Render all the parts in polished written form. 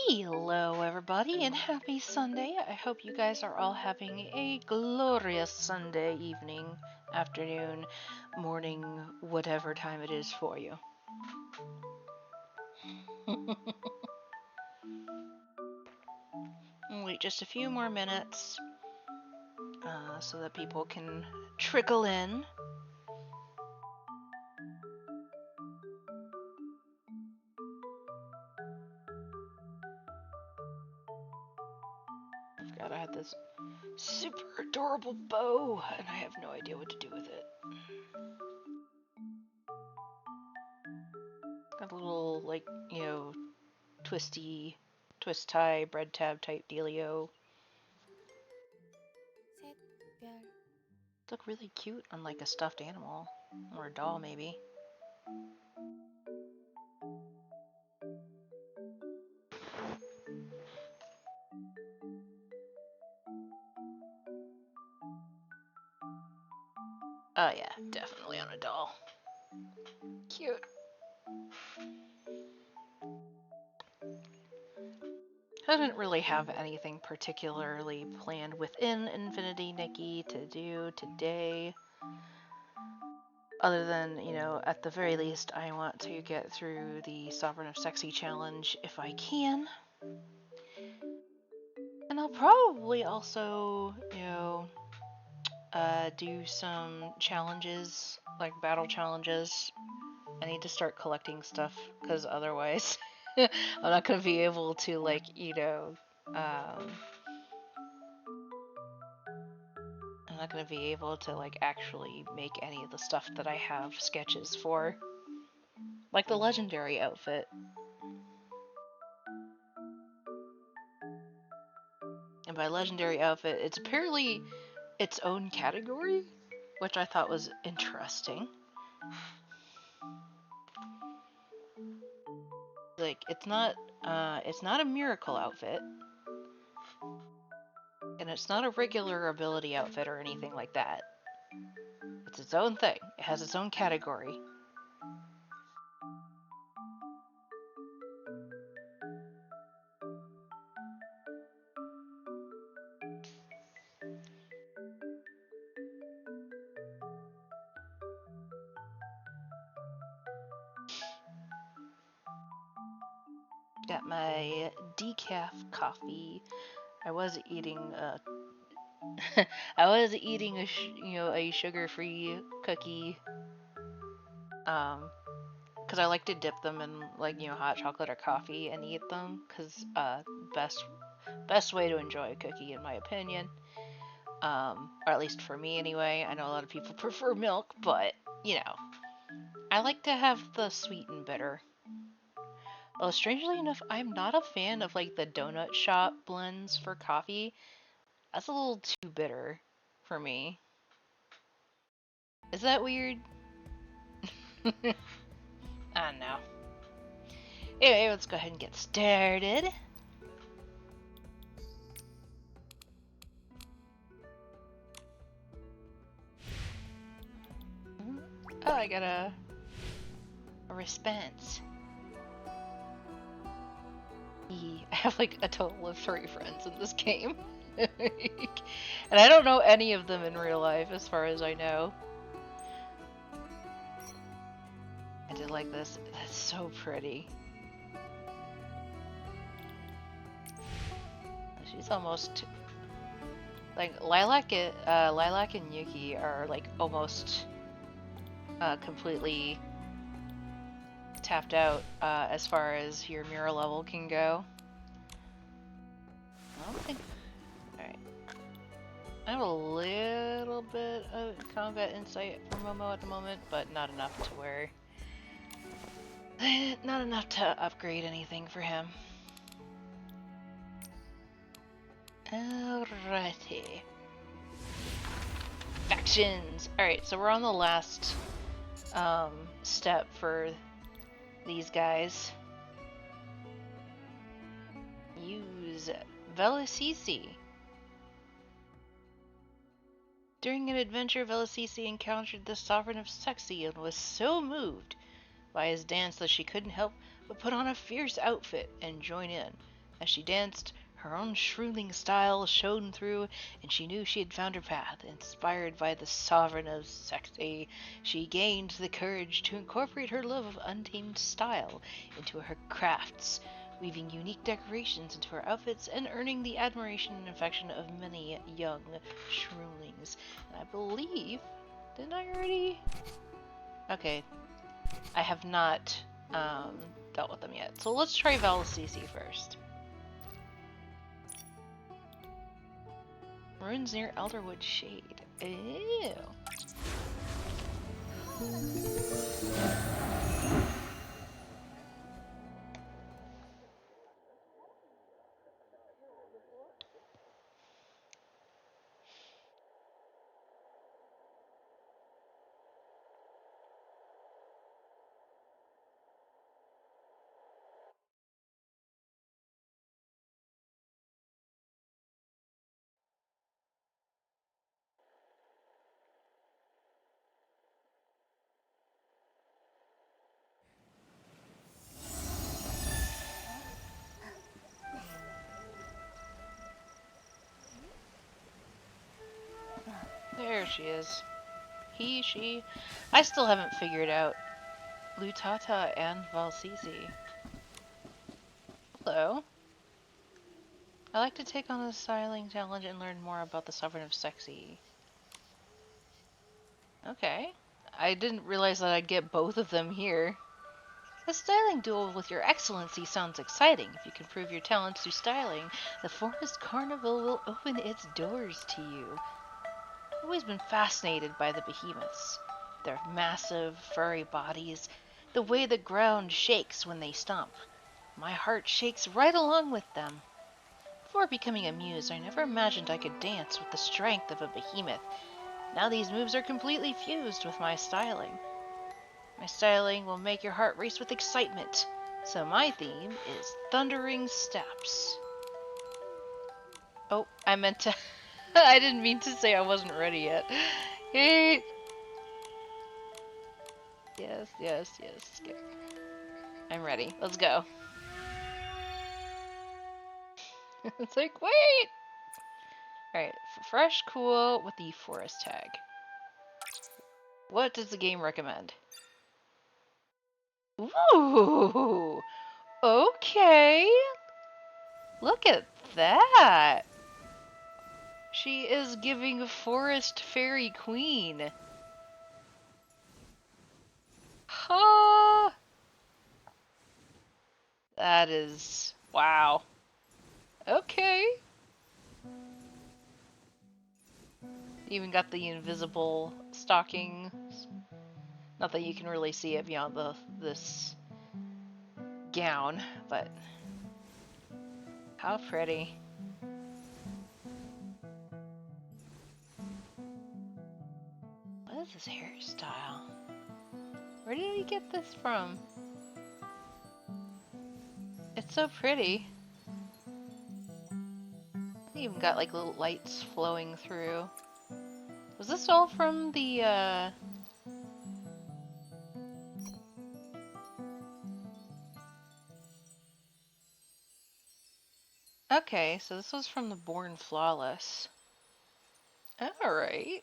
Hello, everybody, and happy Sunday. I hope you guys are all having a glorious Sunday evening, afternoon, morning, whatever time it is for you. Wait just a few more minutes so that people can trickle in. I forgot I had this super adorable bow, and I have no idea what to do with it. Got a little, like, twisty, twist tie, bread tab type dealio. Look really cute on like a stuffed animal or a doll maybe. Oh yeah, definitely on a doll. Cute. I didn't really have anything particularly planned within Infinity Nikki to do today. Other than, you know, at the very least, I want to get through the Sovereign of Sexy challenge if I can. And I'll probably also, you know, do some challenges, like battle challenges. I need to start collecting stuff, because otherwise I'm not going to be able to, like, you know, I'm not going to be able to, like, actually make any of the stuff that I have sketches for. Like the legendary outfit. And by legendary outfit, it's apparently its own category, which I thought was interesting. Like, it's not a miracle outfit, and it's not a regular ability outfit or anything like that. It's its own thing. It has its own category. Got my decaf coffee. I was eating I was eating a sugar-free cookie. Because I like to dip them in, like, you know, hot chocolate or coffee and eat them. Because best way to enjoy a cookie, in my opinion. Or at least for me anyway. I know a lot of people prefer milk, but you know, I like to have the sweet and bitter. Though strangely enough, I'm not a fan of like the donut shop blends for coffee. That's a little too bitter for me. Is that weird? I don't know. Anyway, let's go ahead and get started. Oh, I got a response. I have like a total of 3 friends in this game. And I don't know any of them in real life as far as I know. I did like this. That's so pretty. She's almost like Lilac and Yuki are like almost completely tapped out as far as your mirror level can go. I don't think. Alright. I have a little bit of combat insight for Momo at the moment, but not enough to where. Not enough to upgrade anything for him. Alrighty. Factions! Alright, so we're on the last step for these guys. Use Velicisi. During an adventure, Velicisi encountered the Sovereign of Sexy and was so moved by his dance that she couldn't help but put on a fierce outfit and join in. As she danced, her own shrilling style shone through, and she knew she had found her path. Inspired by the Sovereign of Sexy, she gained the courage to incorporate her love of untamed style into her crafts, weaving unique decorations into her outfits and earning the admiration and affection of many young shrewlings. And I believe... Didn't I already? Okay. I have not dealt with them yet. So let's try Velicisi first. Ruins near Elderwood Shade. Ew. There she is. He, she. I still haven't figured out Lutata and Valsisi. Hello. I like to take on the styling challenge and learn more about the Sovereign of Sexy. Okay. I didn't realize that I'd get both of them here. A styling duel with your excellency sounds exciting. If you can prove your talents through styling, the Forest Carnival will open its doors to you. I've always been fascinated by the behemoths. Their massive, furry bodies, the way the ground shakes when they stomp. My heart shakes right along with them. Before becoming a muse, I never imagined I could dance with the strength of a behemoth. Now these moves are completely fused with my styling. My styling will make your heart race with excitement. So my theme is Thundering Steps. Oh, I meant to... I didn't mean to say I wasn't ready yet. Hey. Yes, yes, yes. I'm ready. Let's go. It's like, wait! Alright, fresh, cool with the forest tag. What does the game recommend? Ooh! Okay! Look at that! She is giving Forest Fairy Queen. Ha! That is... wow. Okay. Even got the invisible stockings. Not that you can really see it beyond this gown, but how pretty. What is this hairstyle? Where did he get this from? It's so pretty. They even got like little lights flowing through. Was this all from the Okay, so this was from the Born Flawless. Alright.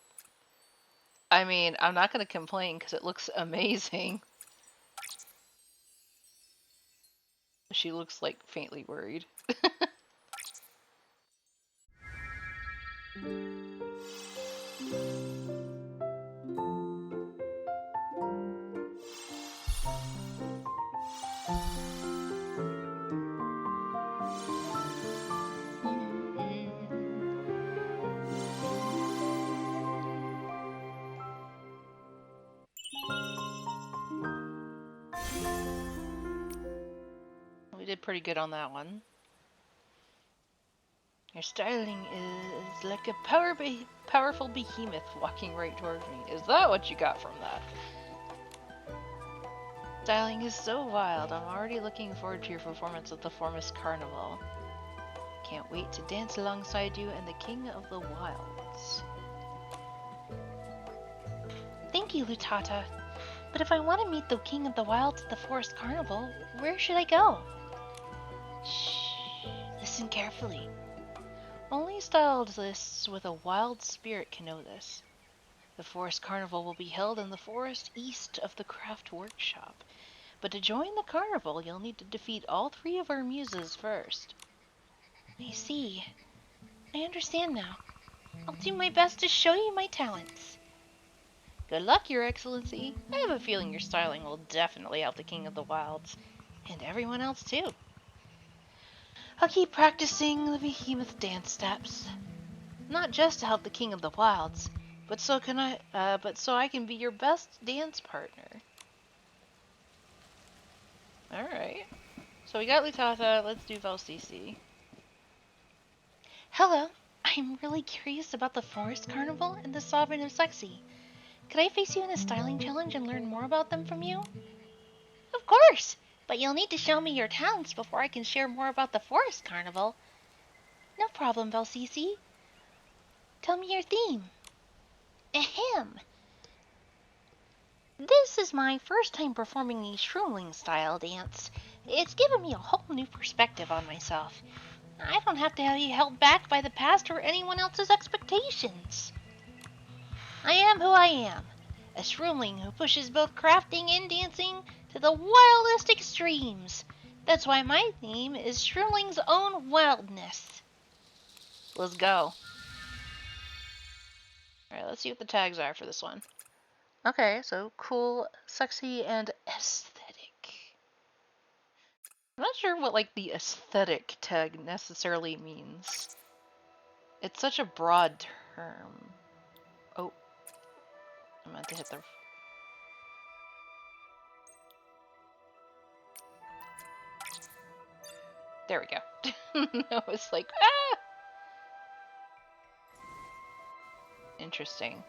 I mean, I'm not gonna complain because it looks amazing. She looks like faintly worried. We did pretty good on that one. Your styling is like a powerful behemoth walking right toward me. Is that what you got from that? Styling is so wild. I'm already looking forward to your performance at the Forest Carnival. Can't wait to dance alongside you and the King of the Wilds. Thank you, Lutata. But if I want to meet the King of the Wilds at the Forest Carnival, where should I go? Shh. Listen carefully. Only stylists with a wild spirit can know this. The Forest Carnival will be held in the forest east of the craft workshop. But to join the carnival, you'll need to defeat all 3 of our muses first. I see. I understand now. I'll do my best to show you my talents. Good luck, Your Excellency. I have a feeling your styling will definitely help the King of the Wilds. And everyone else, too. I'll keep practicing the behemoth dance steps. Not just to help the King of the Wilds, but so I can be your best dance partner. Alright. So we got Lutata, let's do Valsisi. Hello, I'm really curious about the Forest Carnival and the Sovereign of Sexy. Could I face you in a styling challenge and learn more about them from you? Of course, but you'll need to show me your talents before I can share more about the Forest Carnival. No problem, Valsisi. Tell me your theme. Ahem. This is my first time performing a shroomling style dance. It's given me a whole new perspective on myself. I don't have to be held back by the past or anyone else's expectations. I am who I am. A shroomling who pushes both crafting and dancing to the wildest extremes. That's why my theme is Shroomling's Own Wildness. Let's go. Alright, let's see what the tags are for this one. Okay, so cool, sexy, and aesthetic. I'm not sure what, like, the aesthetic tag necessarily means. It's such a broad term. Oh, I meant to hit the... There we go. I was like, ah! Interesting.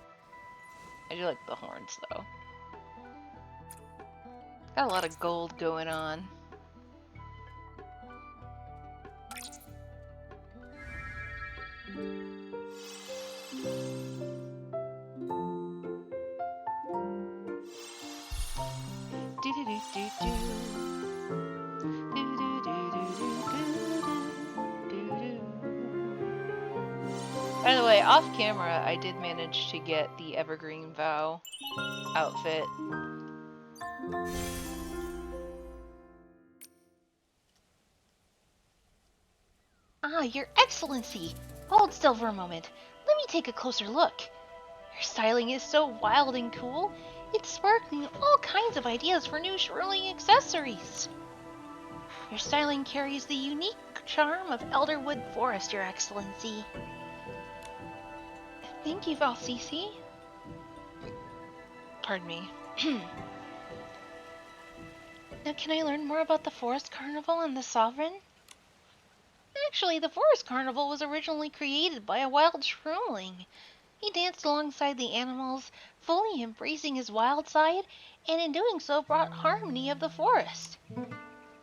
I do like the horns, though. Got a lot of gold going on. By the way, off camera, I did manage to get the Evergreen Vow outfit. Ah, Your Excellency! Hold still for a moment. Let me take a closer look. Your styling is so wild and cool. It's sparkling all kinds of ideas for new shroomling accessories. Your styling carries the unique charm of Elderwood Forest, Your Excellency. Thank you, Valsisi. Pardon me. Now can I learn more about the Forest Carnival and the Sovereign? Actually, the Forest Carnival was originally created by a wild shroomling. He danced alongside the animals, fully embracing his wild side, and in doing so brought harmony of the forest.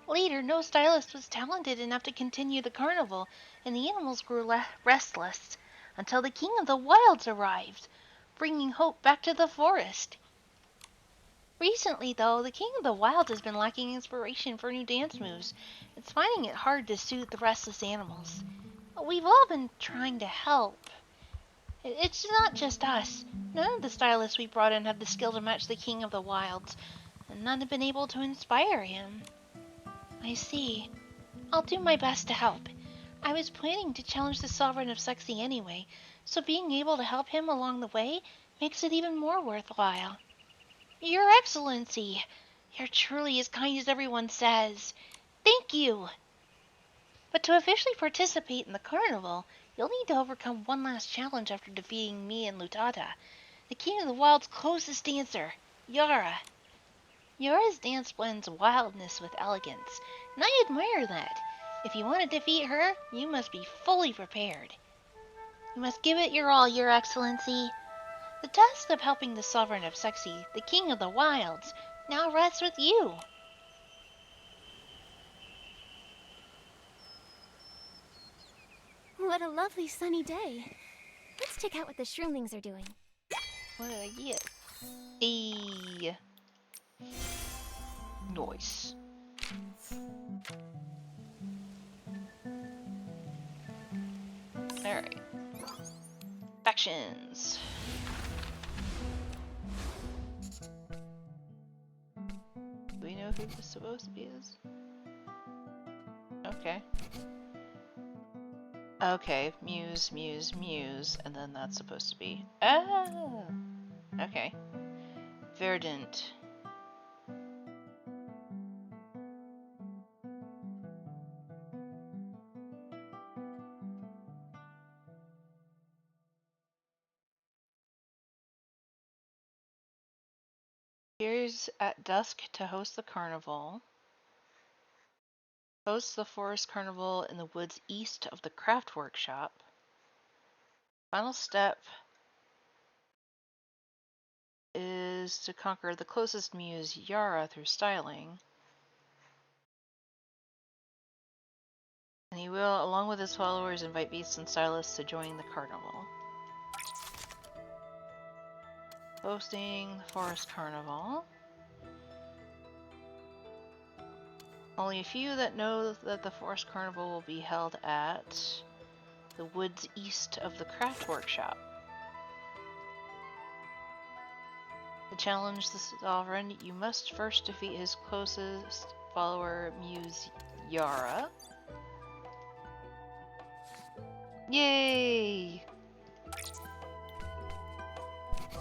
Later, no stylist was talented enough to continue the carnival, and the animals grew restless, until the King of the Wilds arrived, bringing hope back to the forest. Recently, though, the King of the Wilds has been lacking inspiration for new dance moves. It's finding it hard to suit the restless animals. We've all been trying to help. It's not just us. None of the stylists we brought in have the skill to match the King of the Wilds, and none have been able to inspire him. I see. I'll do my best to help. I was planning to challenge the Sovereign of Sexy anyway, so being able to help him along the way makes it even more worthwhile. Your Excellency! You're truly as kind as everyone says. Thank you! But to officially participate in the carnival, you'll need to overcome one last challenge after defeating me and Lutata, the King of the Wild's closest dancer, Yara. Yara's dance blends wildness with elegance, and I admire that. If you want to defeat her, you must be fully prepared. You must give it your all, Your Excellency. The task of helping the Sovereign of Sexy, the King of the Wilds, now rests with you. What a lovely sunny day. Let's check out what the shroomlings are doing. What did I get? A noise. Alright. Factions. Do we know who this supposed to be is? Okay. Okay, Muse, Muse, Muse, and then that's supposed to be... Ah! Okay. Verdant. Appears at dusk to host the carnival. Hosts the forest carnival in the woods east of the craft workshop. Final step is to conquer the closest muse, Yara, through styling. And he will, along with his followers, invite beasts and stylists to join the carnival. Hosting the Forest Carnival. Only a few that know that the Forest Carnival will be held at the woods east of the craft workshop. challenge the Sovereign, you must first defeat his closest follower, Muse Yara. Yay!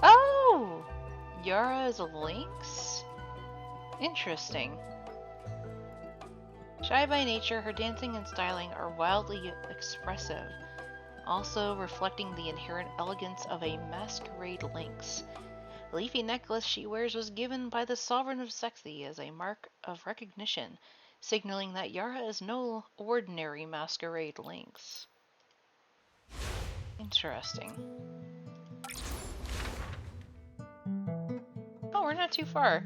Oh! Yara is a lynx? Interesting. Shy by nature, her dancing and styling are wildly expressive, also reflecting the inherent elegance of a masquerade lynx. The leafy necklace she wears was given by the Sovereign of Sexy as a mark of recognition, signaling that Yara is no ordinary masquerade lynx. Interesting. Oh, we're not too far.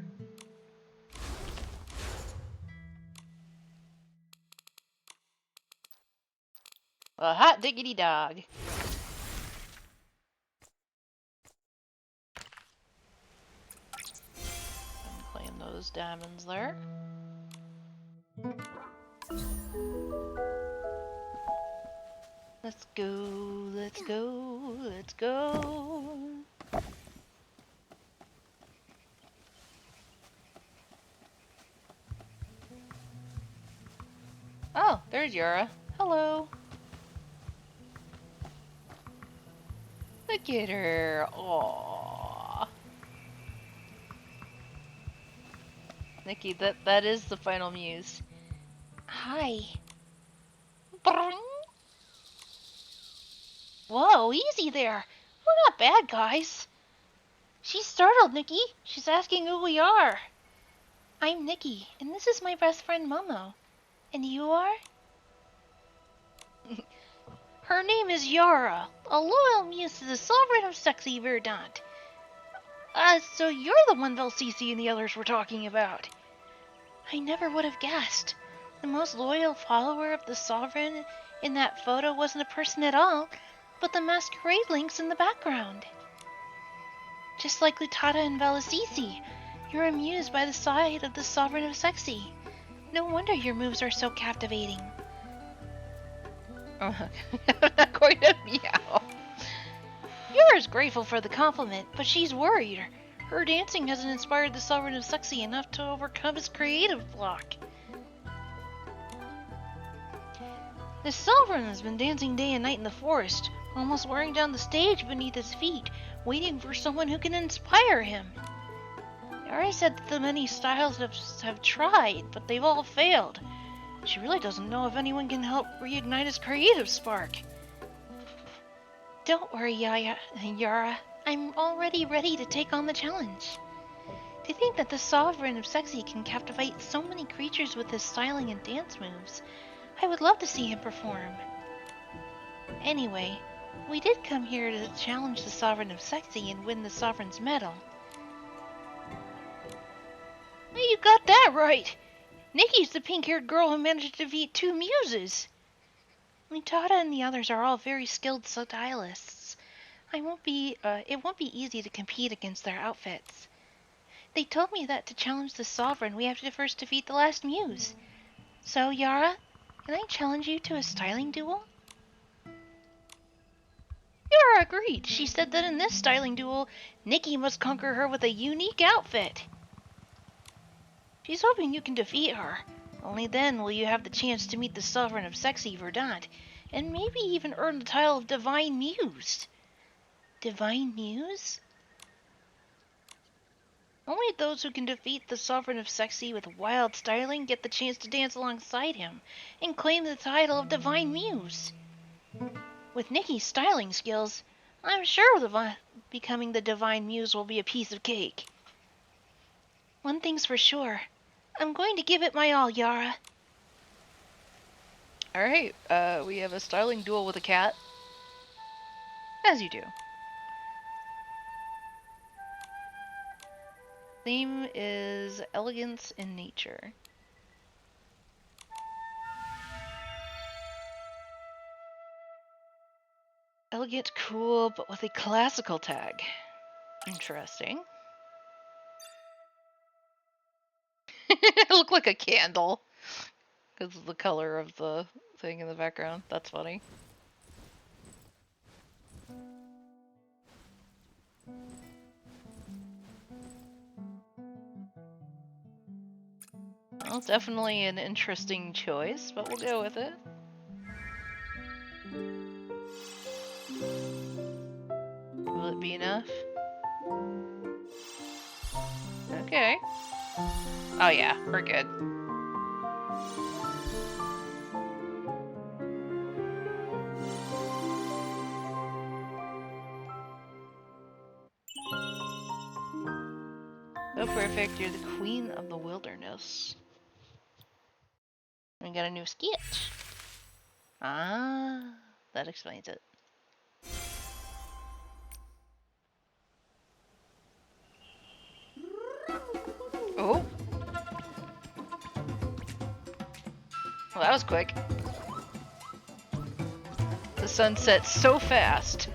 A hot diggity dog. Claim those diamonds there. Let's go, let's go, let's go. Oh, there's Yara. Hello. Look at her. Aww. Nikki, that is the final muse. Hi. Whoa, easy there. We're not bad guys. She's startled, Nikki. She's asking who we are. I'm Nikki, and this is my best friend Momo. And you are? Her name is Yara, a loyal muse to the Sovereign of Sexy Verdant. So you're the one Velcisi and the others were talking about. I never would have guessed. The most loyal follower of the Sovereign in that photo wasn't a person at all, but the masquerade links in the background. Just like Lutada and Velcisi, you're amused by the side of the Sovereign of Sexy. No wonder your moves are so captivating. I'm not going to meow. Yara's grateful for the compliment, but she's worried. Her dancing hasn't inspired the Sovereign of Sexy enough to overcome his creative block. The Sovereign has been dancing day and night in the forest, almost wearing down the stage beneath his feet, waiting for someone who can inspire him. Yara said that the many styles have tried, but they've all failed. She really doesn't know if anyone can help reignite his creative spark. Don't worry, Yara. I'm already ready to take on the challenge. To think that the Sovereign of Sexy can captivate so many creatures with his styling and dance moves. I would love to see him perform. Anyway, we did come here to challenge the Sovereign of Sexy and win the Sovereign's medal. You got that right! Nikki's the pink-haired girl who managed to defeat 2 muses. Lutada and the others are all very skilled stylists. It won't be easy to compete against their outfits. They told me that to challenge the Sovereign, we have to first defeat the last muse. So, Yara, can I challenge you to a styling duel? Yara agreed. She said that in this styling duel, Nikki must conquer her with a unique outfit. She's hoping you can defeat her. Only then will you have the chance to meet the Sovereign of Sexy Verdant, and maybe even earn the title of Divine Muse. Divine Muse? Only those who can defeat the Sovereign of Sexy with wild styling get the chance to dance alongside him and claim the title of Divine Muse. With Nikki's styling skills, I'm sure becoming the Divine Muse will be a piece of cake. One thing's for sure. I'm going to give it my all, Yara. Alright, we have a styling duel with a cat. As you do. Theme is elegance in nature. Elegant, cool, but with a classical tag. Interesting. It looked like a candle because of the color of the thing in the background. That's funny. Well, definitely an interesting choice, but we'll go with it. Will it be enough? Okay. Oh yeah, we're good. Oh, perfect. You're the queen of the wilderness. We got a new sketch. Ah, that explains it. Oh. Well, that was quick. The sun sets so fast.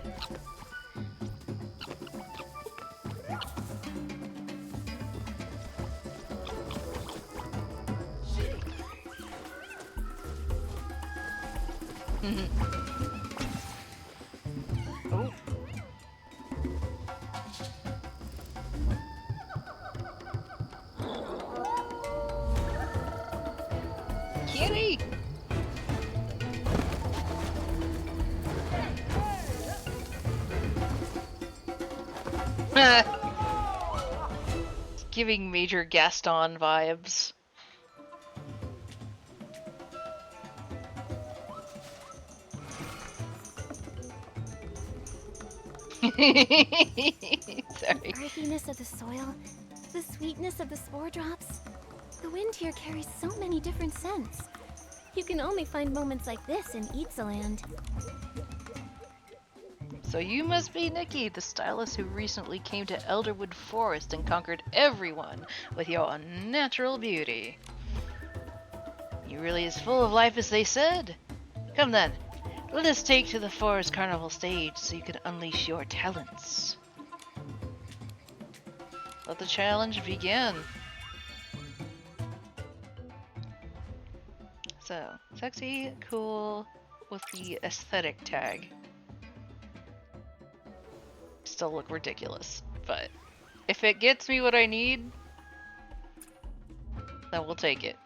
Oh. Kitty! Giving Major Gaston vibes. Sorry. The earthiness of the soil, the sweetness of the spore drops. The wind here carries so many different scents. You can only find moments like this in Itzaland. So you must be Nikki, the stylist who recently came to Elderwood Forest and conquered everyone with your unnatural beauty. You really as full of life as they said. Come then, let us take to the Forest Carnival stage so you can unleash your talents. Let the challenge begin. So, sexy, cool, with the aesthetic tag. Still look ridiculous, but if it gets me what I need, then we'll take it.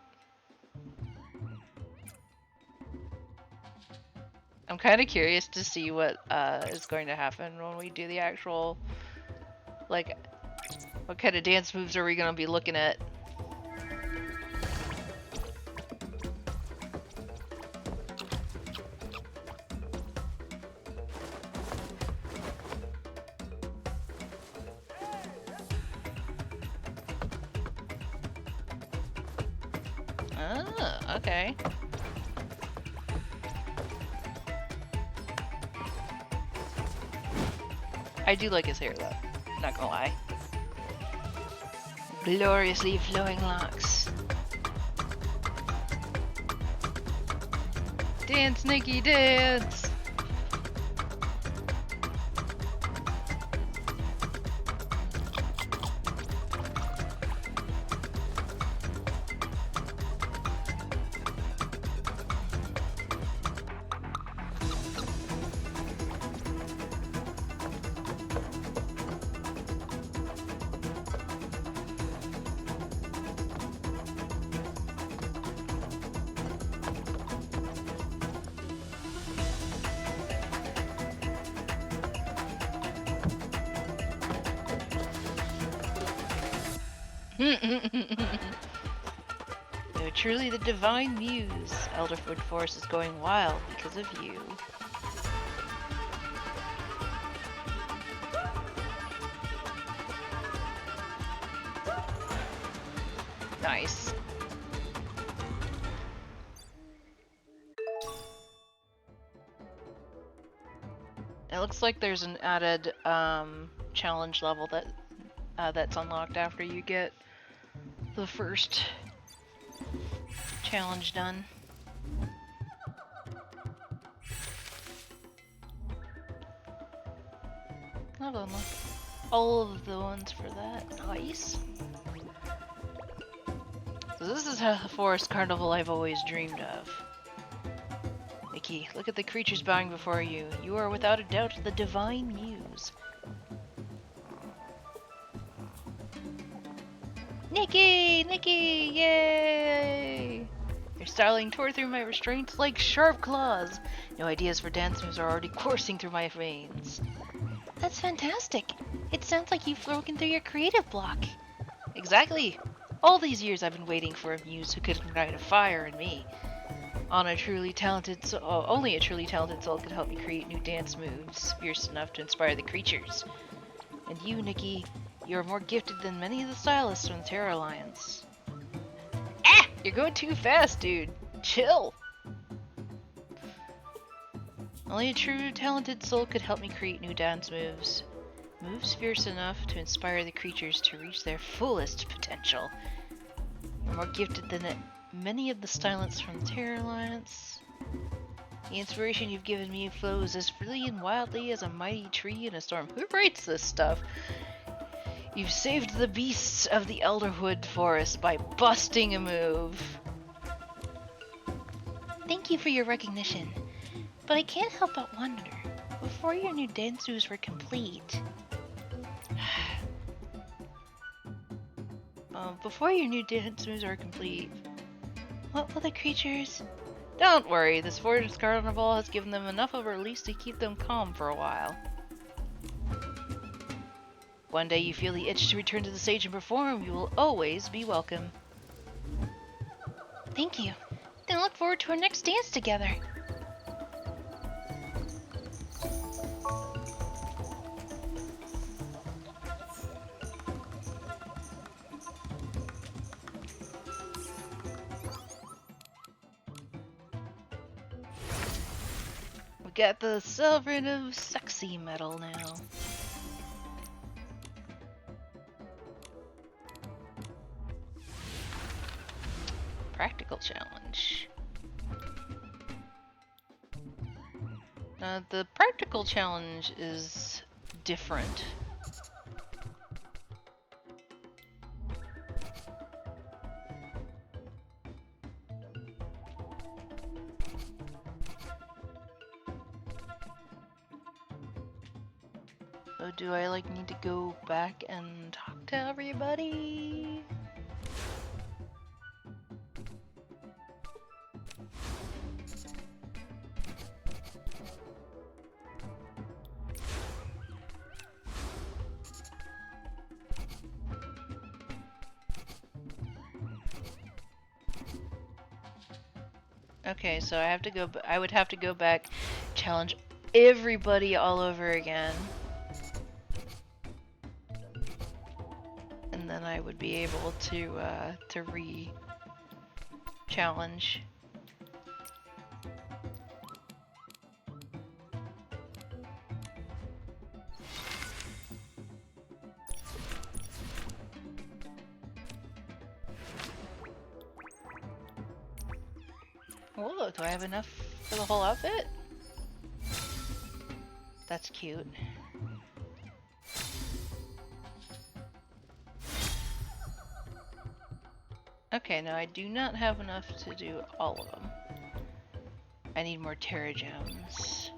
I'm kind of curious to see what is going to happen when we do the actual, like, what kind of dance moves are we going to be looking at? Ah, okay. I do like his hair though, not gonna lie. Gloriously flowing locks. Dance, Nikki, dance! You're truly the divine muse. Elderwood Forest is going wild because of you. Nice. It looks like there's an added challenge level that's unlocked after you get the first challenge done. I've unlocked all of the ones for that. Nice. So this is the Forest Carnival I've always dreamed of. Nikki, look at the creatures bowing before you. You are without a doubt the divine muse. Nikki! Nikki! Yay! Your styling tore through my restraints like sharp claws. No ideas for dance moves are already coursing through my veins. That's fantastic. It sounds like you've broken through your creative block. Exactly. All these years I've been waiting for a muse who could ignite a fire in me. Only a truly talented soul could help me create new dance moves fierce enough to inspire the creatures. And you, Nikki, you are more gifted than many of the stylists from the Terror Alliance. Ah! You're going too fast, dude. Chill. Only a true talented soul could help me create new dance moves. Moves fierce enough to inspire the creatures to reach their fullest potential. You're more gifted than many of the stylists from the Terror Alliance. The inspiration you've given me flows as freely and wildly as a mighty tree in a storm. Who writes this stuff? You've saved the beasts of the Elderwood Forest by busting a move. Thank you for your recognition, but I can't help but wonder, before your new dance moves were complete... what will the creatures... Don't worry, this forest carnival has given them enough of a release to keep them calm for a while. One day you feel the itch to return to the stage and perform, you will always be welcome. Thank you. Then I look forward to our next dance together. We got the Sovereign of Sexy medal now. Practical challenge. The practical challenge is different. So do I need to go back and talk to everybody? Okay, so I would have to go back, challenge everybody all over again. And then I would be able to re-challenge. Whoa, do I have enough for the whole outfit? That's cute. Okay, now I do not have enough to do all of them. I need more Terra Gems.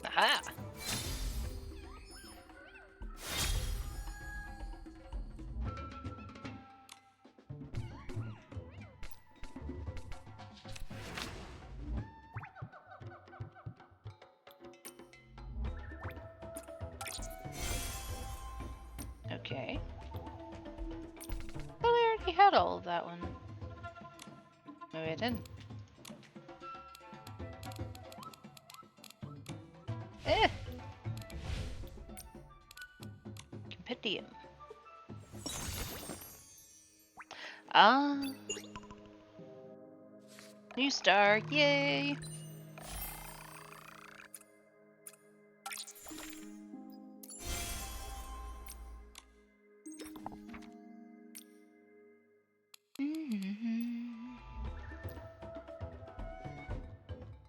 Aha! Okay. Well, I already had all of that one. Maybe I didn't. Eh! Compendium. Ah. New star, yay!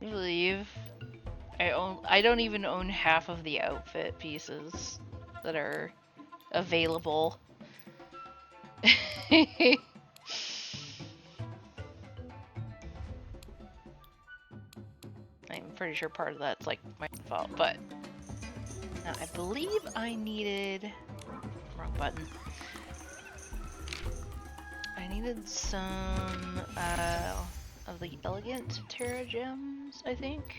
I believe I don't even own half of the outfit pieces that are available. I'm pretty sure part of that's like my fault, but now I believe I needed wrong button. I needed some of the elegant Terra gems, I think.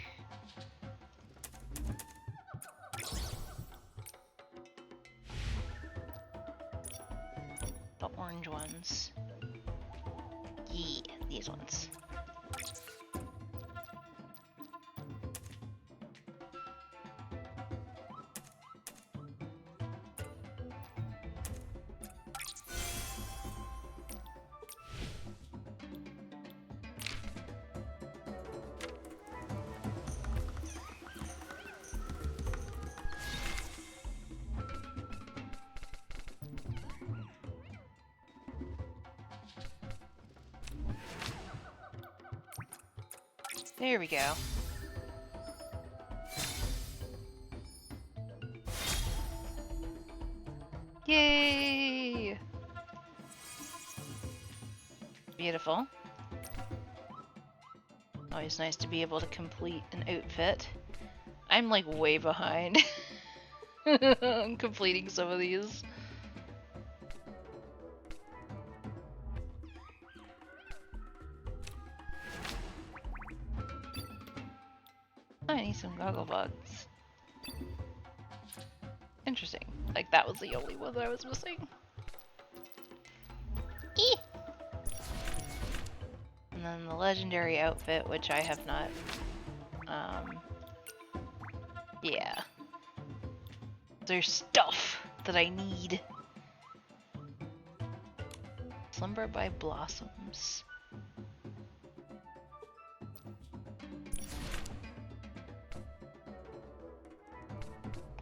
The orange ones. Yeah, these ones. There we go. Yay! Beautiful. Always nice to be able to complete an outfit. I'm like way behind on completing some of these. I need some goggle bugs. Interesting. Like that was the only one that I was missing. Eee! And then the legendary outfit, which I have not. Yeah. There's stuff that I need. Slumber by Blossoms.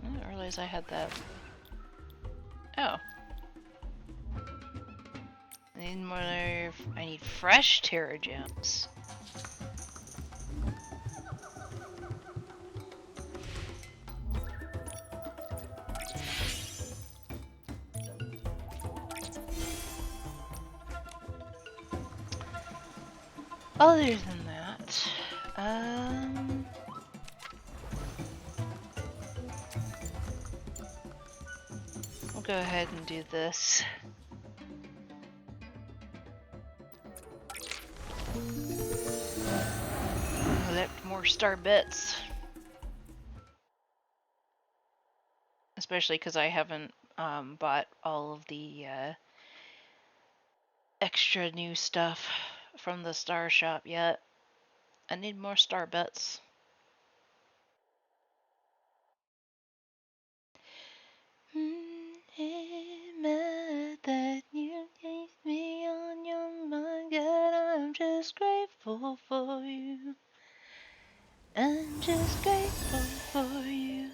I didn't realize I had that. Oh. I need more. I need fresh Terra gems. Other than that, we'll go ahead and do this. Collect more star bits. Especially because I haven't bought all of the extra new stuff from the star shop yet. I need more star bits. That you keep me on your mind, God, I'm just grateful for you. I'm just grateful for you.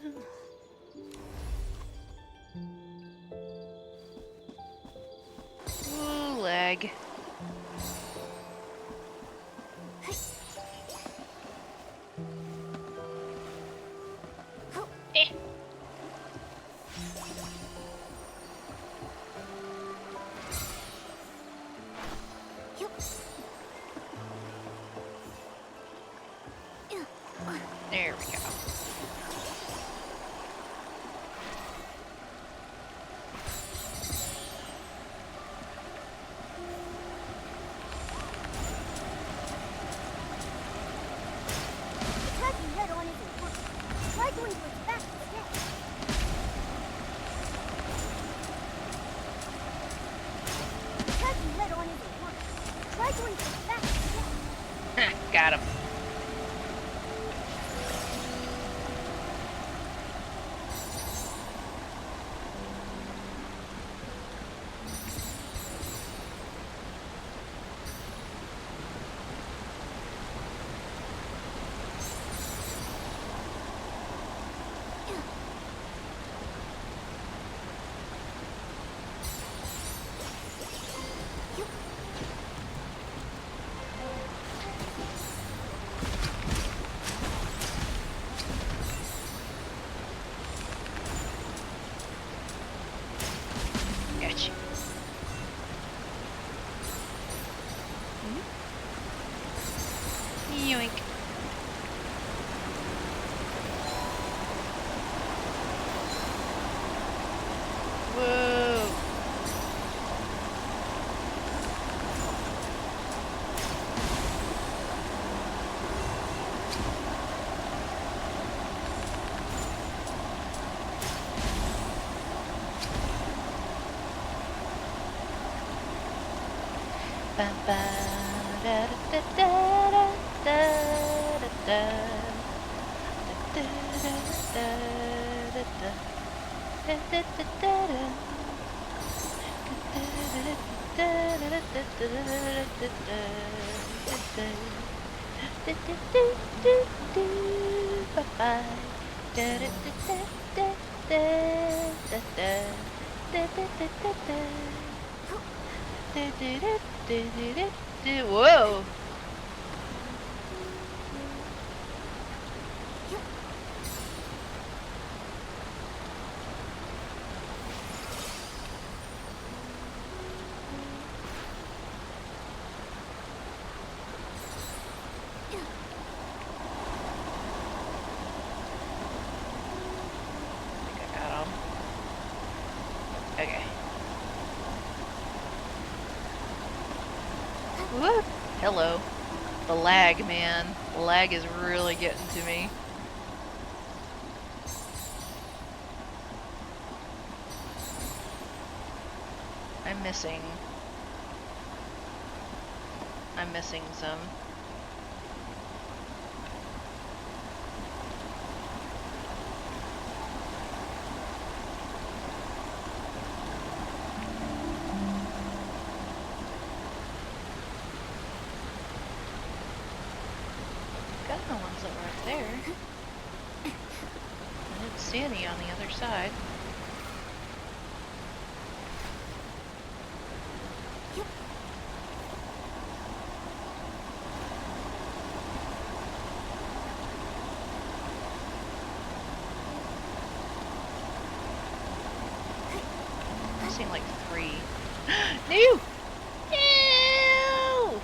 Ooh, lag. Eh. There we go. Got him. Ba ba da da da da da da da da da da da da da da. Whoa! Okay. Woo! Hello. The lag, man. The lag is really getting to me. I'm missing some. Got the ones that were up there. I didn't see any on the other side. Missing like 3. No! No!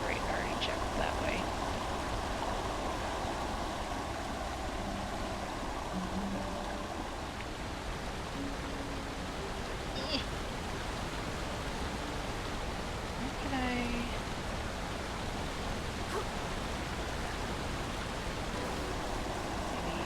Great, I already checked that way. Where can I... Maybe...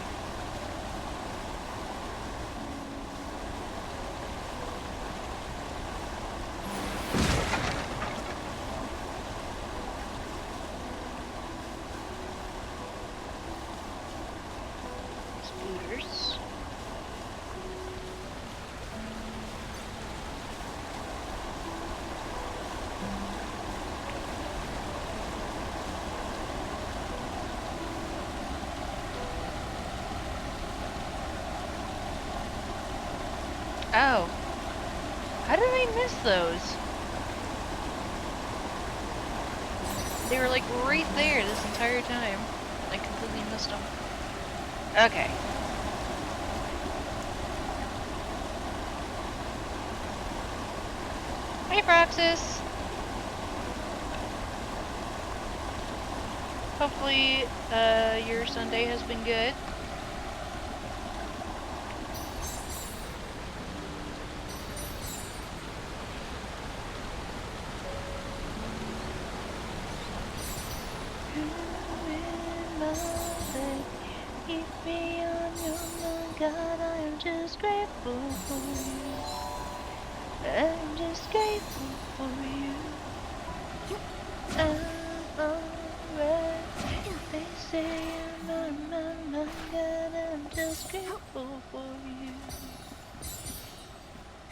Scooters. Oh. How did I miss those? They were like right there this entire time. I completely missed them. Okay. Hey, Proxus! Hopefully, your Sunday has been good. Keep me on your mind, God, I am just grateful for you. I'm just grateful for you. I'm alright. They say I'm on my mind, God, I'm just grateful for you.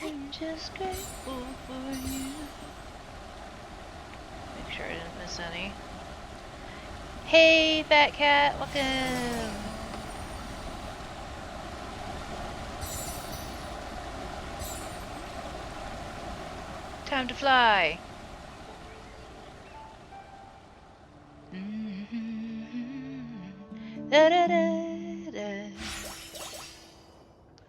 I'm just grateful for you. Make sure I didn't miss any. Hey, Fat Cat, welcome! Time to fly! Da, da, da, da.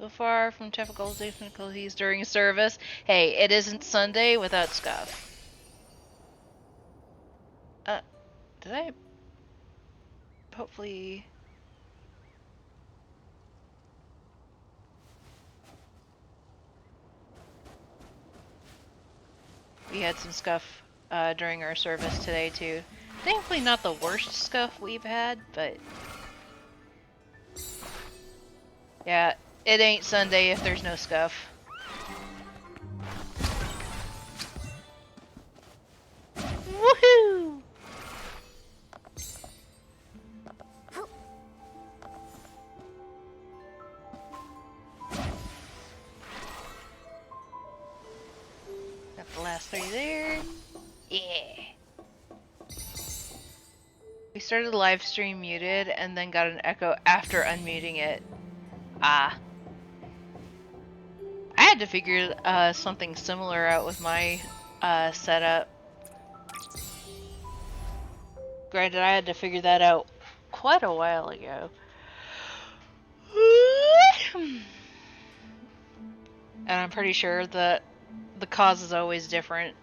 So far from typical difficulties during service. Hey, it isn't Sunday without scuff. Did I? Hopefully. We had some scuff during our service today too. Thankfully not the worst scuff we've had, but yeah, it ain't Sunday if there's no scuff. Woohoo! Got the last 3 there. Yeah. We started the live stream muted and then got an echo after unmuting it. Ah. I had to figure something similar out with my setup. Granted, I had to figure that out quite a while ago. And I'm pretty sure that the cause is always different.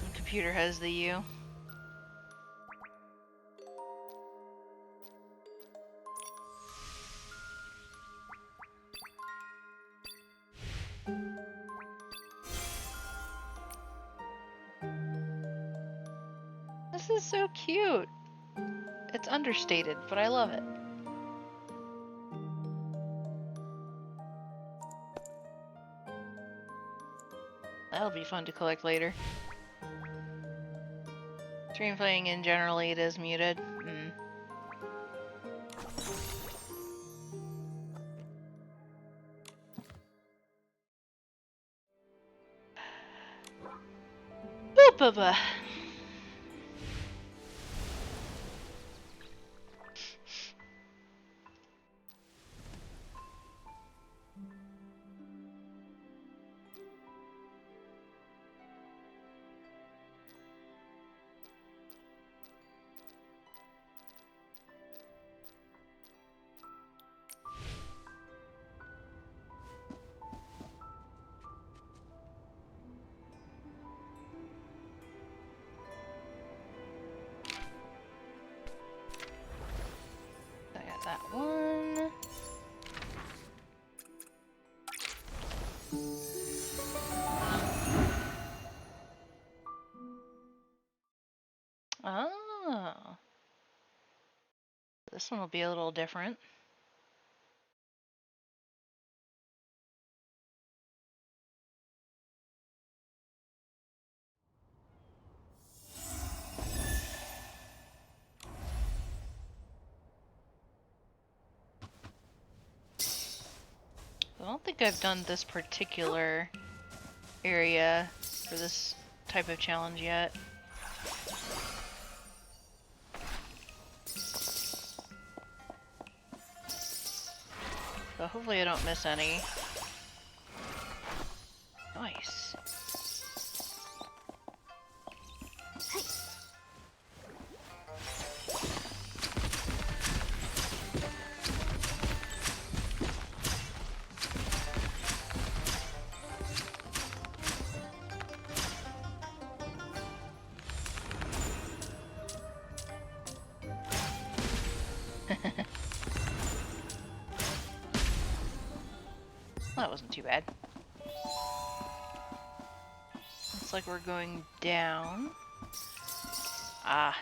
The computer has the U. This is so cute. It's understated, but I love it. That'll be fun to collect later. Stream playing in generally it is muted. Boop-a-ba. I got that one. Oh. This one will be a little different. I don't think I've done this particular area for this type of challenge yet. So hopefully I don't miss any. Nice. That wasn't too bad. Looks like we're going down. Ah.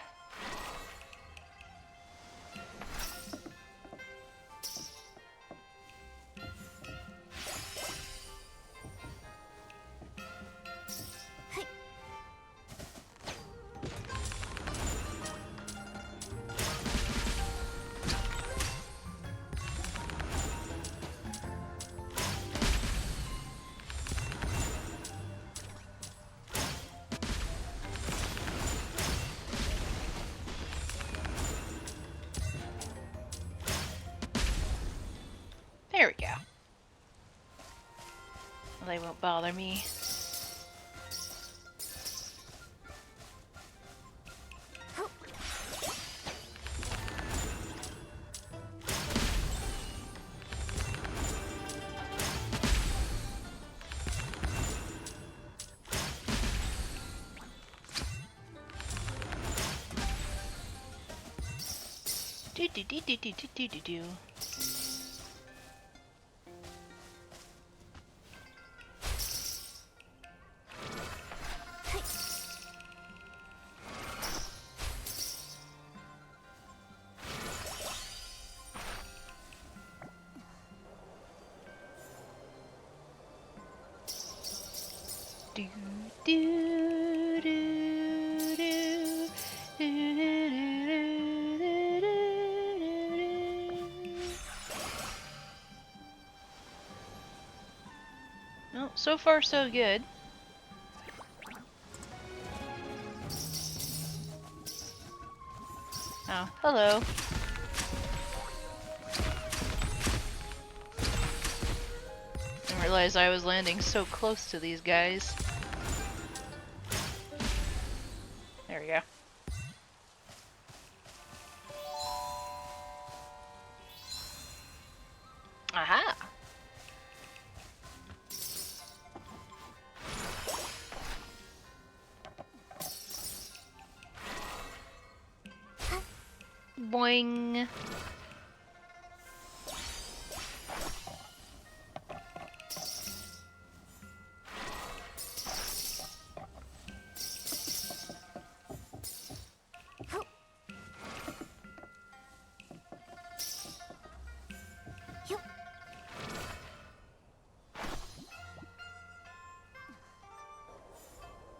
There we go. They won't bother me. Do do do do do do do do do. Do do do do no, so far so good. Oh, hello. Didn't realize I was landing so close to these guys. There we go. Aha! Boing!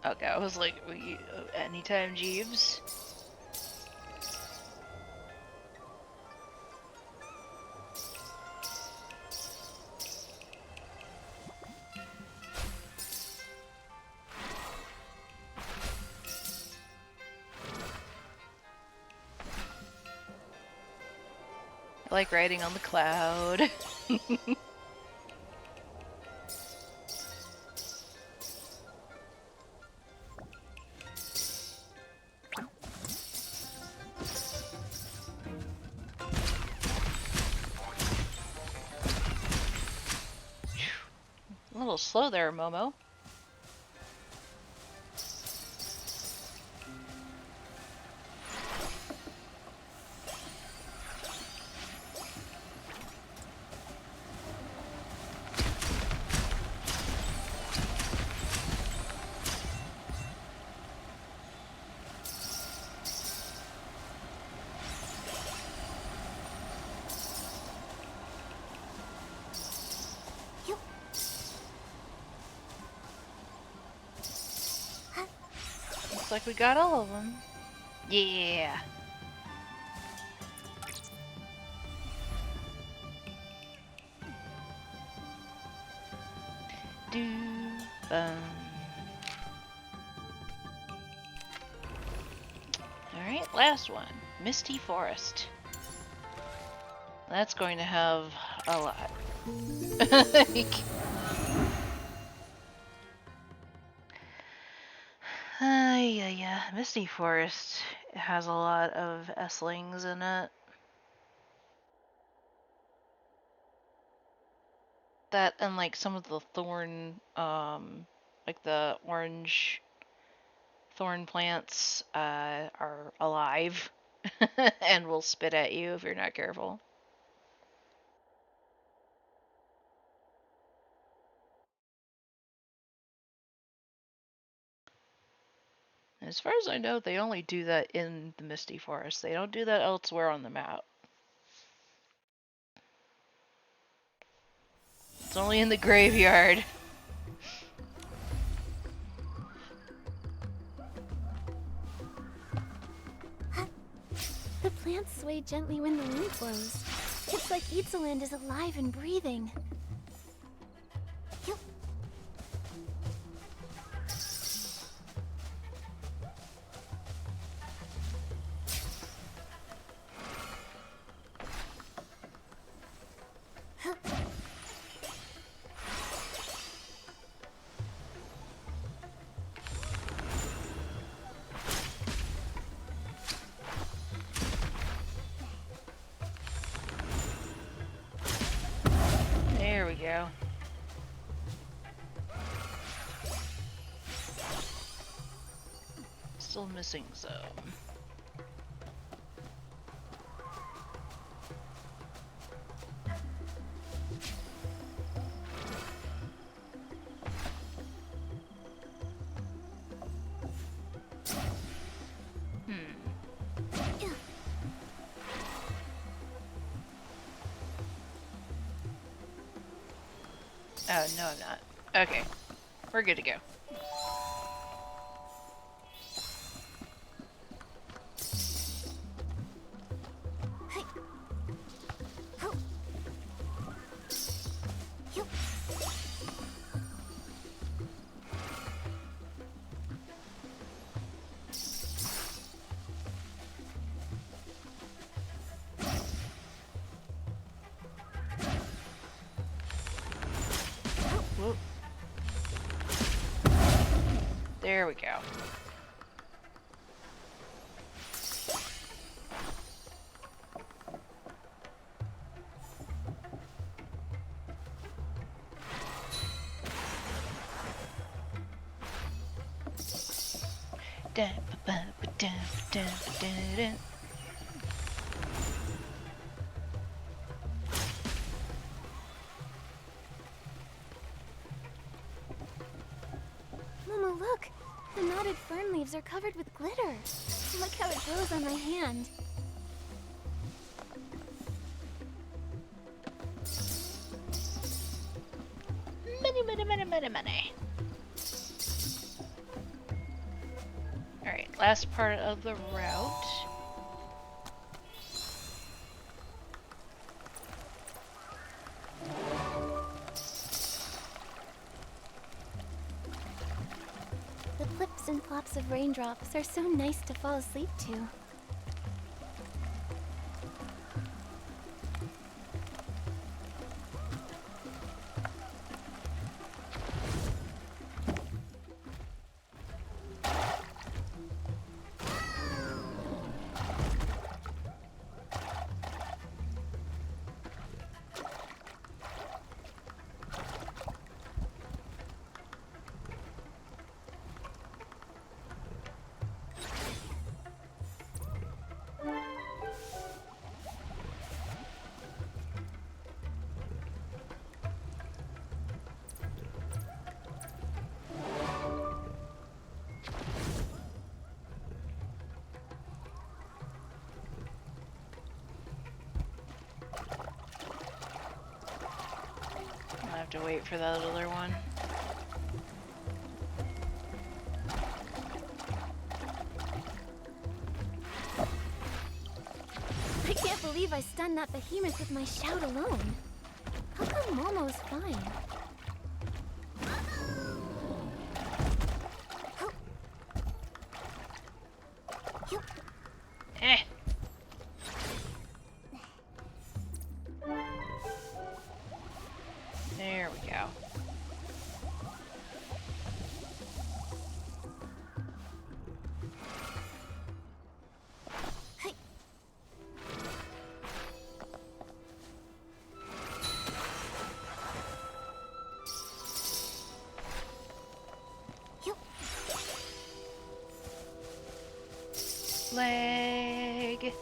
Okay, I was like, anytime, Jeeves. I like riding on the cloud. A little slow there, Momo. Looks like we got all of them. Yeah. Do Alright, last one. Misty Forest. That's going to have a lot. Yeah. Misty Forest has a lot of S-lings in it. That and like some of the thorn, like the orange thorn plants, are alive and will spit at you if you're not careful. As far as I know, they only do that in the Misty Forest. They don't do that elsewhere on the map. It's only in the graveyard. The plants sway gently when the wind blows. It's like Itzaland is alive and breathing. There we go. Still missing some. Oh, no, I'm not. Okay. We're good to go. Hey. Oh. Yo. Whoop. There we go. Momo, look! The knotted fern leaves are covered with glitter. Look how it glows on my hand. Money. Alright, last part of the route. The plips and plops of raindrops are so nice to fall asleep to. I'll have to wait for that other one. I can't believe I stunned that behemoth with my shout alone. How come Momo's fine? Oh. Yup. Eh. There we go. Hey. Yup. Leg.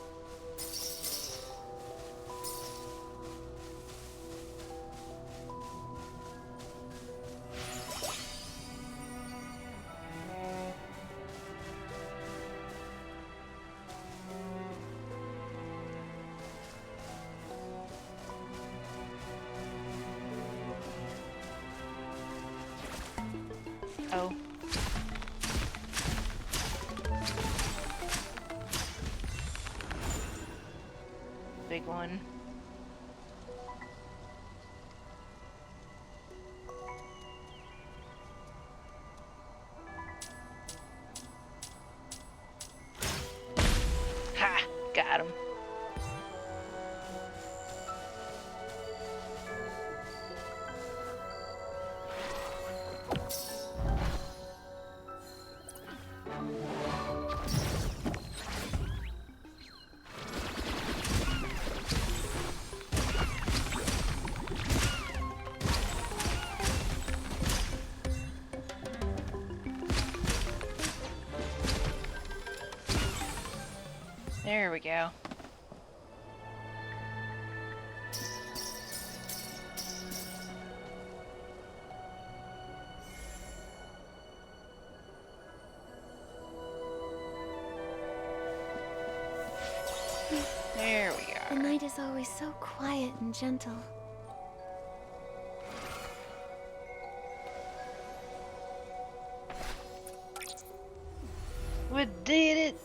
Oh. Big one. Ha! Got him. There we go. There we The are. night is always so quiet and gentle. did it!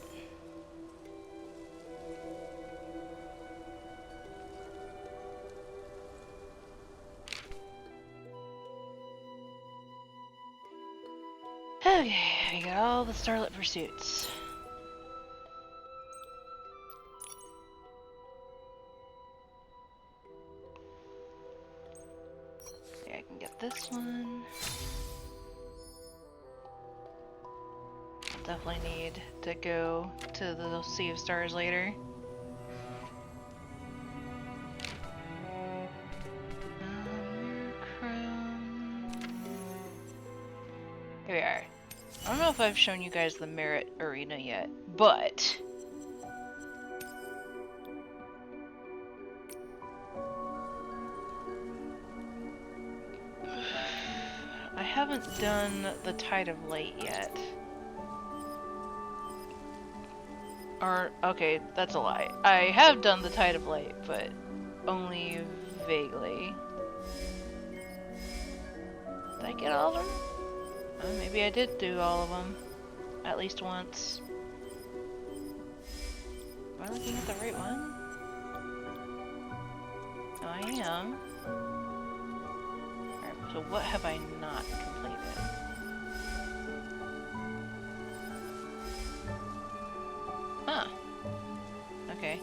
Okay, I got all the Starlit Pursuits. Okay, I can get this one. I'll definitely need to go to the Sea of Stars later. Here we are. I don't know if I've shown you guys the Merit Arena yet, but I haven't done the Tide of Light yet. Or, okay, that's a lie. I have done the Tide of Light, but only vaguely. Did I get all of them? Maybe I did do all of them. At least once. Am I looking at the right one? Oh, I am. Alright, so what have I not completed? Huh. Okay.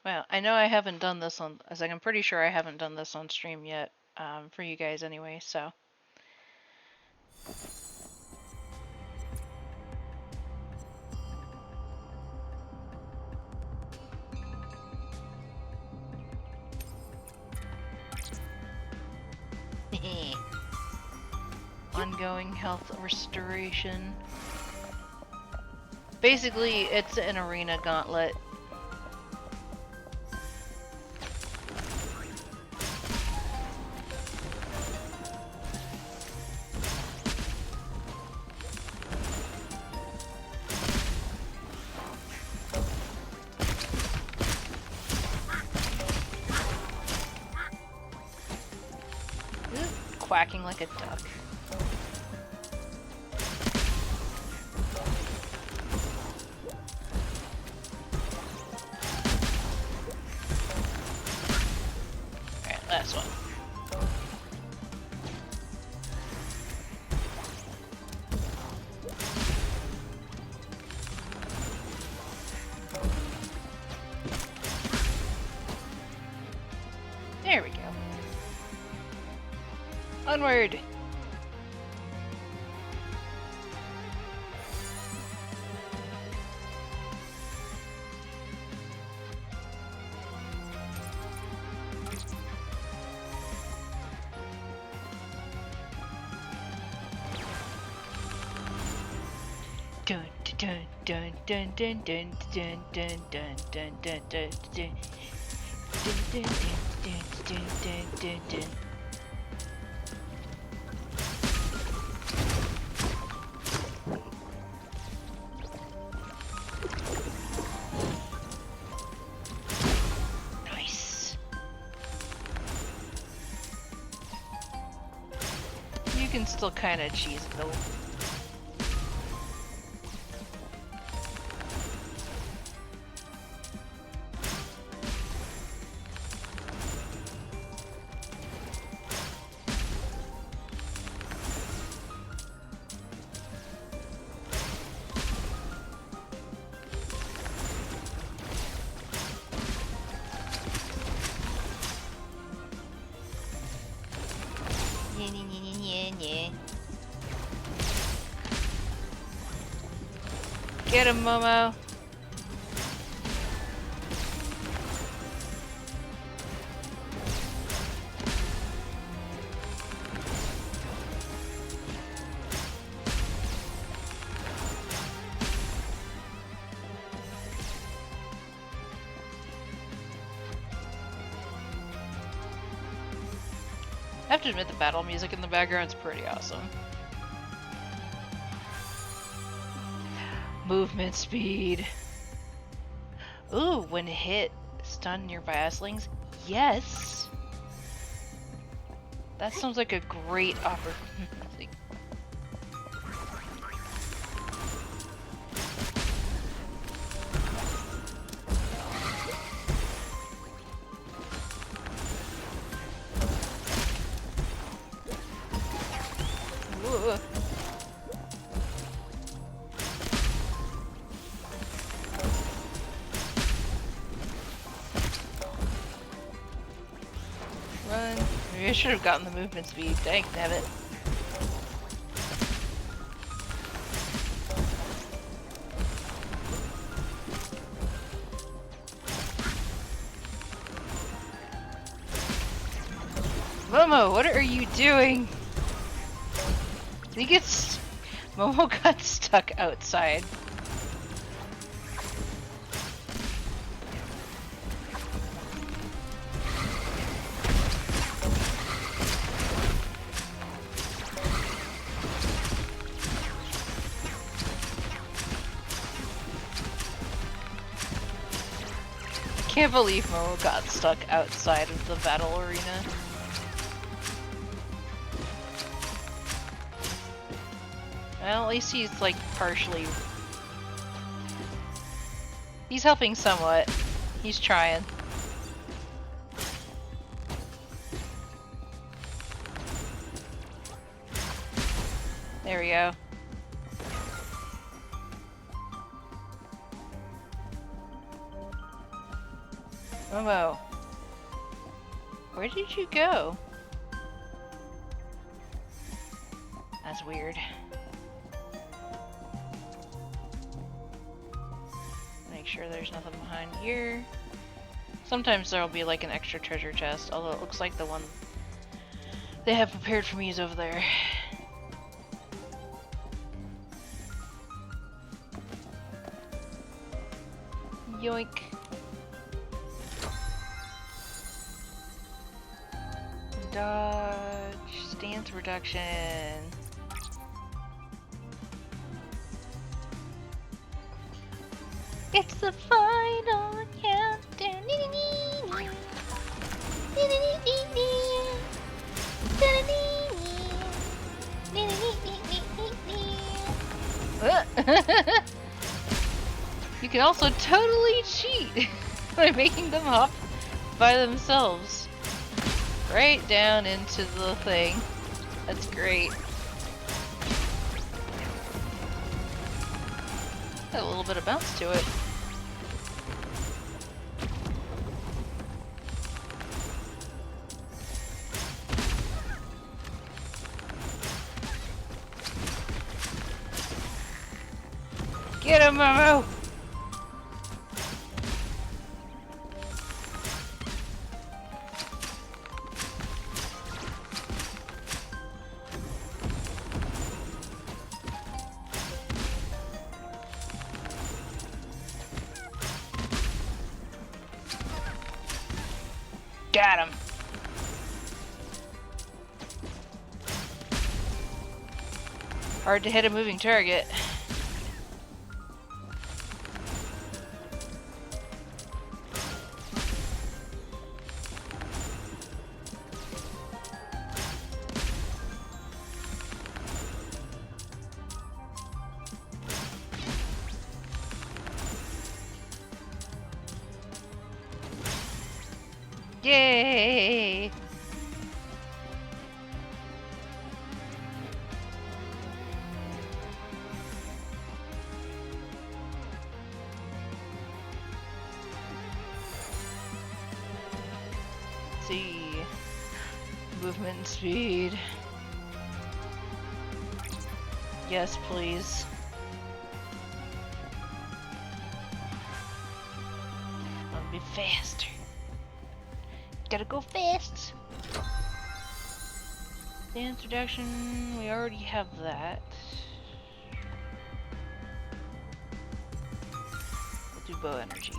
Well, I know I haven't done this on, I'm pretty sure I haven't done this on stream yet, for you guys anyway, so. Ongoing health restoration. Basically, it's an arena gauntlet. Quacking like a duck. Alright, last one. There we go. Onward! Dun dun dun dun dun dun dun dun dun dun dun dun dun dun dun dun dun dun. Nice. You can still kind of cheese it though. Get him, Momo. I have to admit the battle music in the background's pretty awesome. Movement speed. Ooh, when hit, stun nearby Aslings? Yes! That sounds like a great opportunity. Ooh. Run. Maybe I should have gotten the movement speed. Dang, damn it. Momo, what are you doing? Momo got stuck outside. Can't believe Momo got stuck outside of the battle arena. Well, at least he's like partially... He's helping somewhat. He's trying. There we go. Momo, where did you go? That's weird. Make sure there's nothing behind here. Sometimes there'll be like an extra treasure chest, although it looks like the one they have prepared for me is over there. Yoink. Dodge, stance reduction. It's the final countdown. You can also totally cheat by making them hop by themselves. Right down into the thing. That's great. Got a little bit of bounce to it. Get him, Momo! Got him. Hard to hit a moving target. Yay! Let's see. Movement speed. Yes, please. I'll be faster. Gotta go fast. Dance reduction, we already have that. We'll do bow energy.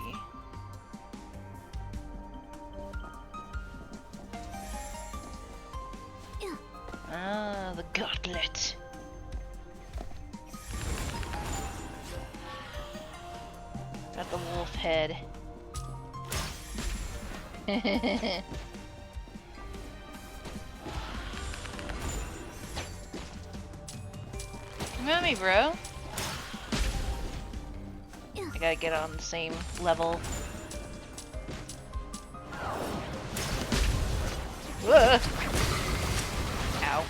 Ah, the gauntlet. Got the wolf head. Come at me, bro. I gotta get on the same level. Whoa. Ow.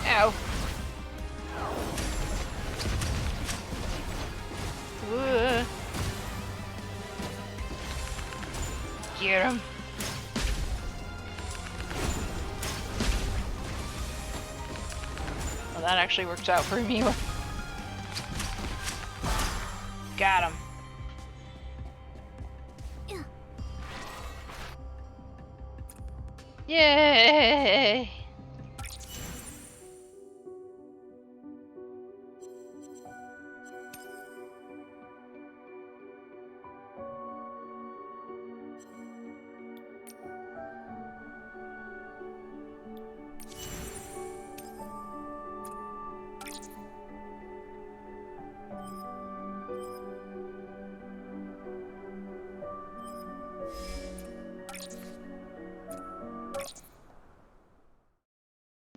Ow. Whoa. Get him. Well, that actually worked out for me. Got him. Yay!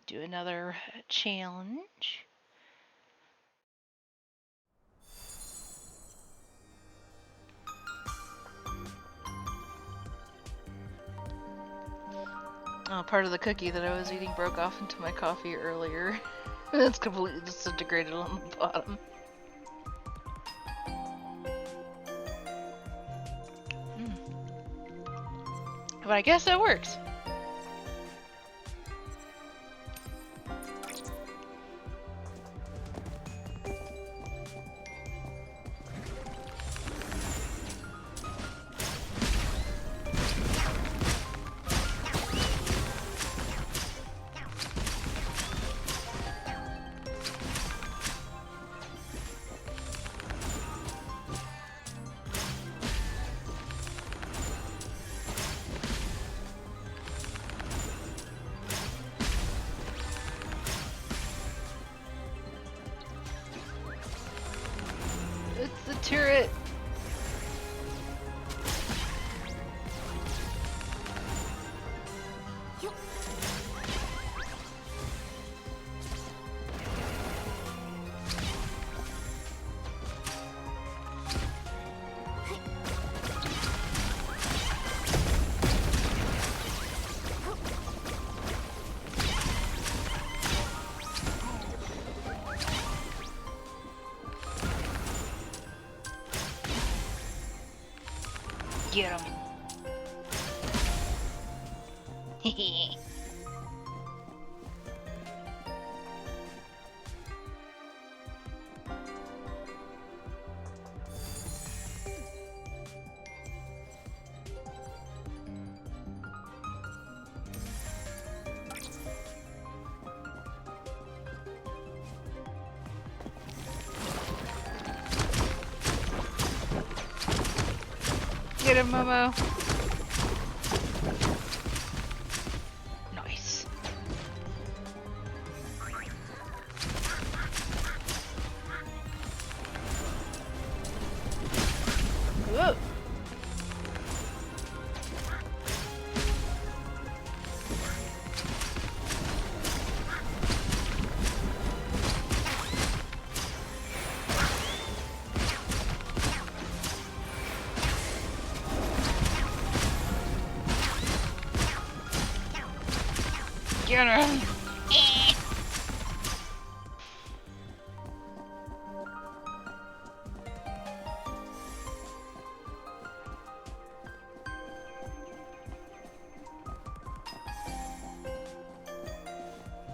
Do another challenge. Oh, part of the cookie that I was eating broke off into my coffee earlier. It's completely disintegrated on the bottom. But I guess it works. It's the turret. Get him. Get him, Momo. Nice. Whoa. Get him!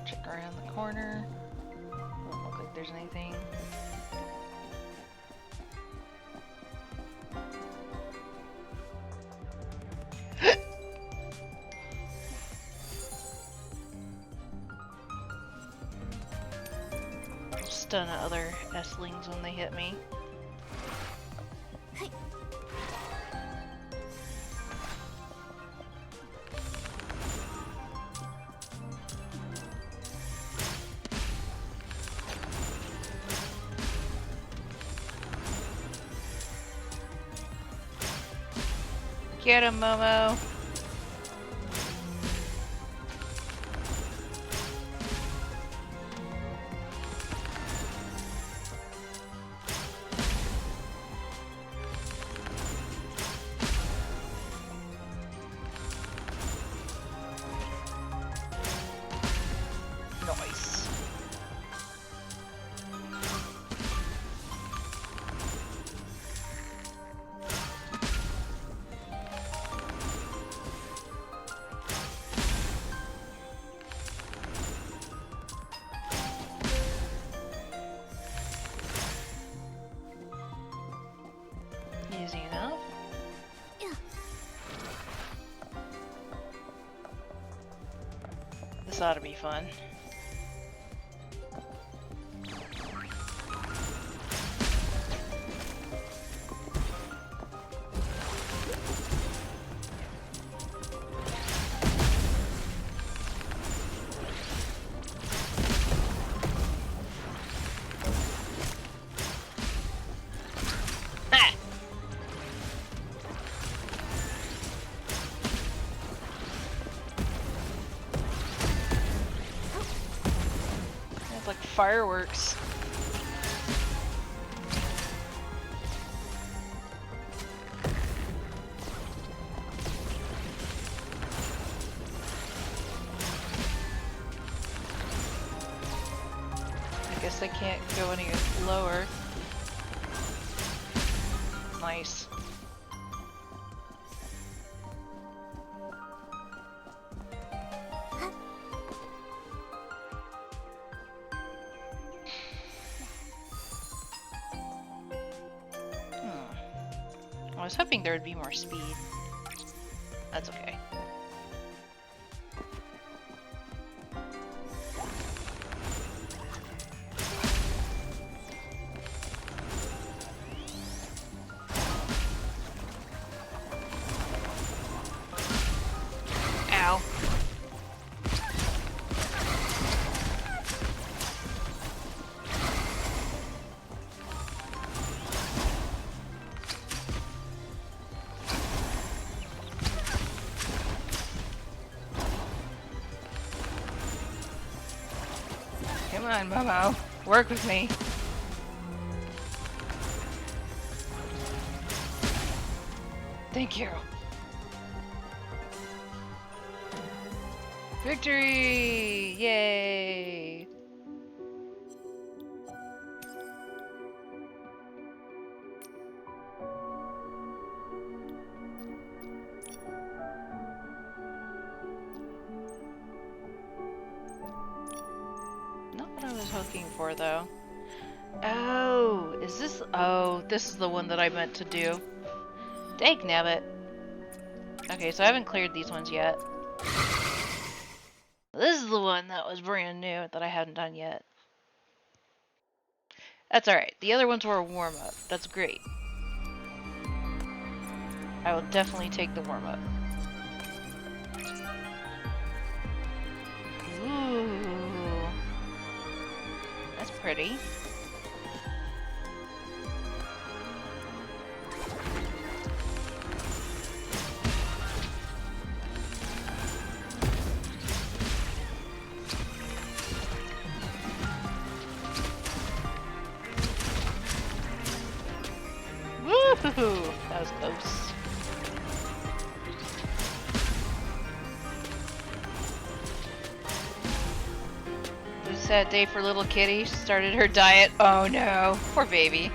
Check around the corner. Doesn't look like there's anything. Stun other S-lings when they hit me. Get him, Momo. Nice. Easy enough. This ought to be fun. It's like fireworks. I guess I can't go any lower. Nice. I was hoping there would be more speed. That's okay. Ow. Come on, Momo. Work with me. Thank you. Victory! Yay! Not what I was looking for, though. Oh, is this? Oh, this is the one that I meant to do. Dagnabbit. Okay, so I haven't cleared these ones yet. This is the one that was brand new that I hadn't done yet. That's alright. The other ones were a warm-up. That's great. I will definitely take the warm-up. Ooh. That's pretty. Woohoo! That was close. It was a sad day for little kitty. She started her diet. Oh no. Poor baby.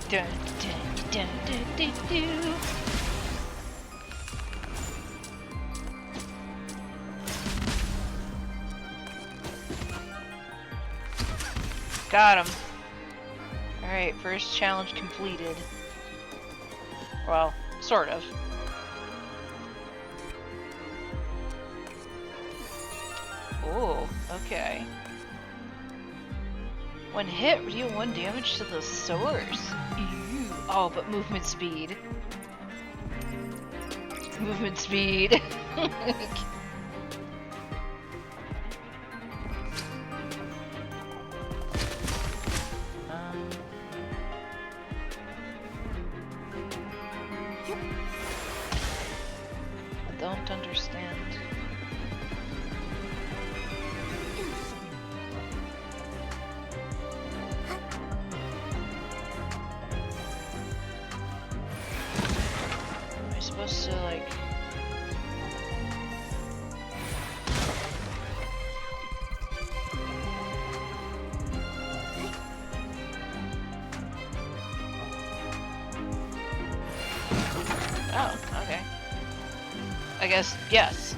Dun, dun, dun, dun, dun, dun. Got him. Alright, first challenge completed. Well, sort of. Oh, okay. When hit, deal 1 damage to the source. Ew. Oh, but movement speed. Movement speed. I don't understand. Am I supposed to, like... Oh, okay. I guess, yes.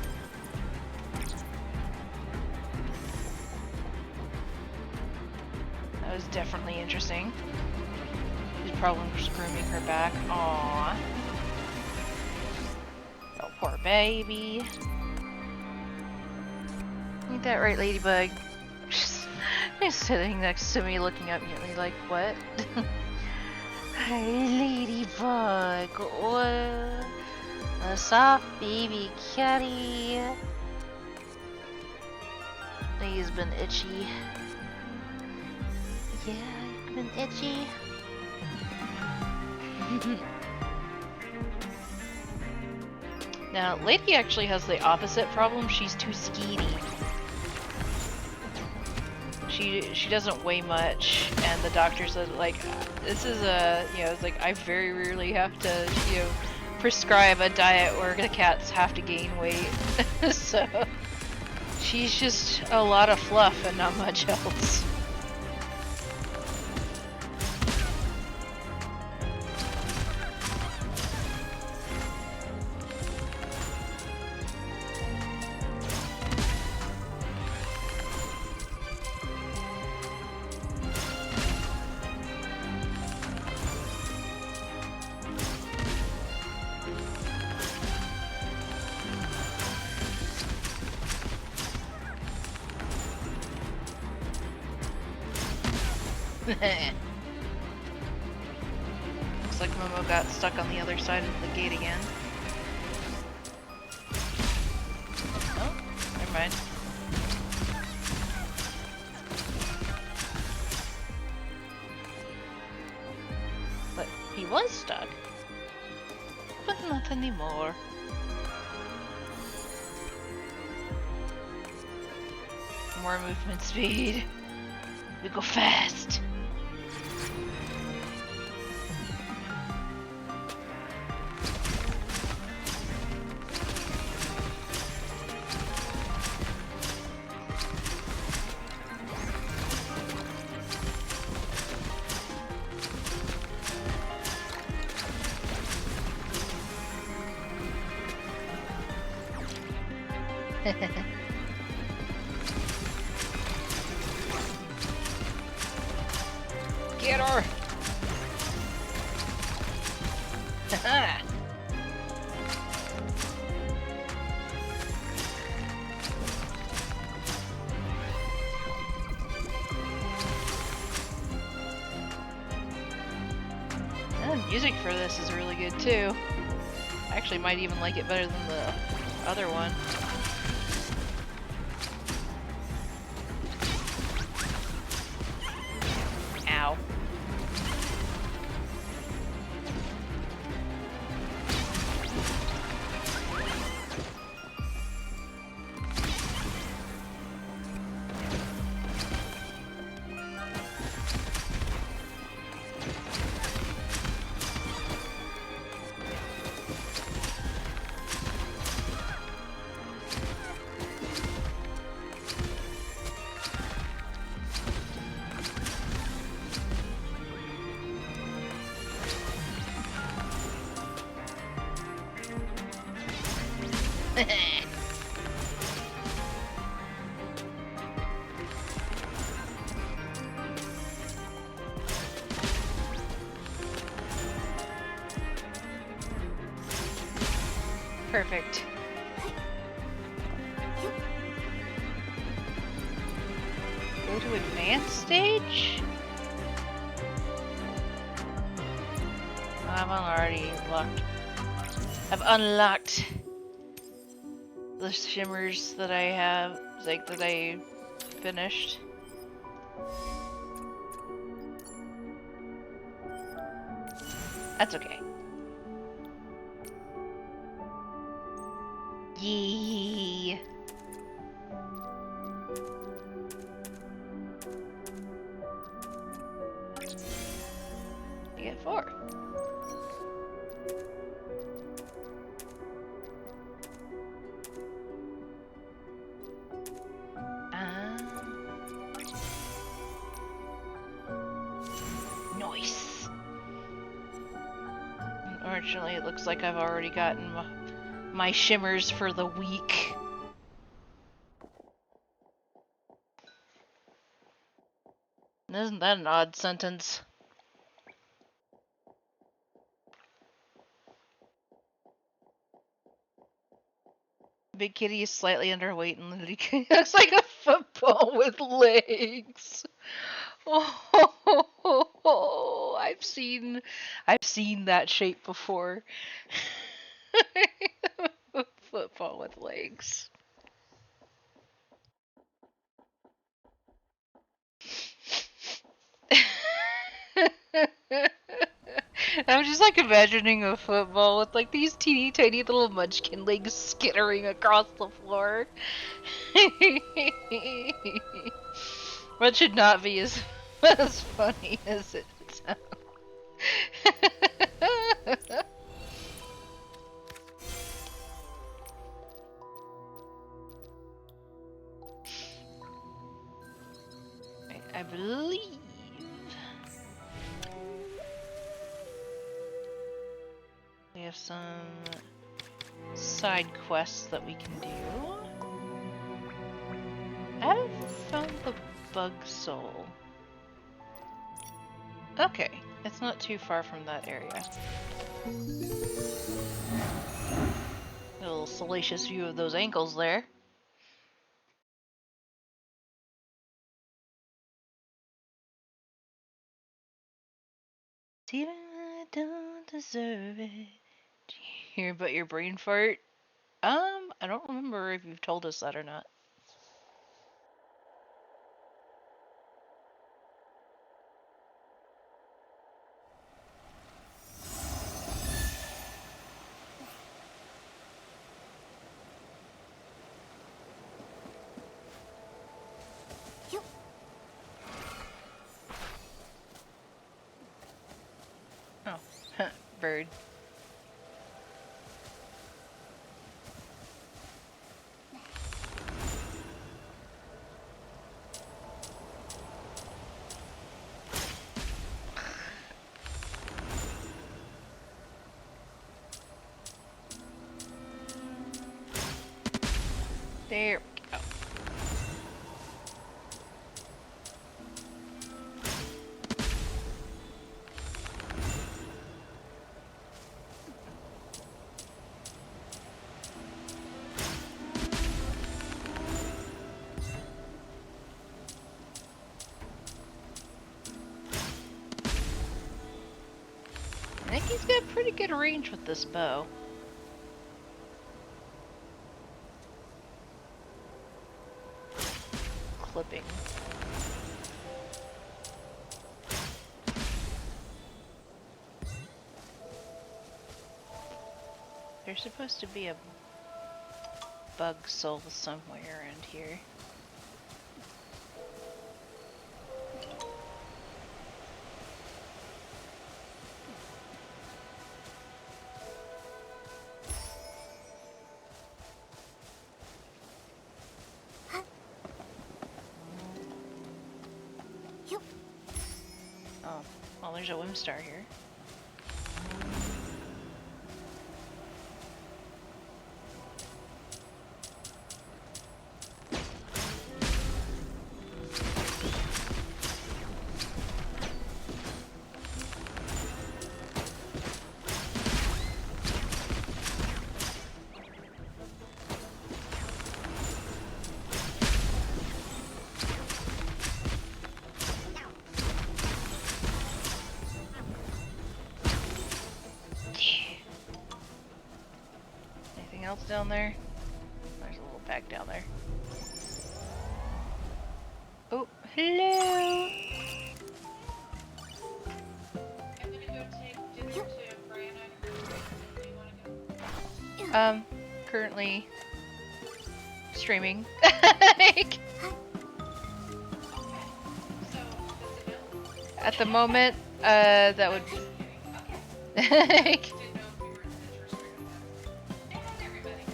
That was definitely interesting. He's probably grooming her back. Aww. Oh, poor baby. Ain't that right, Ladybug? She's sitting next to me looking at me like, what? Hi, Ladybug. What? A soft baby kitty. He's been itchy. Yeah, he's been itchy. Now, Lady actually has the opposite problem. She's too skeety. She doesn't weigh much, and the doctor said, like, this is a, you know, it's like, I very rarely have to, you know, prescribe a diet where the cats have to gain weight. So, she's just a lot of fluff and not much else. Looks like Momo got stuck on the other side of the gate again. Oh, never mind. But he was stuck. But not anymore. More movement speed. We go fast. Get her! Haha! The music for this is really good too. I actually might even like it better than the other one. Ow. Perfect. Go to advanced stage? I've already unlocked. I've unlocked the shimmers that I have, like that I finished. That's okay. Yee. I get 4. Nice. Unfortunately, it looks like I've already gotten my shimmers for the week. Isn't that an odd sentence? Big Kitty is slightly underweight and looks like a football with legs. Oh, I've seen that shape before. Football with legs. I'm just like imagining a football with like these teeny tiny little munchkin legs skittering across the floor. That should not be as funny as it sounds. I believe we have some side quests that we can do. I haven't found the bug soul. Okay, it's not too far from that area. A little salacious view of those ankles there. Even I don't deserve it. Did you hear about your brain fart? I don't remember if you've told us that or not. Oh, bird. There we go. Nikki's got pretty good range with this bow. Clipping. There's supposed to be a bug soul somewhere around here. Oh, well, there's a Whimstar here. down there? There's a little bag down there. Oh, hello! I'm gonna go take dinner to Brianna. Do you wanna go? Currently streaming. Okay. So, is it available? At the moment, that would. Just kidding. Okay. Yep. Didn't know if you were interested or not. Hey, everybody.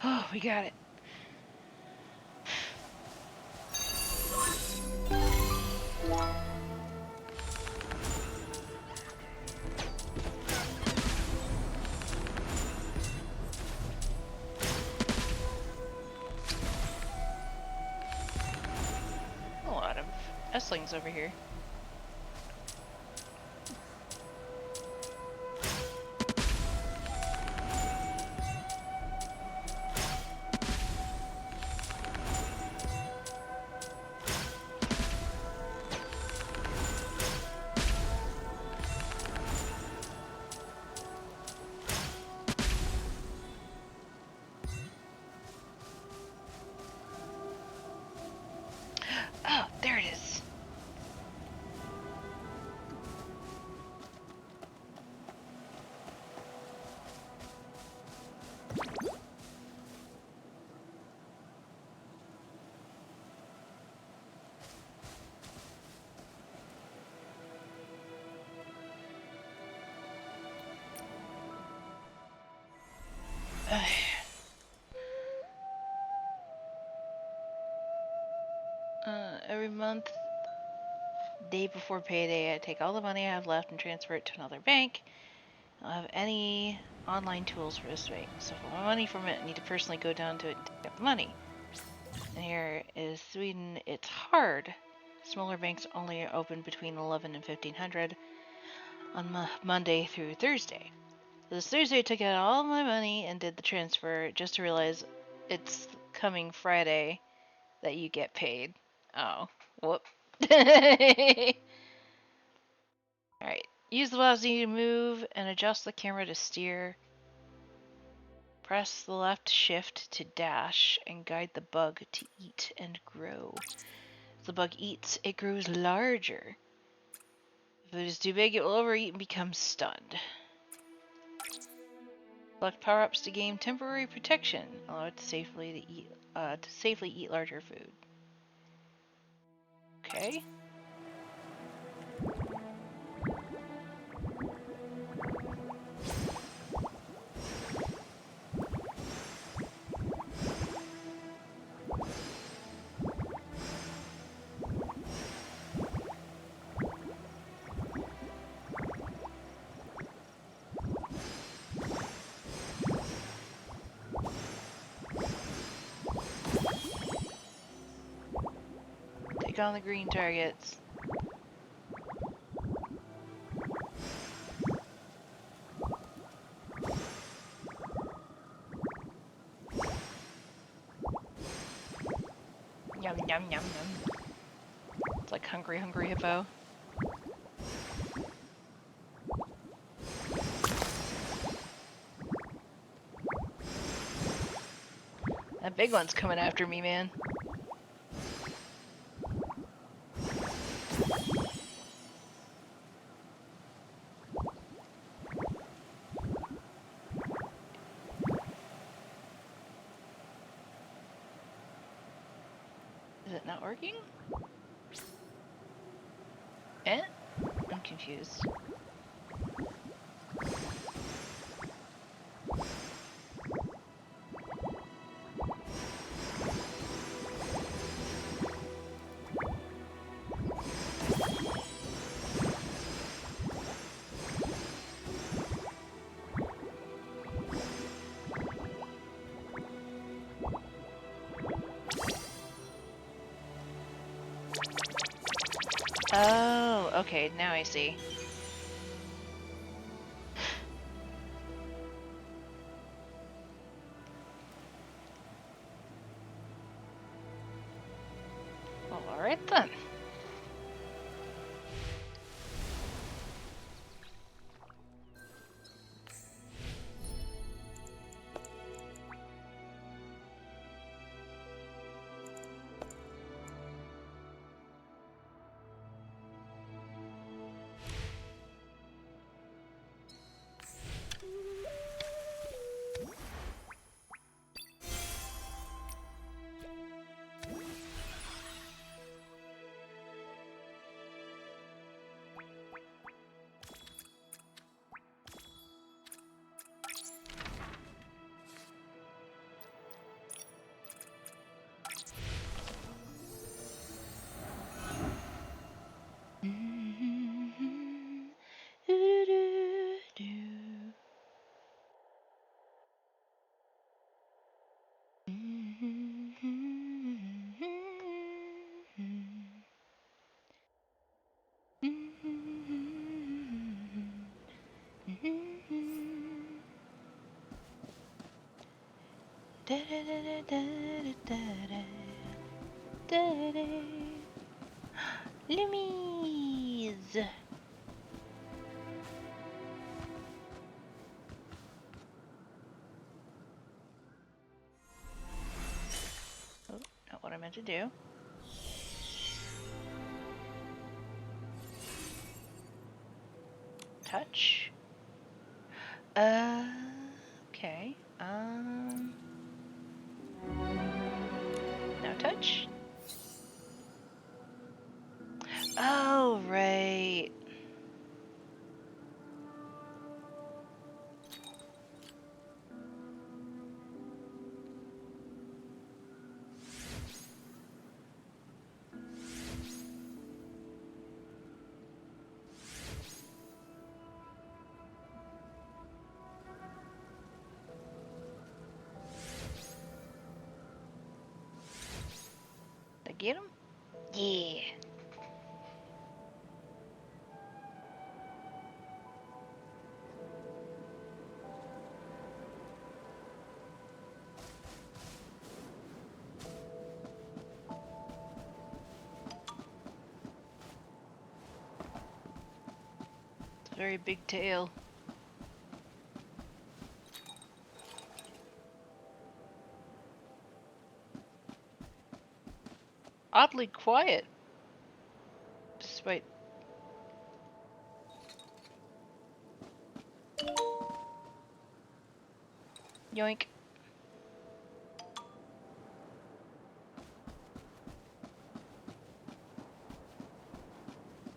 Oh, we got it. A lot of Esslings over here. Oh, there it is. Every month, day before payday, I take all the money I have left and transfer it to another bank. I don't have any online tools for this bank, so if I want money from it, I need to personally go down to it and take out the money. And here is Sweden. It's hard. Smaller banks only open between 11 and 1500 on Monday through Thursday. This Thursday, I took out all my money and did the transfer just to realize it's coming Friday that you get paid. Oh, whoop. Alright, use the velocity to move and adjust the camera to steer. Press the left shift to dash and guide the bug to eat and grow. As the bug eats, it grows larger. If it is too big, it will overeat and become stunned. Select power-ups to gain temporary protection. Allow it to safely eat larger food. Okay. Take on the green targets. Yum yum yum yum. It's like hungry, hungry hippo. That big one's coming after me, man. Is it not working? Eh? I'm confused. Oh, okay, now I see. Well, alright then. Loomies! Oh, not what I meant to do. Touch. Okay. No touch. Oh, right. Did I get him? Yeah. It's a very big tail. Oddly quiet. Despite... Yoink.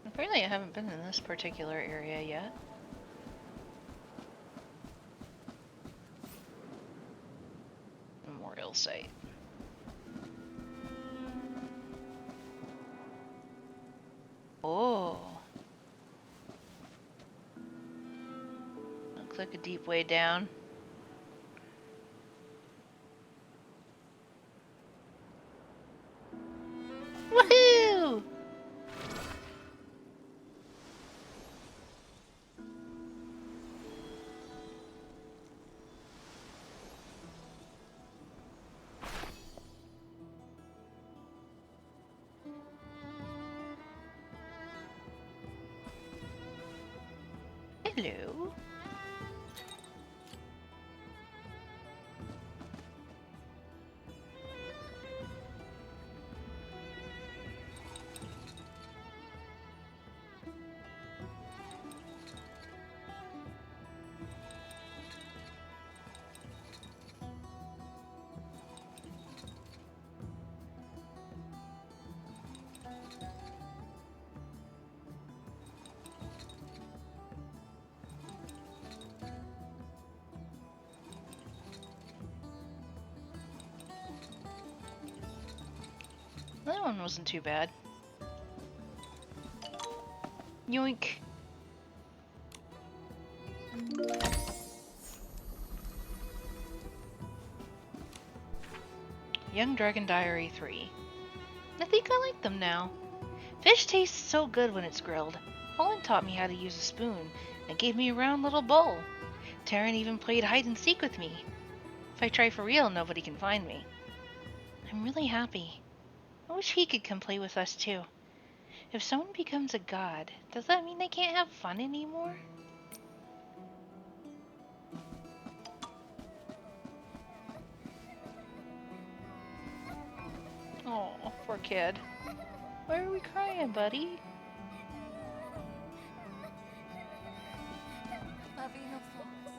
Apparently I haven't been in this particular area yet. Memorial site. Oh. Looks like a deep way down. Woohoo! Hello. That one wasn't too bad. Yoink. Young Dragon Diary 3. I think I like them now. Fish tastes so good when it's grilled. Olin taught me how to use a spoon and gave me a round little bowl. Taryn even played hide and seek with me. If I try for real, nobody can find me. I'm really happy. I wish he could come play with us too. If someone becomes a god, does that mean they can't have fun anymore? Oh, poor kid. Why are we crying, buddy? Babino Falls.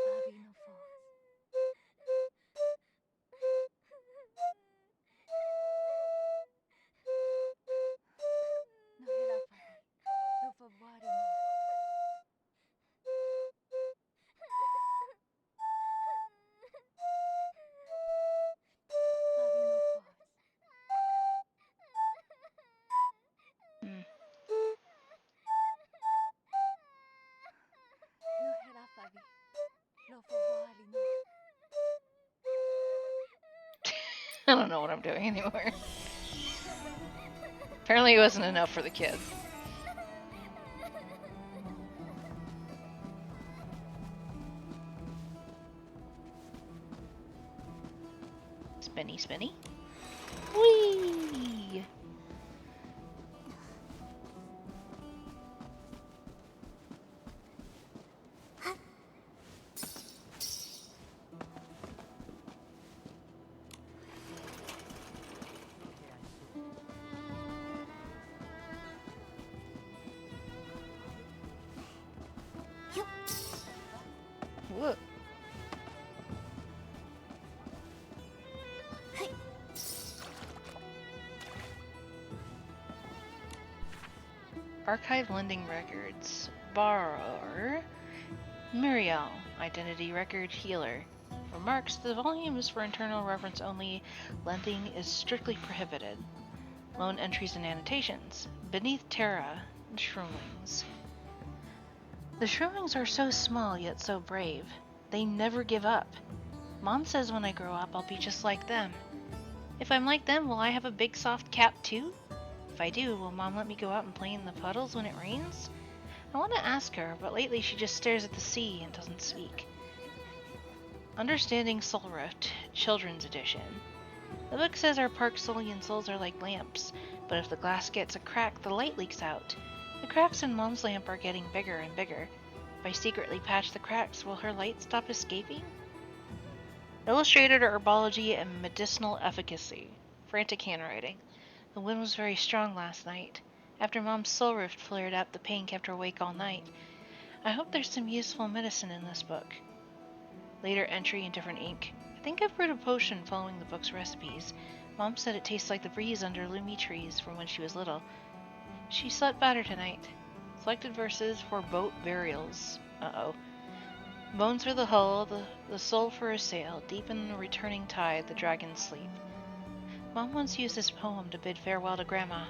Babino Falls. No hira fabi. No fabuari no. Babino Falls. Hmm. No hira fabi. No fabuari no. I don't know what I'm doing anymore. Apparently it wasn't enough for the kid. Spinny, spinny. Whee! Whoa. Archive lending records. Borrower. Muriel. Identity record healer. Remarks: the volume is for internal reference only. Lending is strictly prohibited. Loan entries and annotations. Beneath Terra. Shroomlings. The Shroomlings are so small yet so brave. They never give up. Mom says when I grow up I'll be just like them. If I'm like them, will I have a big soft cap too? If I do, will Mom let me go out and play in the puddles when it rains? I want to ask her, but lately she just stares at the sea and doesn't speak. Understanding Soul Rift, Children's Edition. The book says our Park Solian souls are like lamps, but if the glass gets a crack, the light leaks out. The cracks in Mom's lamp are getting bigger and bigger. If I secretly patch the cracks, will her light stop escaping? Illustrated herbology and medicinal efficacy. Frantic handwriting. The wind was very strong last night. After Mom's soul rift flared up, the pain kept her awake all night. I hope there's some useful medicine in this book. Later entry in different ink. I think I've brewed a potion following the book's recipes. Mom said it tastes like the breeze under lumi trees from when she was little. She slept better tonight. Selected verses for boat burials. Uh-oh. Bones for the hull, the soul for a sail. Deep in the returning tide, the dragons sleep. Mom once used this poem to bid farewell to Grandma.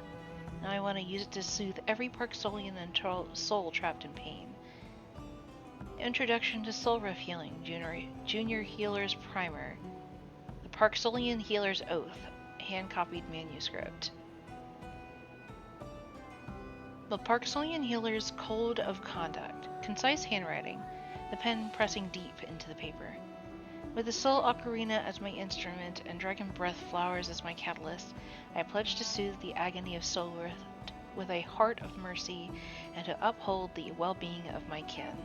Now I want to use it to soothe every Park Solian and soul trapped in pain. Introduction to Soul Rift Healing, Junior Healer's Primer. The Park Solian Healer's Oath, hand-copied manuscript. The Park Solian Healer's Code of Conduct, concise handwriting, the pen pressing deep into the paper. With the Soul Ocarina as my instrument and Dragon Breath flowers as my catalyst, I pledge to soothe the agony of Soul Rift with a heart of mercy and to uphold the well-being of my kin.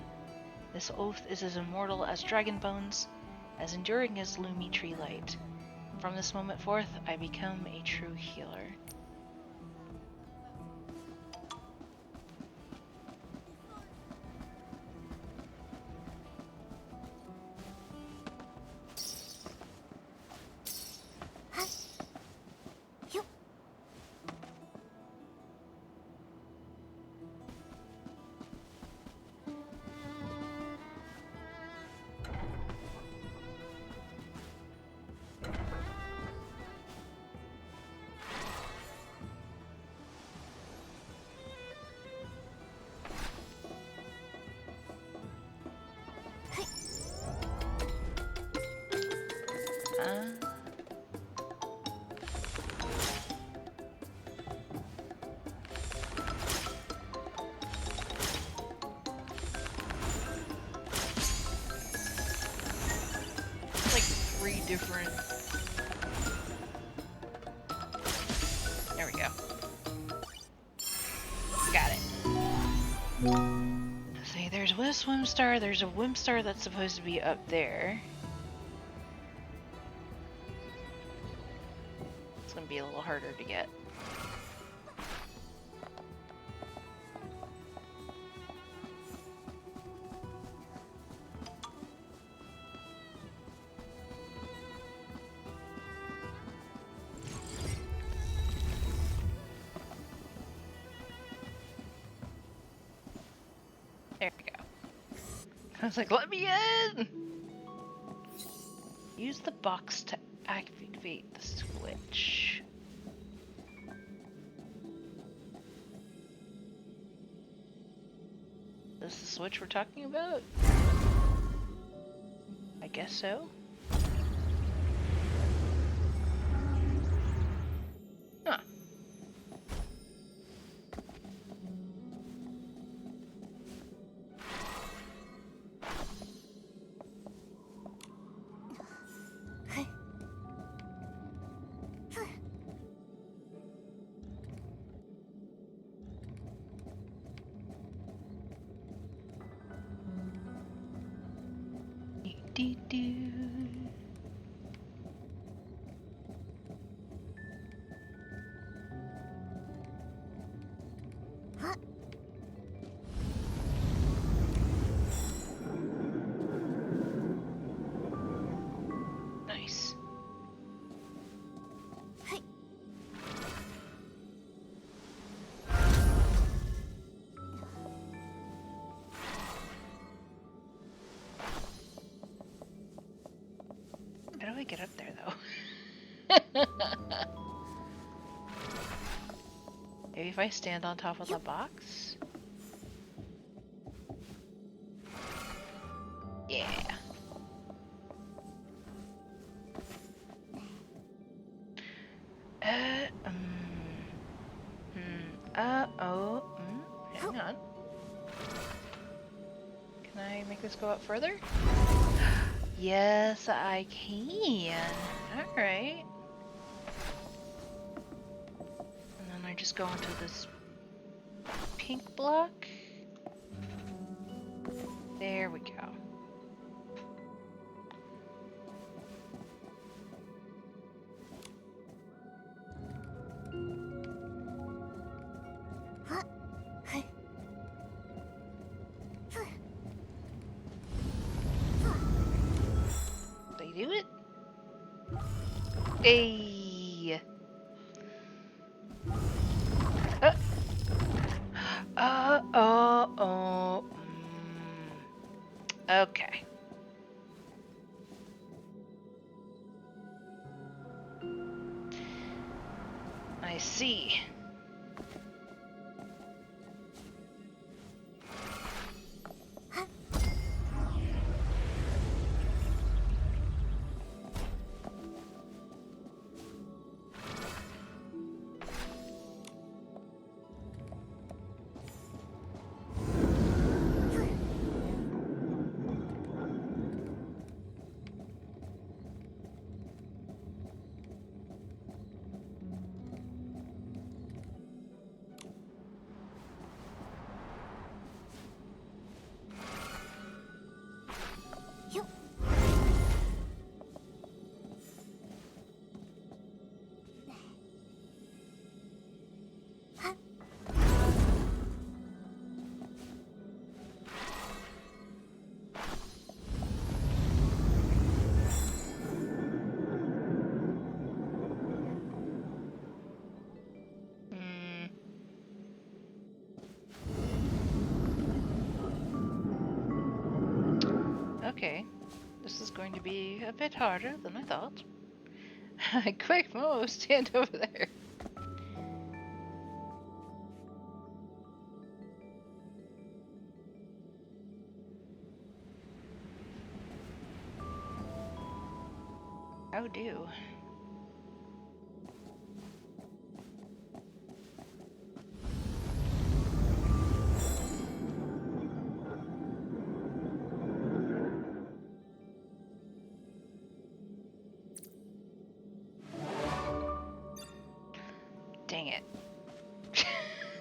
This oath is as immortal as dragon bones, as enduring as lumi tree light. From this moment forth, I become a true healer. very different. There we go. Got it. See, there's a swim star. There's a whim star that's supposed to be up there. It's gonna be a little harder to get. There we go. I was like, let me in! Use the box to activate the switch. Is this the switch we're talking about? I guess so. Huh. Do-do-do. Nice. How do I get up there, though? Maybe if I stand on top of the box? Yeah. Hang on. Can I make this go up further? Yes, I can. Alright. And then I just go onto this pink block. There we go. Do it. Hey. Okay. I see. Okay, this is going to be a bit harder than I thought. Quick, Mo, stand over there. How do?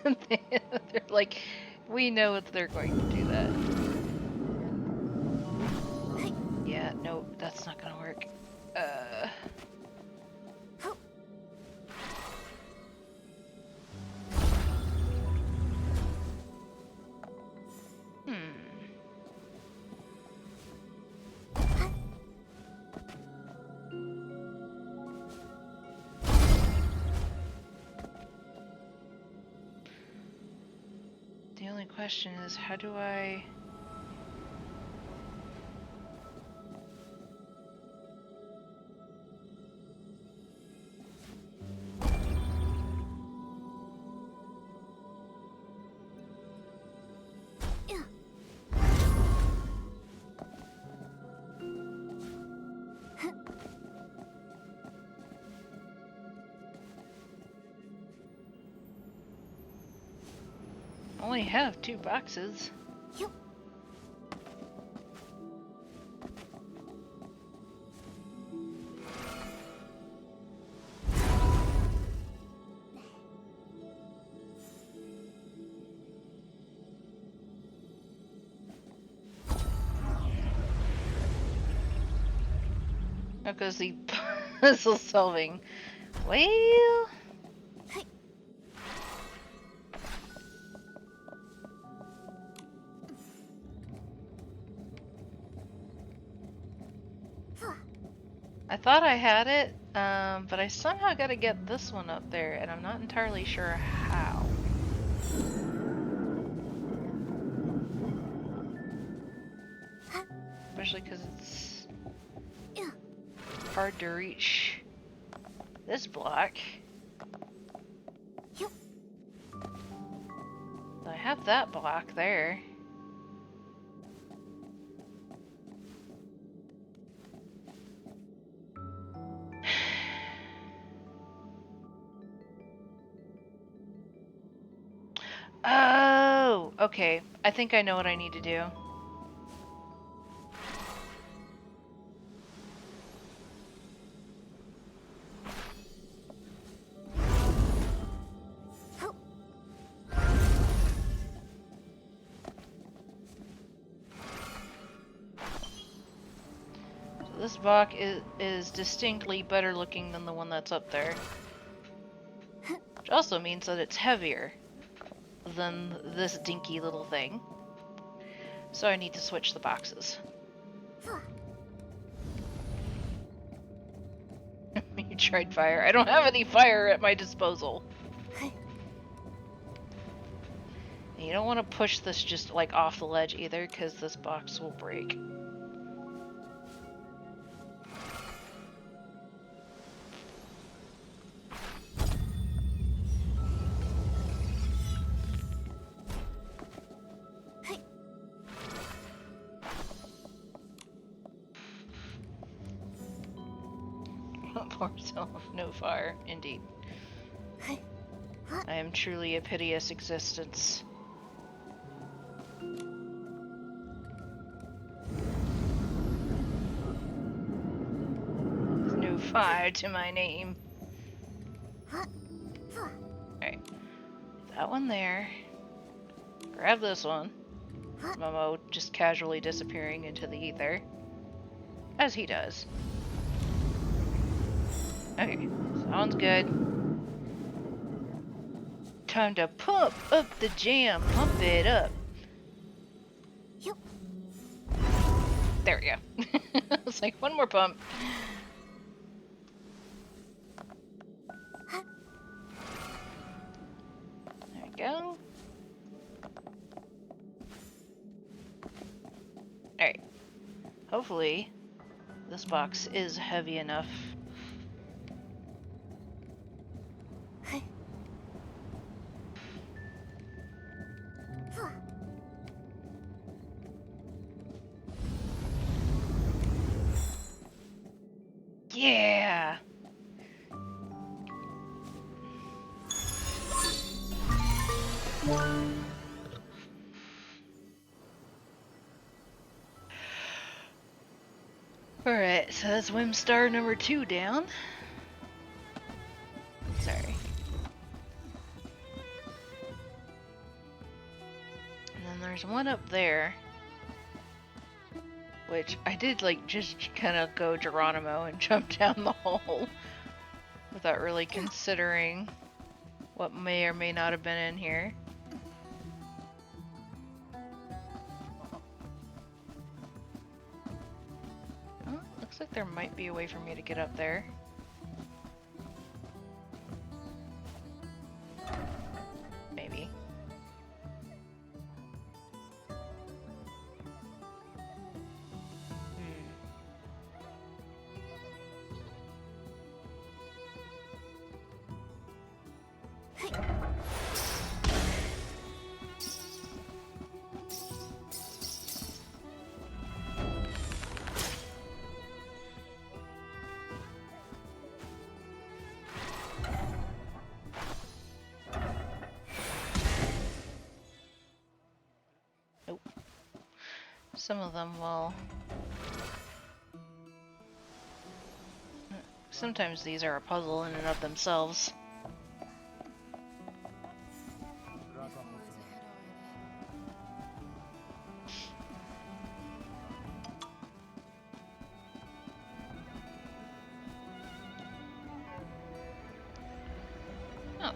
They're like, we know that they're going to do that. Yeah, no, that's not gonna work. Hmm. The only question is, how do I... only have 2 boxes. How goes the puzzle solving? Well... I thought I had it, but I somehow gotta get this one up there, and I'm not entirely sure how. Especially because it's hard to reach this block. I have that block there. Oh, okay. I think I know what I need to do. This box is distinctly better looking than the one that's up there. Which also means that it's heavier than this dinky little thing. So I need to switch the boxes. You tried fire. I don't have any fire at my disposal. And you don't want to push this just like off the ledge either, because this box will break. Poor self, no fire, indeed. I am truly a piteous existence. There's no fire to my name. Alright. That one there. Grab this one. Momo just casually disappearing into the ether. As he does. Okay, sounds good. Time to pump up the jam. Pump it up. There we go. It's like one more pump. There we go. Alright. Hopefully, this box is heavy enough. Yeah! Alright, so that's Whim Star number 2 down. Sorry. there's one up there, which I did like just kind of go Geronimo and jump down the hole without really considering what may or may not have been in here. Oh, looks like there might be a way for me to get up there. Maybe. Some of them will... Sometimes these are a puzzle in and of themselves. Oh.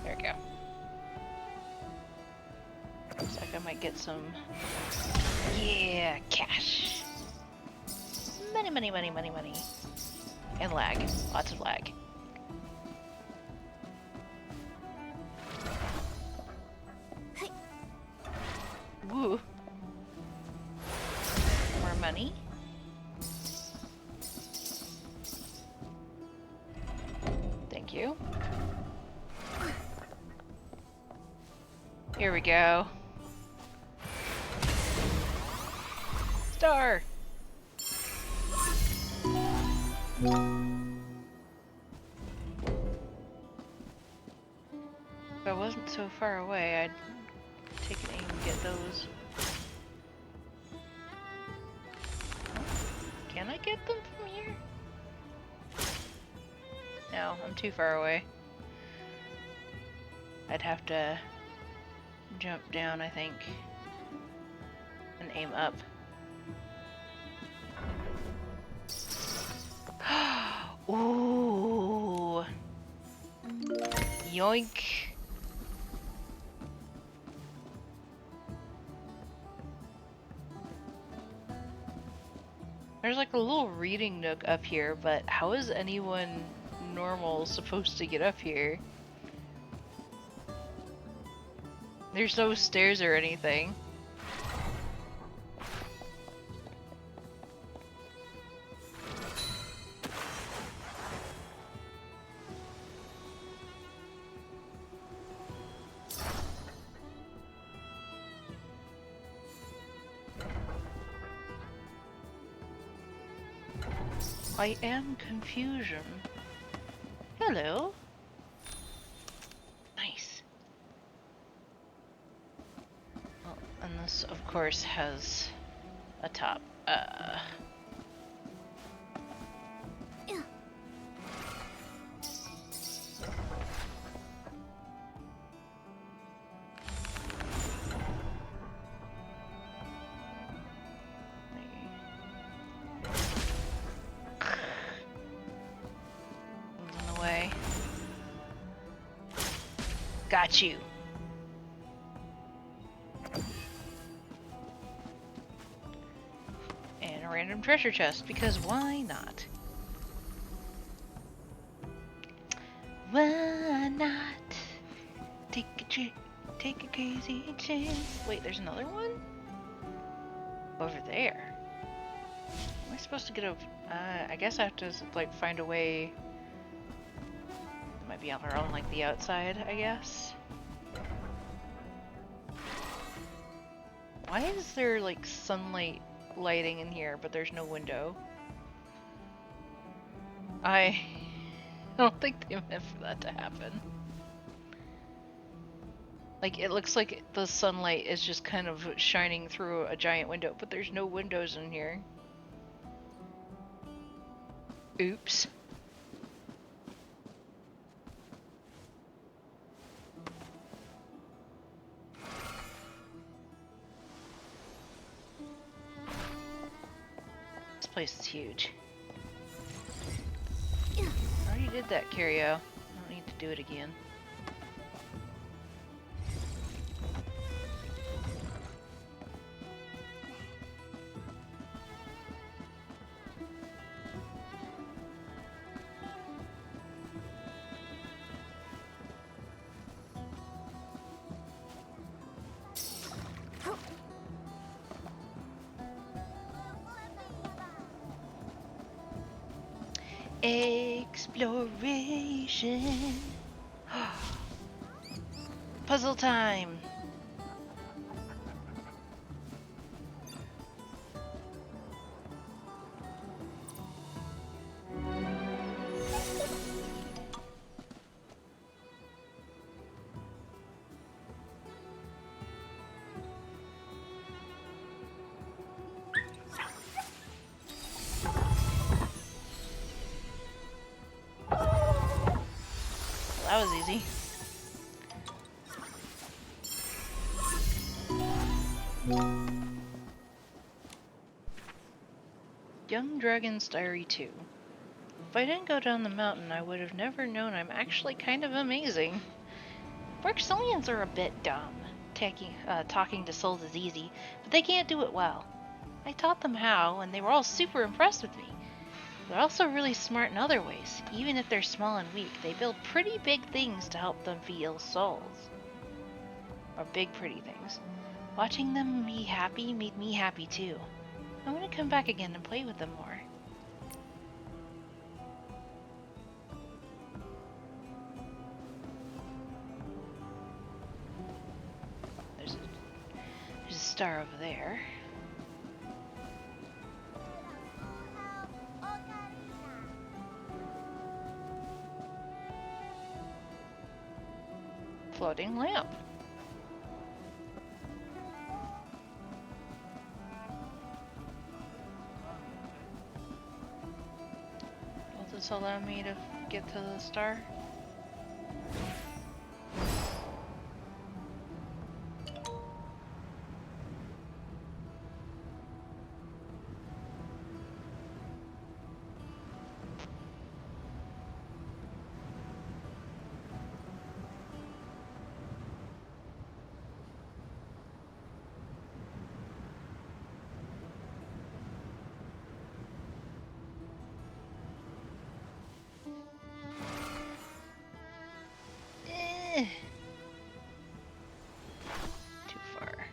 There we go. Looks like I might get some... Yeah, cash! Money, money, money, money, money. And lag. Lots of lag. Woo! More money. Thank you. Here we go. Star! If I wasn't so far away, I'd take an aim and get those. Can I get them from here? No, I'm too far away. I'd have to jump down, I think, and aim up. Ooh! Yoink! There's like a little reading nook up here, but how is anyone normal supposed to get up here? There's no stairs or anything. I am confusion. Hello. Nice. Well, and this, of course, has a top. Got you. And a random treasure chest, because why not? Why not? Take a crazy chance. Wait, there's another one? Over there. Am I supposed to get over? I guess I have to like find a way. Might be on our own, like the outside, I guess. Why is there like sunlight lighting in here, but there's no window? I don't think they meant for that to happen. Like, it looks like the sunlight is just kind of shining through a giant window, but there's no windows in here. Oops. This place is huge. I already did that, Curio. I don't need to do it again. Exploration. Puzzle time. That was easy. Young Dragon's Diary 2. If I didn't go down the mountain, I would have never known I'm actually kind of amazing. Berksonians are a bit dumb. Talking to souls is easy, but they can't do it well. I taught them how, and they were all super impressed with me. They're also really smart in other ways. Even if they're small and weak, they build pretty big things to help them feel souls. Or big pretty things. Watching them be happy made me happy too. I want to come back again and play with them more. There's a star over there. Floating lamp. Will this allow me to get to the star? Too far.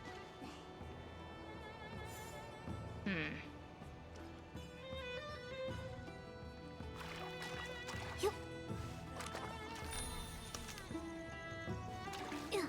Yup. Yeah.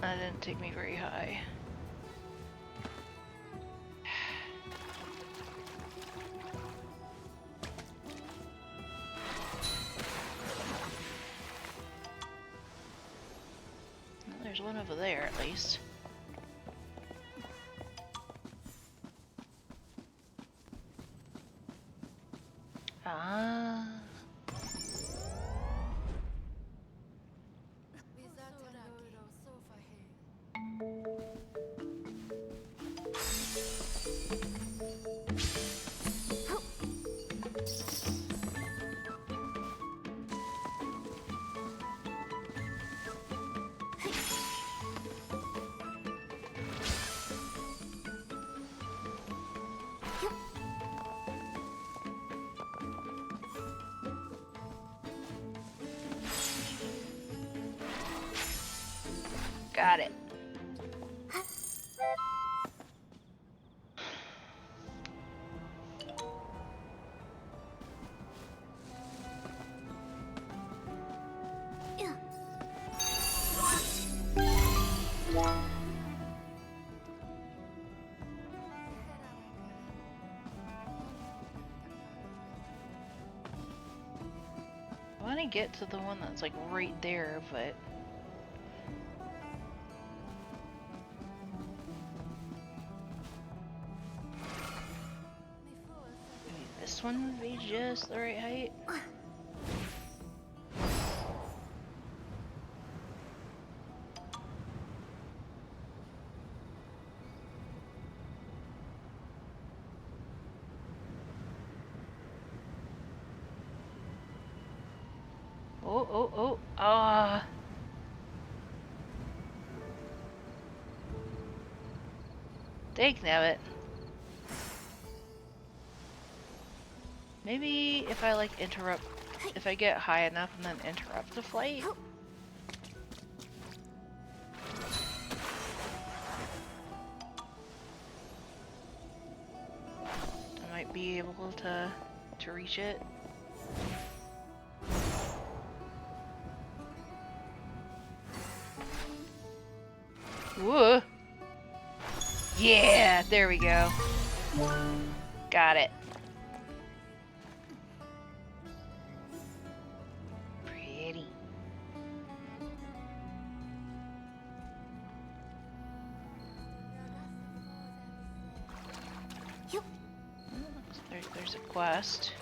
That didn't take me very high. Well, there's one over there at least. Ah. Yup. Got it. I want to get to the one that's like right there, but maybe this one would be just the right height. Oh. Dang nabbit. Maybe if I like if I get high enough and then interrupt the flight. I might be able to reach it. Whoa! Yeah, there we go. Got it. Pretty. There's a quest.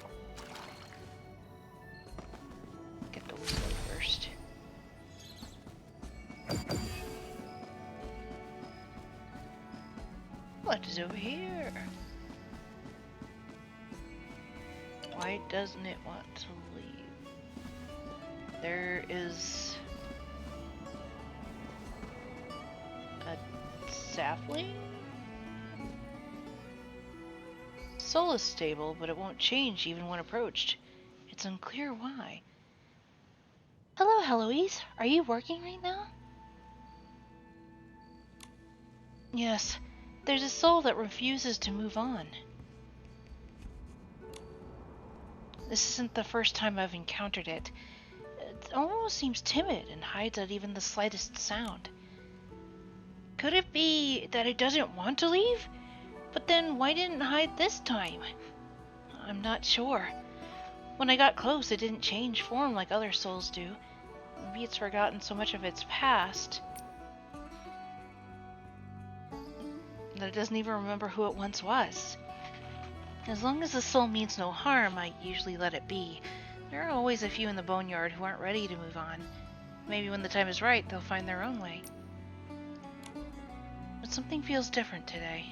Get the whistle first. What is over here? Why doesn't it want to leave? There is a sapling? Soul is stable, but it won't change even when approached. It's unclear why. Hello, Heloise. Are you working right now? Yes. There's a soul that refuses to move on. This isn't the first time I've encountered it. It almost seems timid and hides at even the slightest sound. Could it be that it doesn't want to leave? But then why didn't it hide this time? I'm not sure. When I got close, it didn't change form like other souls do. Maybe it's forgotten so much of its past that it doesn't even remember who it once was. As long as the soul means no harm, I usually let it be. There are always a few in the boneyard who aren't ready to move on. Maybe when the time is right, they'll find their own way. But something feels different today.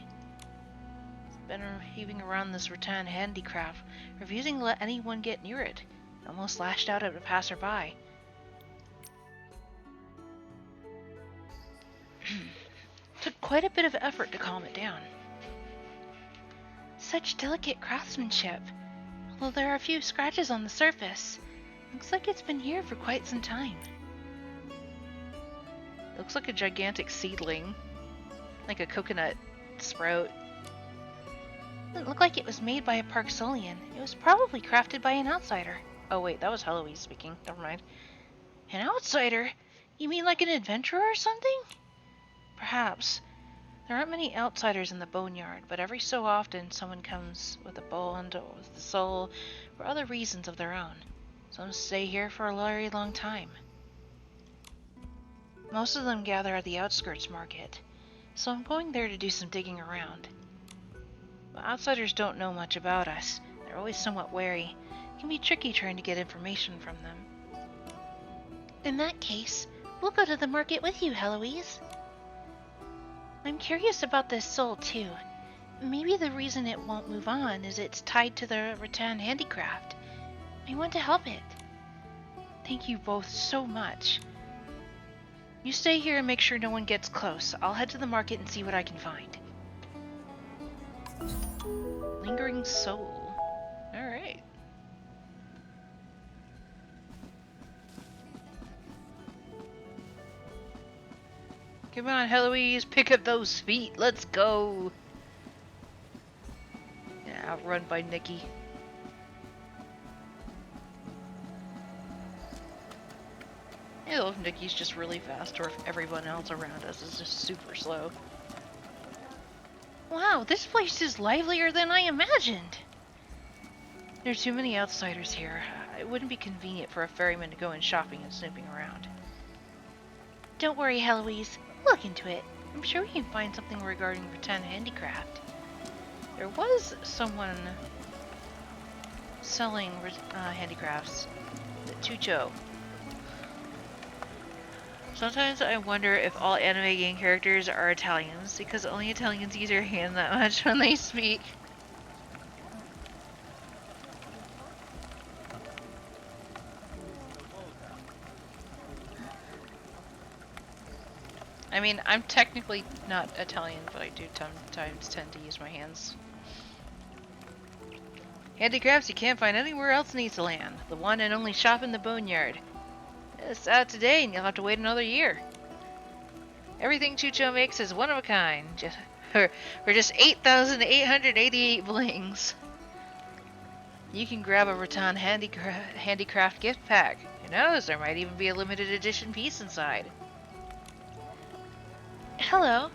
It's been heaving around this rattan handicraft, refusing to let anyone get near it. It almost lashed out at a passerby. Took quite a bit of effort to calm it down. Such delicate craftsmanship, although there are a few scratches on the surface. Looks like it's been here for quite some time. Looks like a gigantic seedling, like a coconut sprout. Doesn't look like it was made by a Parksolian. It was probably crafted by an outsider. Oh wait, that was Heloise speaking. Never mind. An outsider? You mean like an adventurer or something? Perhaps. There aren't many outsiders in the boneyard, but every so often someone comes with a bond or with the soul for other reasons of their own. Some stay here for a very long time. Most of them gather at the outskirts market, so I'm going there to do some digging around. But outsiders don't know much about us. They're always somewhat wary. It can be tricky trying to get information from them. In that case, we'll go to the market with you, Heloise. I'm curious about this soul, too. Maybe the reason it won't move on is it's tied to the rattan handicraft. I want to help it. Thank you both so much. You stay here and make sure no one gets close. I'll head to the market and see what I can find. Lingering soul. Alright. Come on, Heloise, pick up those feet. Let's go. Yeah, outrun by Nikki. I don't know if Nikki's just really fast or if everyone else around us is just super slow. Wow, this place is livelier than I imagined. There are too many outsiders here. It wouldn't be convenient for a ferryman to go in shopping and snooping around. Don't worry, Heloise. Look into it. I'm sure we can find something regarding rattan handicraft. There was someone selling handicrafts. The Chucho. Sometimes I wonder if all anime game characters are Italians, because only Italians use their hand that much when they speak. I mean, I'm technically not Italian, but I do sometimes tend to use my hands. Handicrafts you can't find anywhere else in Itzaland. The one and only shop in the Boneyard. It's out today and you'll have to wait another year. Everything Chucho makes is one of a kind. For just 8,888 blings. You can grab a rattan handicraft gift pack. Who knows, there might even be a limited edition piece inside. Hello,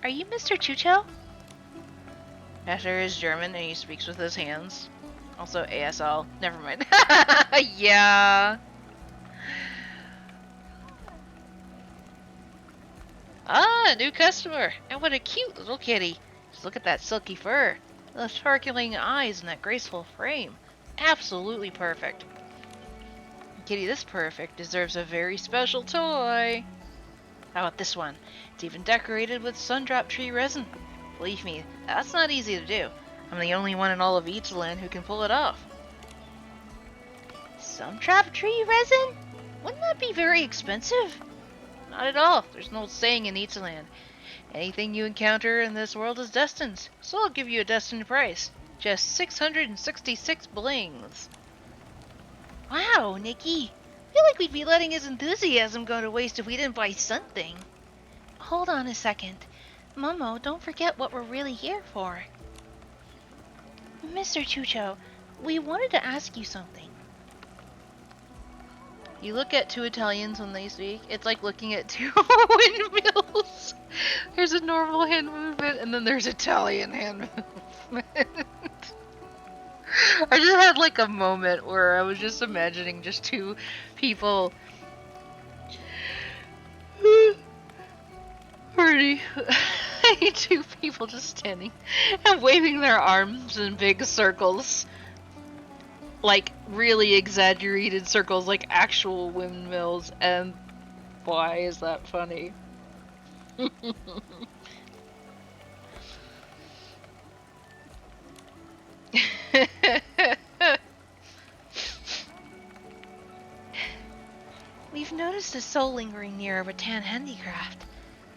are you Mr. Chucho? Asher is German and he speaks with his hands. Also ASL. Never mind. Yeah. Ah, new customer. And what a cute little kitty. Just look at that silky fur. Those sparkling eyes and that graceful frame. Absolutely perfect. A kitty this perfect deserves a very special toy. How about this one? It's even decorated with sundrop tree resin. Believe me, that's not easy to do. I'm the only one in all of Itzaland who can pull it off. Sundrop tree resin? Wouldn't that be very expensive? Not at all. There's an old saying in Itzaland. Anything you encounter in this world is destined, so I'll give you a destined price. Just 666 blings. Wow, Nikki. I feel like we'd be letting his enthusiasm go to waste if we didn't buy something. Hold on a second. Momo, don't forget what we're really here for. Mr. Chucho, we wanted to ask you something. You look at two Italians when they speak, it's like looking at two windmills. There's a normal hand movement, and then there's Italian hand movement. I just had like a moment where I was just imagining just two people. Pretty. Two people just standing and waving their arms in big circles. Like really exaggerated circles, like actual windmills, and why is that funny? We've noticed a soul lingering near a rattan handicraft.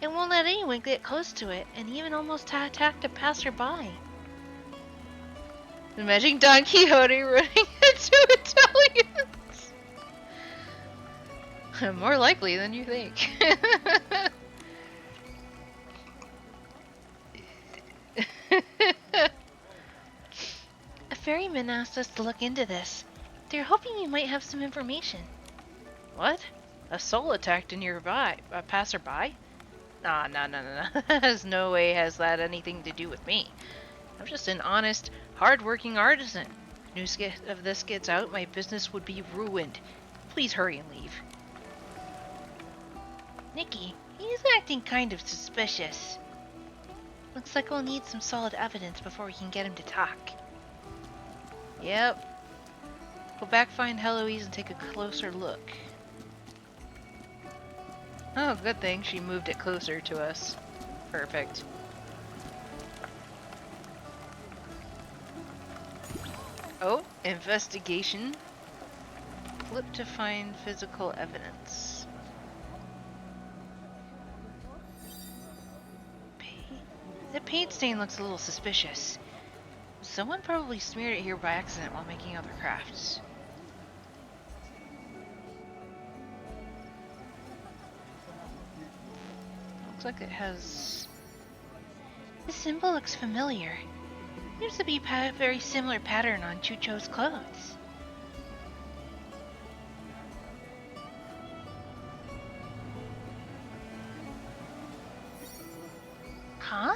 It won't let anyone get close to it, and even almost attacked a passerby. Imagine Don Quixote running into Italians! More likely than you think. A ferryman asked us to look into this. They're hoping you might have some information. What? A soul attacked a nearby passerby? No. There's no way has that anything to do with me. I'm just an honest, hard-working artisan. If news of this gets out, my business would be ruined. Please hurry and leave. Nikki, he's acting kind of suspicious. Looks like we'll need some solid evidence before we can get him to talk. Yep. Go back, find Heloise, and take a closer look. Oh, good thing she moved it closer to us. Perfect. Oh, investigation. Flip to find physical evidence. The paint stain looks a little suspicious. Someone probably smeared it here by accident while making other crafts. Looks like it has... The symbol looks familiar. Seems to be a very similar pattern on Chucho's clothes. Huh?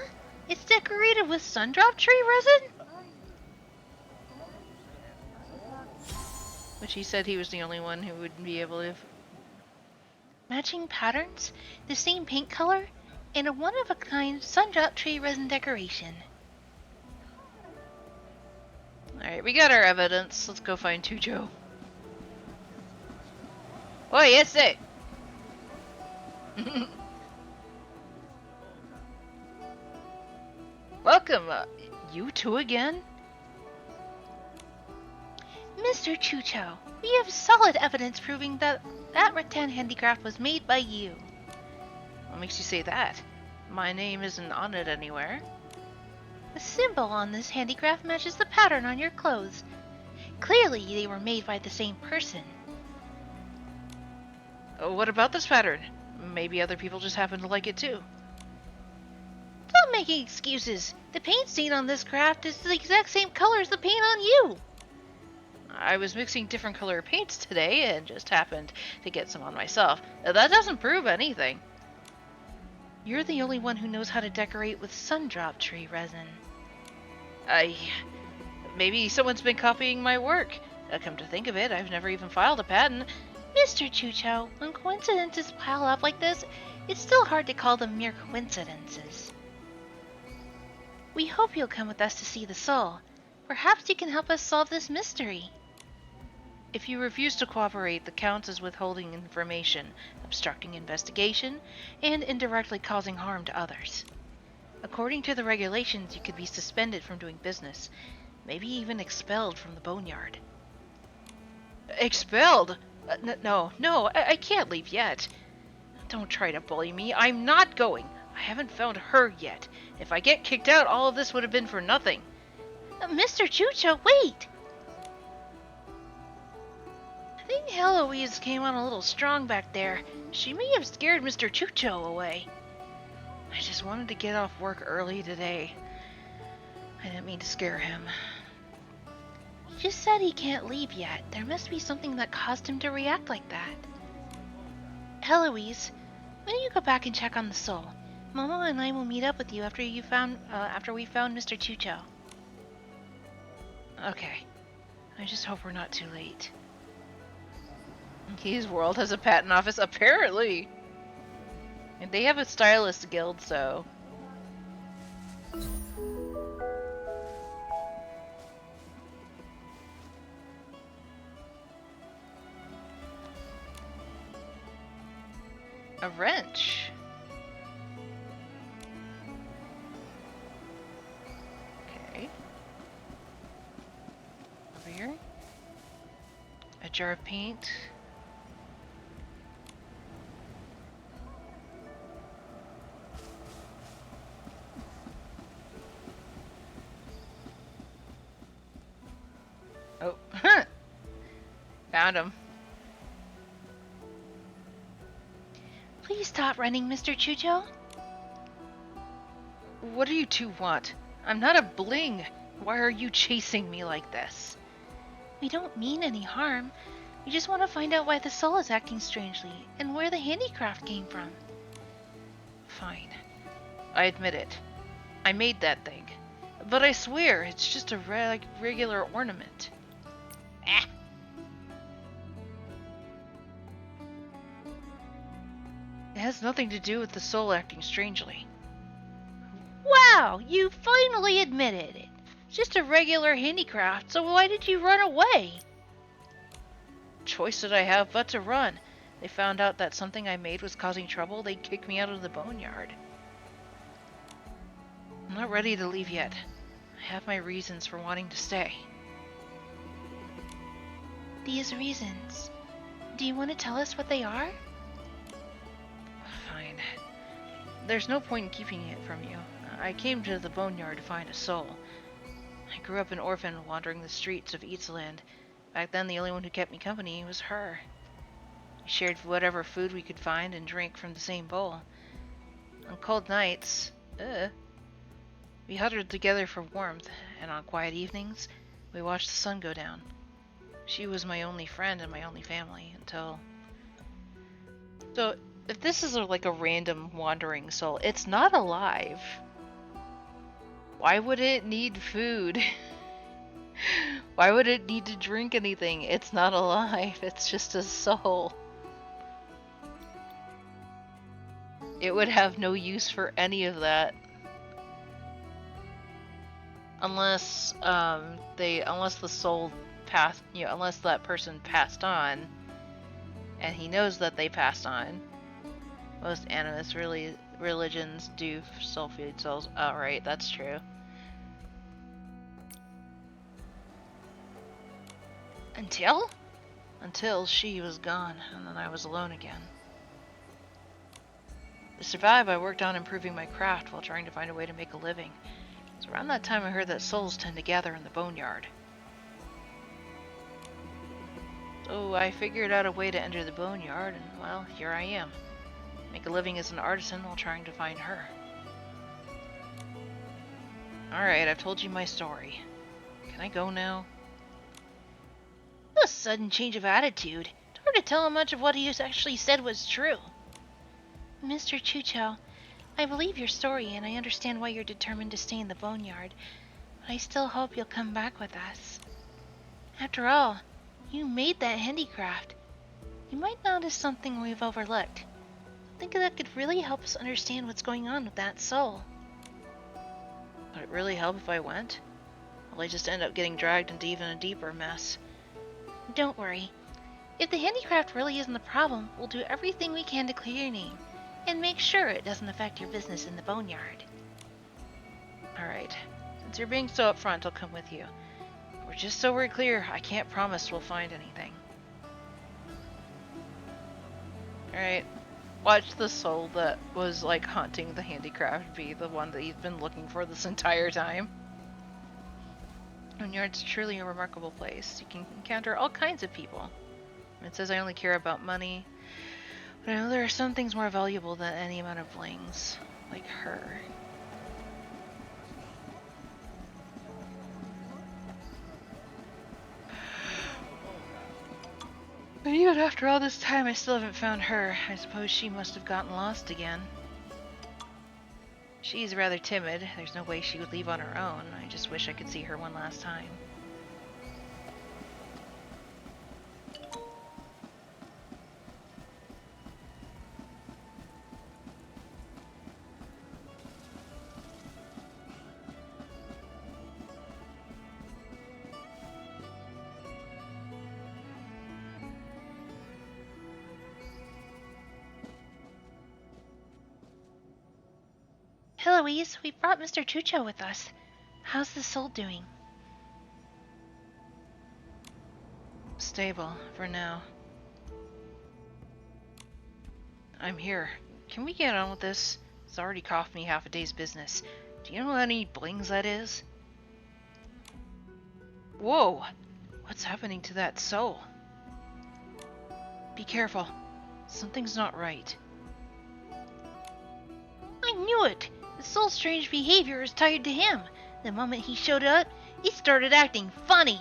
It's decorated with sundrop tree resin? Which he said he was the only one who would be able to... Matching patterns, the same paint color, and a one-of-a-kind sundrop tree resin decoration. Alright, we got our evidence. Let's go find Chucho. Oh, yes, it! Welcome, you two again? Mr. Chucho, we have solid evidence proving that rattan handicraft was made by you. What makes you say that? My name isn't on it anywhere. The symbol on this handicraft matches the pattern on your clothes. Clearly, they were made by the same person. What about this pattern? Maybe other people just happen to like it too. Stop making excuses. The paint stain on this craft is the exact same color as the paint on you. I was mixing different color paints today and just happened to get some on myself. That doesn't prove anything. You're the only one who knows how to decorate with sundrop tree resin. Maybe someone's been copying my work. Come to think of it, I've never even filed a patent. Mr. Chucho, when coincidences pile up like this, it's still hard to call them mere coincidences. We hope you'll come with us to see the soul. Perhaps you can help us solve this mystery. If you refuse to cooperate, the counts as withholding information, obstructing investigation, and indirectly causing harm to others. According to the regulations, you could be suspended from doing business, maybe even expelled from the boneyard. Expelled? No, I can't leave yet. Don't try to bully me. I'm not going. I haven't found her yet. If I get kicked out, all of this would have been for nothing. Mr. Chucho, wait! I think Heloise came on a little strong back there. She may have scared Mr. Chucho away. I just wanted to get off work early today. I didn't mean to scare him. He just said he can't leave yet. There must be something that caused him to react like that. Heloise, why don't you go back and check on the soul? Momo and I will meet up with you after we found Mr. Chucho. Okay. I just hope we're not too late. His world has a patent office, apparently. And they have a stylist guild, so... A wrench. Okay. Over here. A jar of paint. Oh, found him. Please stop running, Mr. Chucho. What do you two want? I'm not a bling. Why are you chasing me like this? We don't mean any harm. We just want to find out why the soul is acting strangely, and where the handicraft came from. Fine. I admit it. I made that thing. But I swear, it's just a regular ornament. Ah! It has nothing to do with the soul acting strangely. Wow! You finally admitted it. It's just a regular handicraft, so why did you run away? Choice did I have but to run. They found out that something I made was causing trouble, they'd kick me out of the boneyard. I'm not ready to leave yet. I have my reasons for wanting to stay. These reasons. Do you want to tell us what they are? Fine. There's no point in keeping it from you. I came to the boneyard to find a soul. I grew up an orphan wandering the streets of Itzaland. Back then, the only one who kept me company was her. We shared whatever food we could find and drank from the same bowl. On cold nights, we huddled together for warmth, and on quiet evenings, we watched the sun go down. She was my only friend and my only family until... So, if this is like a random wandering soul, it's not alive. Why would it need food? Why would it need to drink anything? It's not alive, it's just a soul. It would have no use for any of that. Unless the soul passed, unless that person passed on, and he knows that they passed on. Most animist religions do soul food souls. Oh, right, that's true. Until she was gone, and then I was alone again. To survive, I worked on improving my craft while trying to find a way to make a living. So around that time I heard that souls tend to gather in the boneyard. So I figured out a way to enter the boneyard, and well, here I am. Make a living as an artisan while trying to find her. Alright, I've told you my story. Can I go now? A sudden change of attitude. It's hard to tell how much of what he actually said was true. Mr. Chucho, I believe your story and I understand why you're determined to stay in the boneyard, but I still hope you'll come back with us. After all, you made that handicraft. You might notice something we've overlooked. I think that could really help us understand what's going on with that soul. Would it really help if I went? Will I just end up getting dragged into even a deeper mess? Don't worry. If the handicraft really isn't the problem, we'll do everything we can to clear your name, and make sure it doesn't affect your business in the boneyard. Alright. Since you're being so upfront, I'll come with you. But just so we're clear, I can't promise we'll find anything. Alright. Watch the soul that was like haunting the handicraft be the one that he's been looking for this entire time. Boneyard's truly a remarkable place. You can encounter all kinds of people. It says I only care about money, but I know there are some things more valuable than any amount of blings, like her. But even after all this time, I still haven't found her. I suppose she must have gotten lost again. She's rather timid. There's no way she would leave on her own. I just wish I could see her one last time. Heloise, we brought Mr. Chucho with us. How's the soul doing? Stable, for now. I'm here. Can we get on with this? It's already cost me half a day's business. Do you know how many blings that is? Whoa! What's happening to that soul? Be careful. Something's not right. I knew it! The soul's strange behavior is tied to him. The moment he showed up, he started acting funny.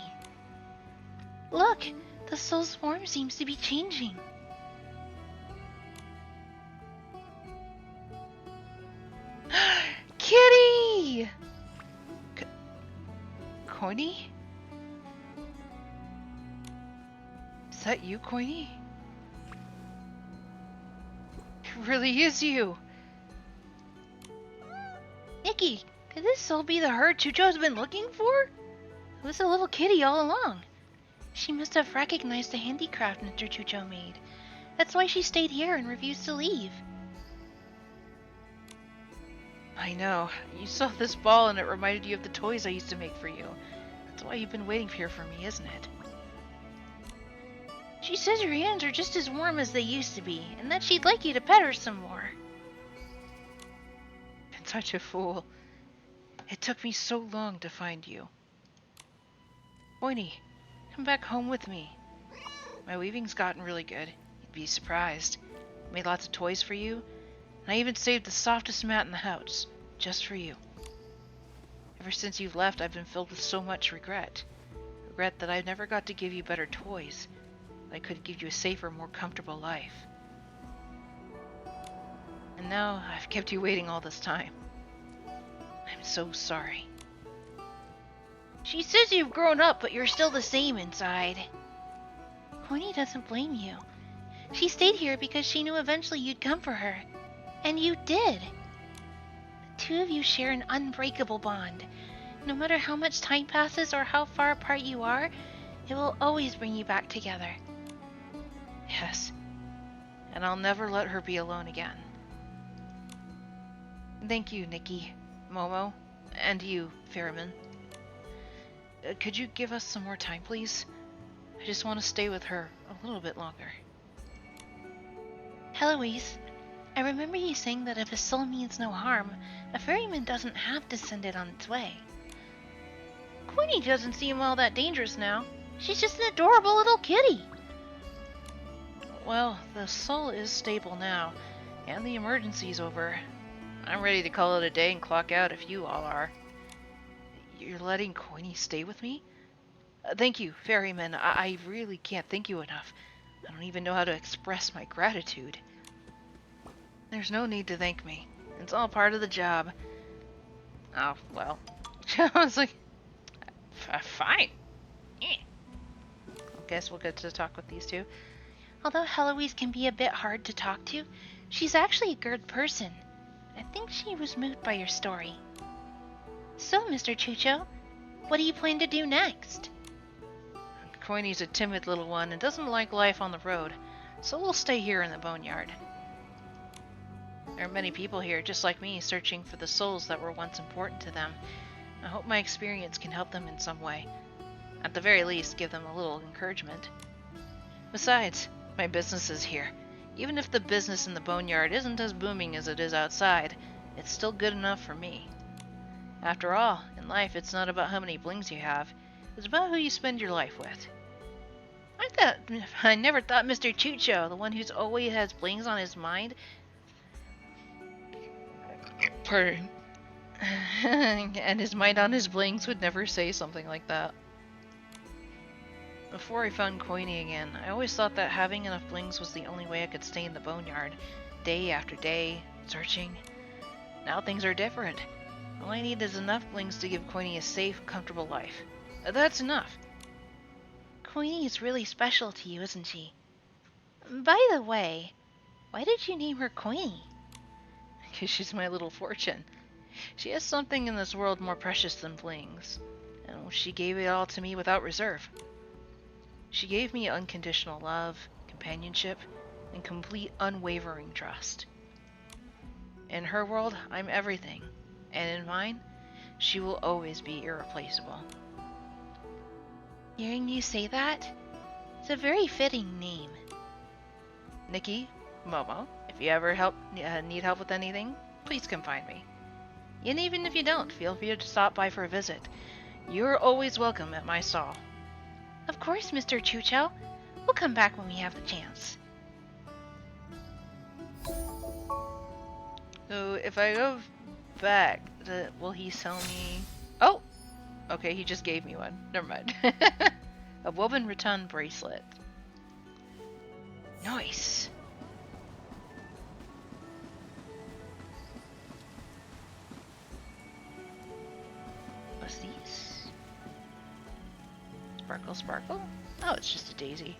Look, the soul's form seems to be changing. Kitty! Coiny? Is that you, Coiny? It really is you. Nikki, could this soul be the her Chucho's been looking for? It was a little kitty all along. She must have recognized the handicraft Mr. Chucho made. That's why she stayed here and refused to leave. I know. You saw this ball and it reminded you of the toys I used to make for you. That's why you've been waiting here for me, isn't it? She says your hands are just as warm as they used to be, and that she'd like you to pet her some more. Such a fool. It took me so long to find you. Coiny, come back home with me. My weaving's gotten really good. You'd be surprised. I made lots of toys for you. I even saved the softest mat in the house, just for you. Ever since you've left, I've been filled with so much regret. Regret that I never got to give you better toys. That I could give you a safer, more comfortable life. And now I've kept you waiting all this time. I'm so sorry. She says you've grown up, but you're still the same inside. Queenie doesn't blame you. She stayed here because she knew eventually you'd come for her. And you did. The two of you share an unbreakable bond. No matter how much time passes or how far apart you are, it will always bring you back together. Yes. And I'll never let her be alone again. Thank you, Nikki, Momo, and you, Ferriman. Could you give us some more time, please? I just want to stay with her a little bit longer. Heloise, I remember you saying that if a soul means no harm, a ferryman doesn't have to send it on its way. Queenie doesn't seem all that dangerous now. She's just an adorable little kitty. Well, the soul is stable now, and the emergency's over. I'm ready to call it a day and clock out if you all are. You're letting Queenie stay with me? Thank you, Ferryman. I really can't thank you enough. I don't even know how to express my gratitude. There's no need to thank me. It's all part of the job. Oh, well. I was like, fine. Guess we'll get to talk with these two. Although Heloise can be a bit hard to talk to, she's actually a good person. I think she was moved by your story. So, Mr. Chucho, what do you plan to do next? Queenie's a timid little one and doesn't like life on the road, so we'll stay here in the boneyard. There are many people here, just like me, searching for the souls that were once important to them. I hope my experience can help them in some way. At the very least, give them a little encouragement. Besides, my business is here. Even if the business in the boneyard isn't as booming as it is outside, it's still good enough for me. After all, in life it's not about how many blings you have, it's about who you spend your life with. I never thought Mr. Chucho, the one who's always has blings on his mind, and his mind on his blings, would never say something like that. Before I found Queenie again, I always thought that having enough blings was the only way I could stay in the boneyard, day after day, searching. Now things are different. All I need is enough blings to give Queenie a safe, comfortable life. That's enough. Queenie is really special to you, isn't she? By the way, why did you name her Queenie? Because she's my little fortune. She has something in this world more precious than blings, and she gave it all to me without reserve. She gave me unconditional love, companionship, and complete unwavering trust. In her world, I'm everything, and in mine, she will always be irreplaceable. Hearing you say that, it's a very fitting name. Nikki, Momo, if you ever need help with anything, please come find me. And even if you don't, feel free to stop by for a visit. You're always welcome at my stall. Of course, Mr. Chucho. We'll come back when we have the chance. So if I go back, will he sell me... Oh! Okay, he just gave me one. Never mind. A woven rattan bracelet. Nice! What's these? Sparkle, sparkle? Oh, it's just a daisy.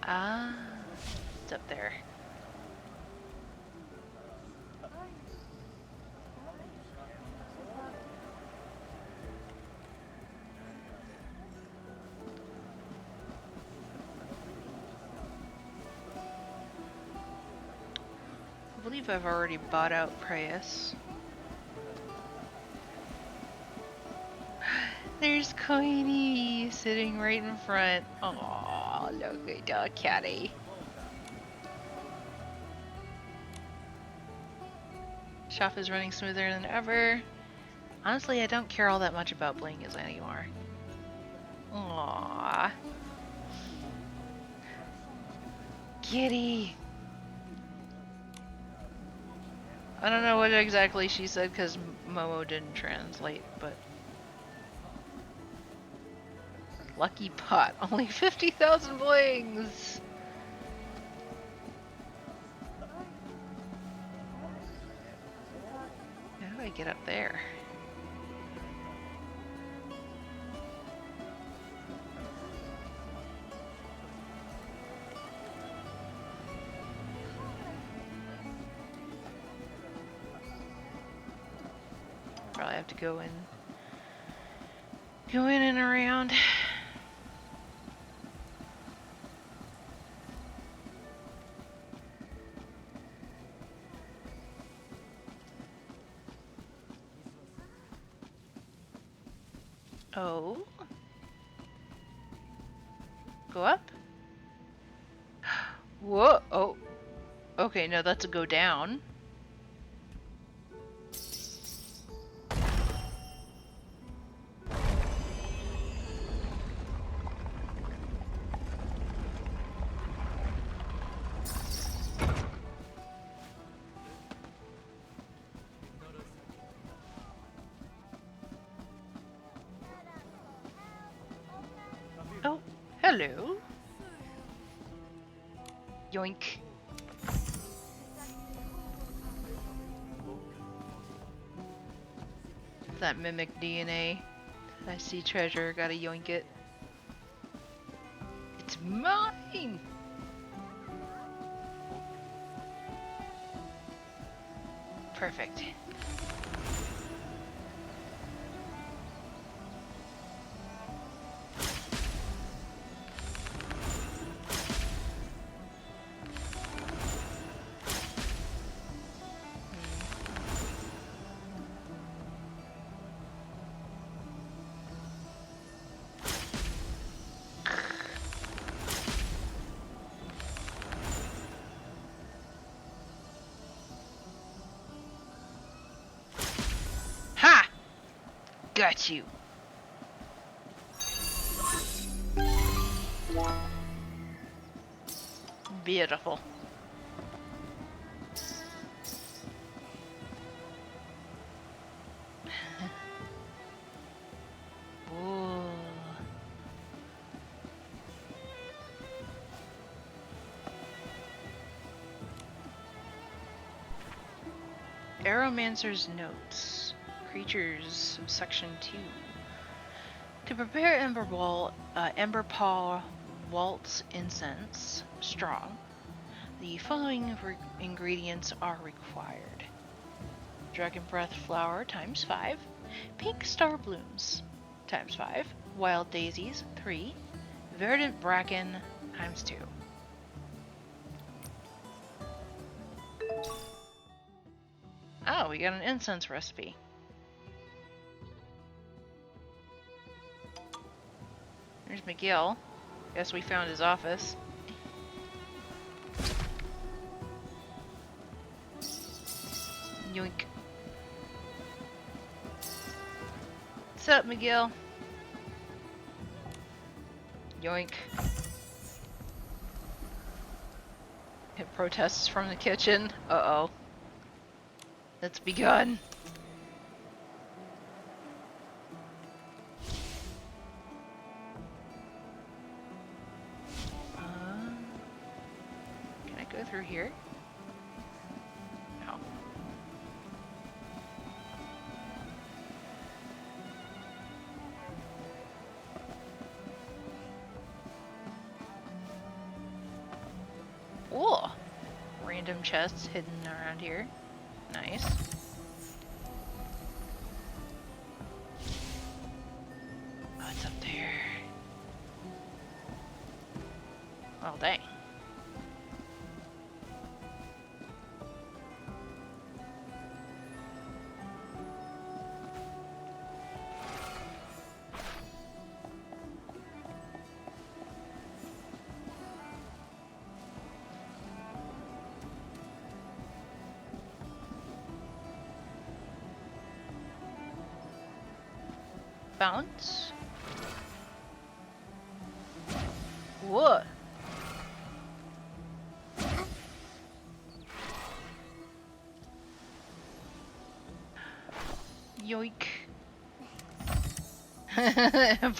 Ah, it's up there. I believe I've already bought out Preyas. There's Queenie sitting right in front. Oh, look at that kitty. Shop is running smoother than ever. Honestly, I don't care all that much about blinkies anymore. Aww. Kitty! I don't know what exactly she said because Momo didn't translate, but... Lucky pot. Only 50,000 blings! How do I get up there? Probably have to go in and around. Oh. Go up? Whoa. Oh. Okay, no, that's a go down. Oh, hello. Yoink. That mimic DNA. I see treasure, gotta yoink it. It's mine! Perfect. Ha! Got you. Beautiful. Ooh. Aeromancer's Notes. Creatures, Section 2. To prepare Ember Paw Waltz Incense Strong, the following ingredients are required. Dragon Breath Flower times 5, Pink Star Blooms times 5, Wild Daisies 3, Verdant Bracken times 2. Oh, we got an incense recipe. There's Miguel. Guess we found his office. Yoink. What's up, Miguel? Yoink. It protests from the kitchen. Uh-oh. It's begun. Can I go through here? No. Ooh. Random chests hidden around here. Nice. Oh, it's up there. Well, dang. Bounce. What? Yoink.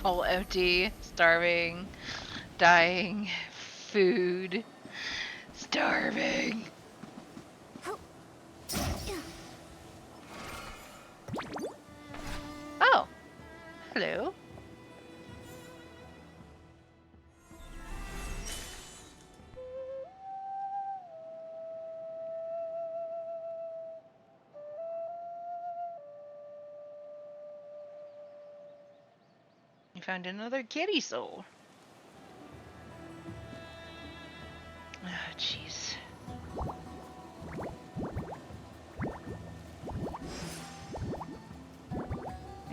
Bowl empty. Starving. Dying. Food. Starving. Oh. Hello. You found another kitty soul. Ah, jeez.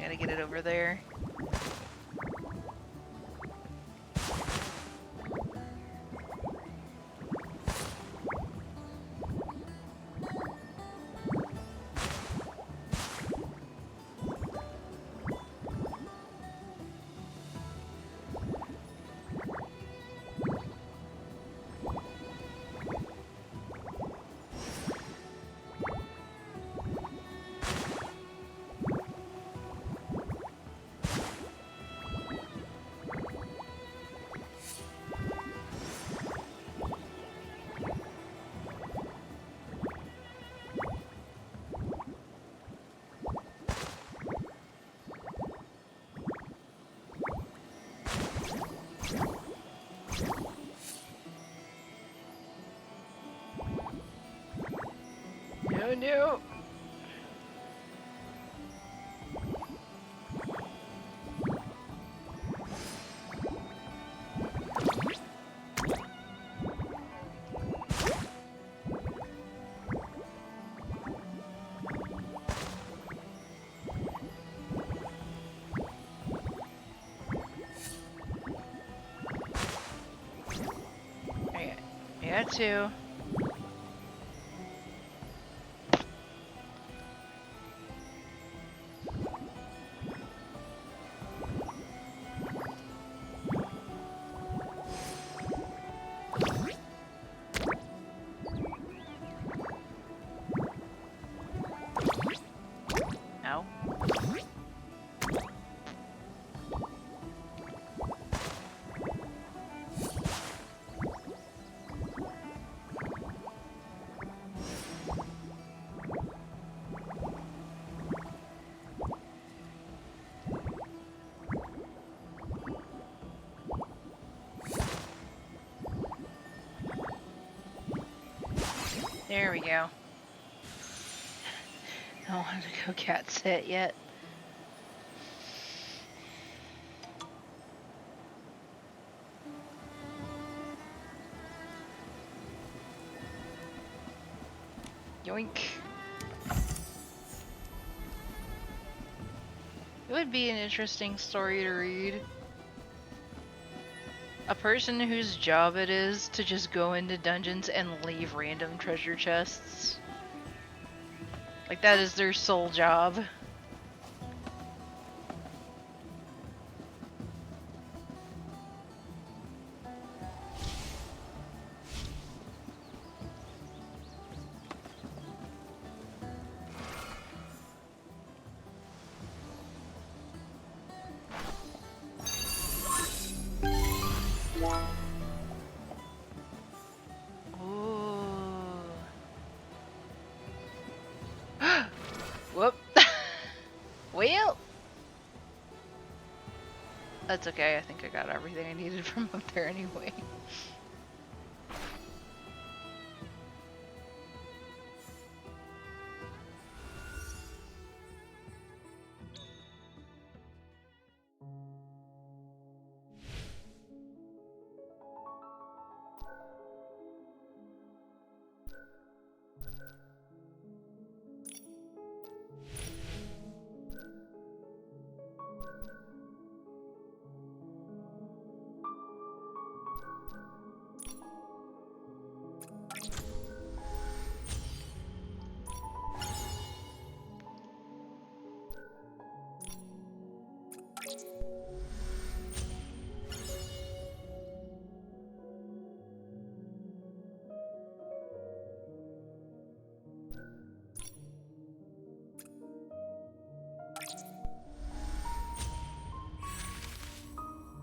Gotta get it over there. Oh no! I got two. Ow. There we go. I don't want to go cat sit yet. Yoink. It would be an interesting story to read. A person whose job it is to just go into dungeons and leave random treasure chests. Like, that is their sole job. Whoop. Well. That's okay, I think I got everything I needed from up there anyway.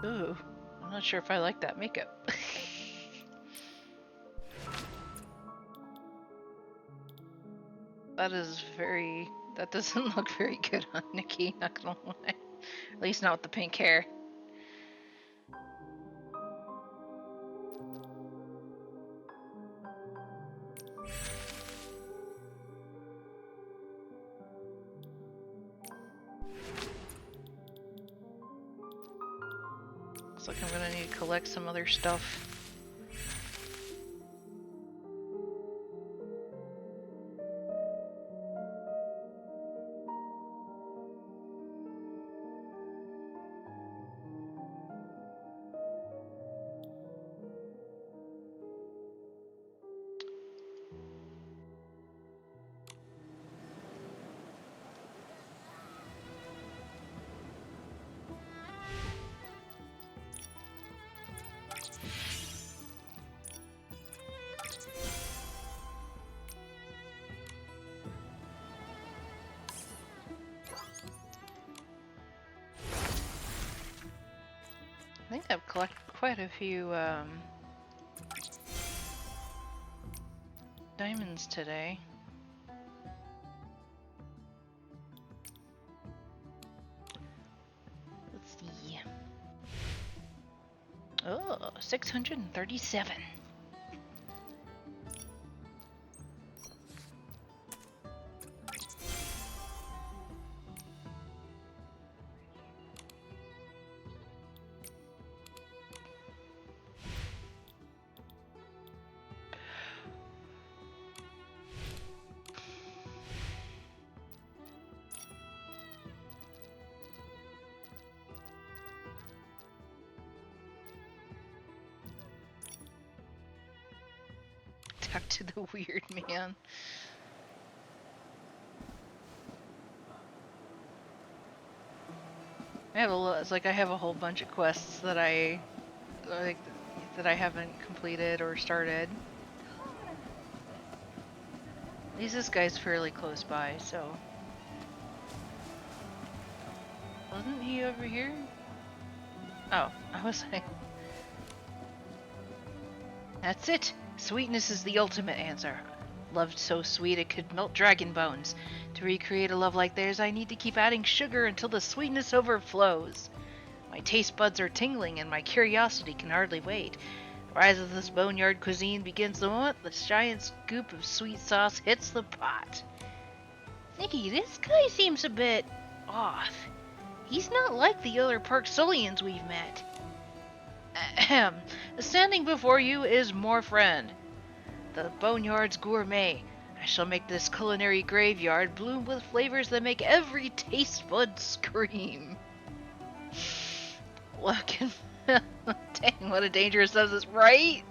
Ooh, I'm not sure if I like that makeup. That is very. That doesn't look very good on Nikki, not gonna lie. At least not with the pink hair. Looks like I'm gonna need to collect some other stuff. I think I've collected quite a few diamonds today. Let's see. Oh, 637. Talk to the weird man. I have it's like I have a whole bunch of quests that I like that I haven't completed or started. At least this guy's fairly close by, so. Wasn't he over here? Oh, I was like. That's it! Sweetness is the ultimate answer. Love so sweet it could melt dragon bones. To recreate a love like theirs, I need to keep adding sugar until the sweetness overflows. My taste buds are tingling and my curiosity can hardly wait. The rise of this boneyard cuisine begins the moment the giant scoop of sweet sauce hits the pot. Nikki, this guy seems a bit off. He's not like the other Parksolians we've met. Ahem. Standing before you is Morfriend, the Boneyard's gourmet. I shall make this culinary graveyard bloom with flavors that make every taste bud scream. Look, dang, what a dangerous substance, right?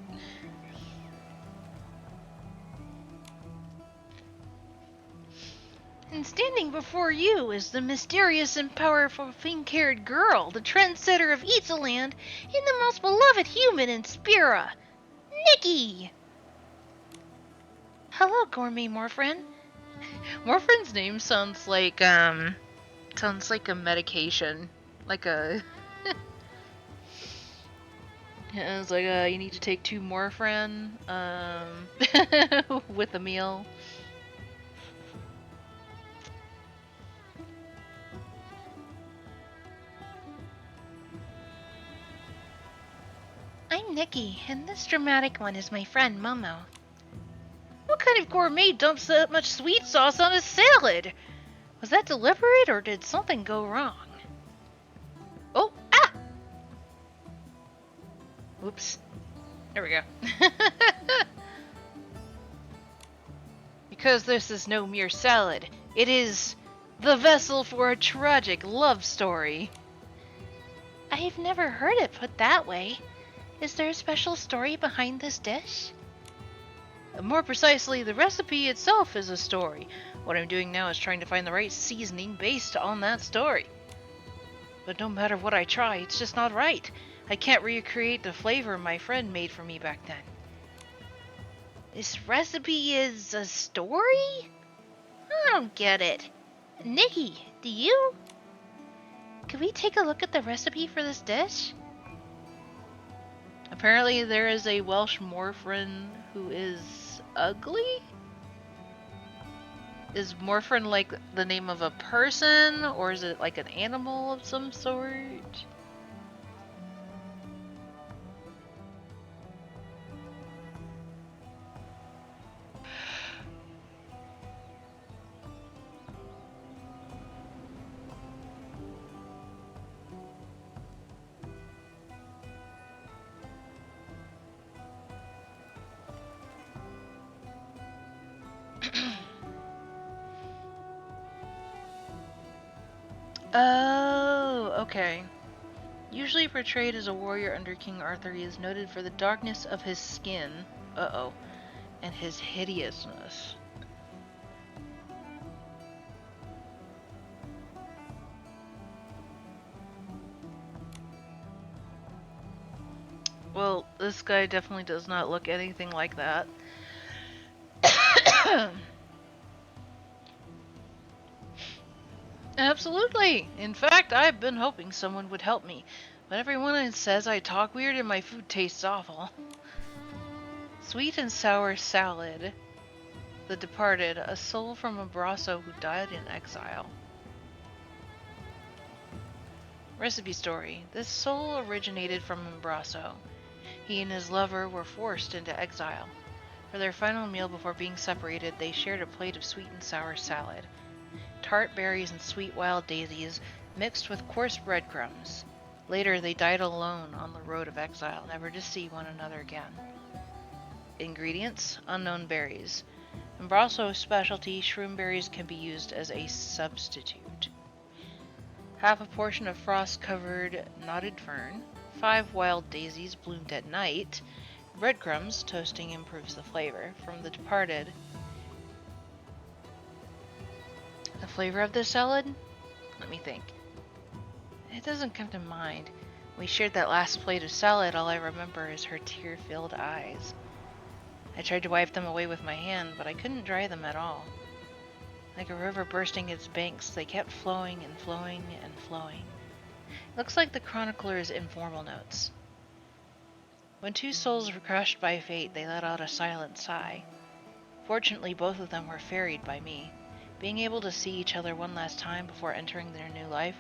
And standing before you is the mysterious and powerful pink-haired girl, the trendsetter of Itzaland, and the most beloved human in Spira, Nikki! Hello, gourmet Morfriend. Morfriend's name sounds like a medication. Like a... Yeah, it's like, you need to take 2 Morphin, with a meal. I'm Nikki, and this dramatic one is my friend Momo. What kind of gourmet dumps that much sweet sauce on a salad? Was that deliberate, or did something go wrong? Oh, ah! Whoops. There we go. Because this is no mere salad, it is the vessel for a tragic love story. I've never heard it put that way. Is there a special story behind this dish? More precisely, the recipe itself is a story. What I'm doing now is trying to find the right seasoning based on that story. But no matter what I try, it's just not right. I can't recreate the flavor my friend made for me back then. This recipe is a story? I don't get it. Nikki, do you? Could we take a look at the recipe for this dish? Apparently, there is a Welsh Morphin who is ugly? Is Morphin like the name of a person, or is it like an animal of some sort? Oh, okay. Usually portrayed as a warrior under King Arthur, he is noted for the darkness of his skin, uh-oh, and his hideousness. Well, this guy definitely does not look anything like that. Absolutely! In fact, I've been hoping someone would help me, but everyone says I talk weird and my food tastes awful. Sweet and sour salad. The departed, a soul from Abrasso who died in exile. Recipe story. This soul originated from Abrasso. He and his lover were forced into exile. For their final meal before being separated, they shared a plate of sweet and sour salad. Tart berries and sweet wild daisies mixed with coarse breadcrumbs. Later, they died alone on the road of exile, never to see one another again. Ingredients: unknown berries. In Brasso's specialty, shroom berries can be used as a substitute. Half a portion of frost-covered knotted fern, 5 wild daisies bloomed at night, breadcrumbs, toasting improves the flavor. From the departed. The flavor of this salad? Let me think. It doesn't come to mind. We shared that last plate of salad, all I remember is her tear-filled eyes. I tried to wipe them away with my hand, but I couldn't dry them at all. Like a river bursting its banks, they kept flowing and flowing and flowing. Looks like the chronicler's informal notes. When two souls were crushed by fate, they let out a silent sigh. Fortunately, both of them were ferried by me. Being able to see each other one last time before entering their new life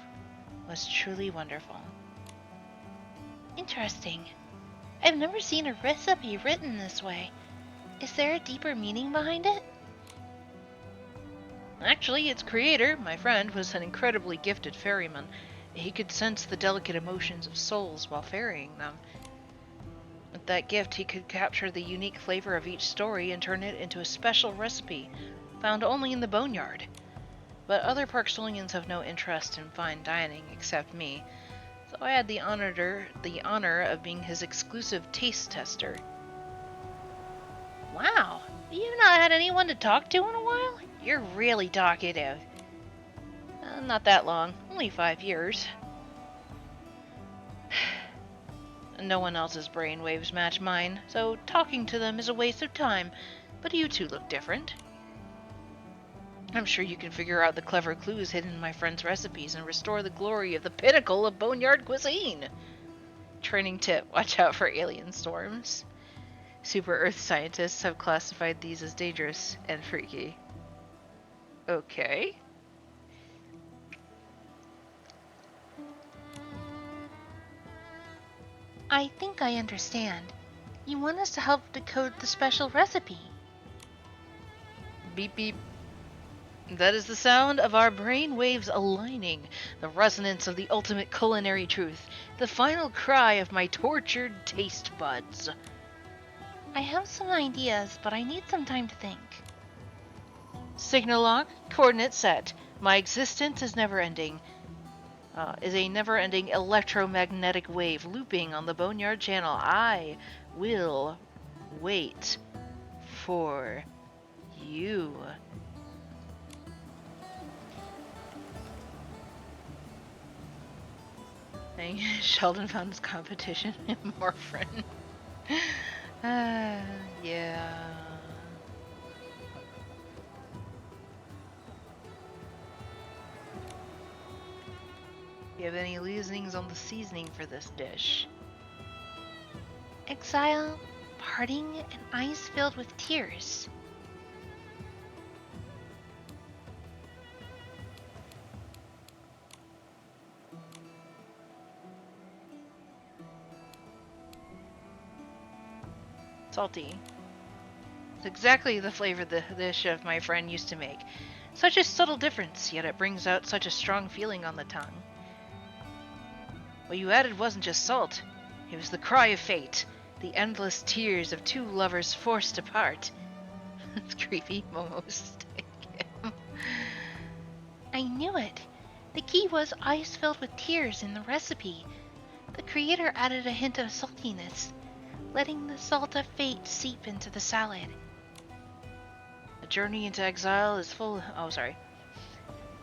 was truly wonderful. Interesting. I've never seen a recipe written this way. Is there a deeper meaning behind it? Actually, its creator, my friend, was an incredibly gifted ferryman. He could sense the delicate emotions of souls while ferrying them. With that gift, he could capture the unique flavor of each story and turn it into a special recipe, found only in the Boneyard. But other Parksolians have no interest in fine dining except me, so I had the honor of being his exclusive taste tester. Wow, you've not had anyone to talk to in a while? You're really talkative. Not that long, only 5 years. No one else's brainwaves match mine, so talking to them is a waste of time, but you two look different. I'm sure you can figure out the clever clues hidden in my friend's recipes and restore the glory of the pinnacle of boneyard cuisine. Training tip, watch out for alien storms. Super Earth scientists have classified these as dangerous and freaky. Okay. I think I understand. You want us to help decode the special recipe. Beep beep. That is the sound of our brain waves aligning, the resonance of the ultimate culinary truth, the final cry of my tortured taste buds. I have some ideas, but I need some time to think. Signal lock, coordinate set. My existence is never-ending. Is a never-ending electromagnetic wave looping on the Boneyard Channel. I will wait for you. Sheldon found his competition in Morphin. Yeah. You have any losings on the seasoning for this dish? Exile, parting, and eyes filled with tears. Salty. It's exactly the flavor the dish of my friend used to make. Such a subtle difference, yet it brings out such a strong feeling on the tongue. What you added wasn't just salt. It was the cry of fate, the endless tears of two lovers forced apart. It's creepy, almost. I knew it. The key was eyes filled with tears in the recipe. The creator added a hint of saltiness, letting the salt of fate seep into the salad. A journey into exile is full.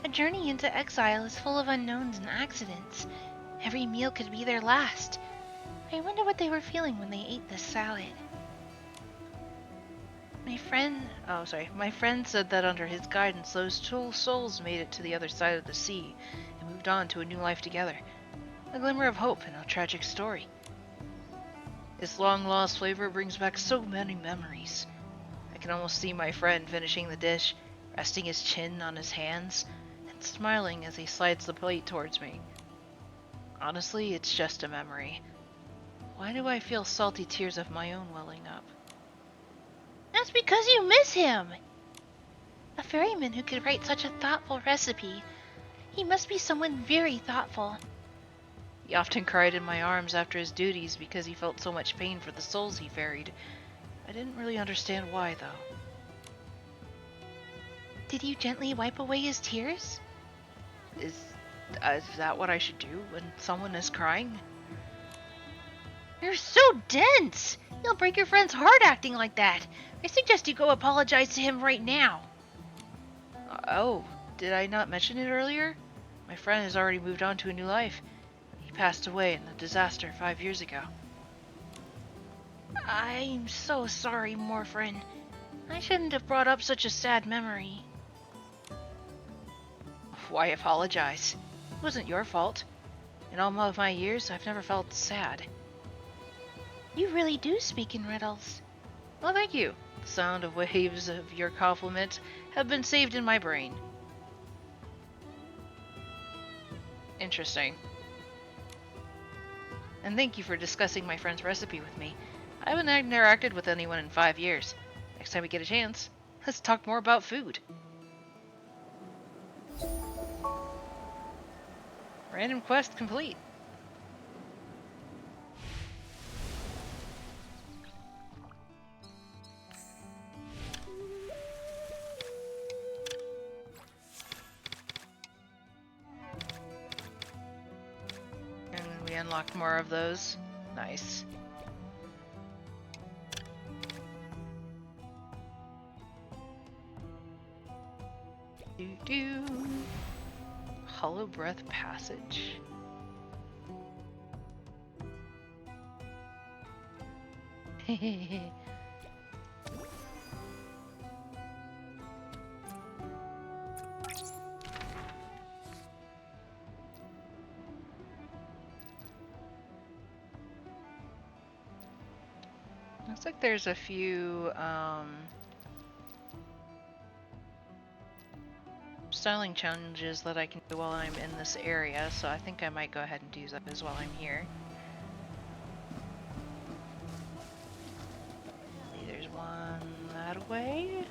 A journey into exile is full of unknowns and accidents. Every meal could be their last. I wonder what they were feeling when they ate this salad. My friend said that under his guidance, those two souls made it to the other side of the sea and moved on to a new life together. A glimmer of hope in a tragic story. This long-lost flavor brings back so many memories. I can almost see my friend finishing the dish, resting his chin on his hands, and smiling as he slides the plate towards me. Honestly, it's just a memory. Why do I feel salty tears of my own welling up? That's because you miss him! A ferryman who could write such a thoughtful recipe. He must be someone very thoughtful. He often cried in my arms after his duties because he felt so much pain for the souls he ferried. I didn't really understand why, though. Did you gently wipe away his tears? Is that what I should do when someone is crying? You're so dense! You'll break your friend's heart acting like that. I suggest you go apologize to him right now. Oh, did I not mention it earlier? My friend has already moved on to a new life. He passed away in the disaster 5 years ago. I'm so sorry, Morphin. I shouldn't have brought up such a sad memory. Why apologize? It wasn't your fault. In all of my years, I've never felt sad. You really do speak in riddles. Well, thank you. The sound of waves of your compliment have been saved in my brain. Interesting. And thank you for discussing my friend's recipe with me. I haven't interacted with anyone in 5 years. Next time we get a chance, let's talk more about food. Random quest complete. And we unlocked more of those. Nice. Do. Hollow Breath Passage. Looks like there's a few styling challenges that I can do while I'm in this area, so I think I might go ahead and do those while I'm here. There's one that way.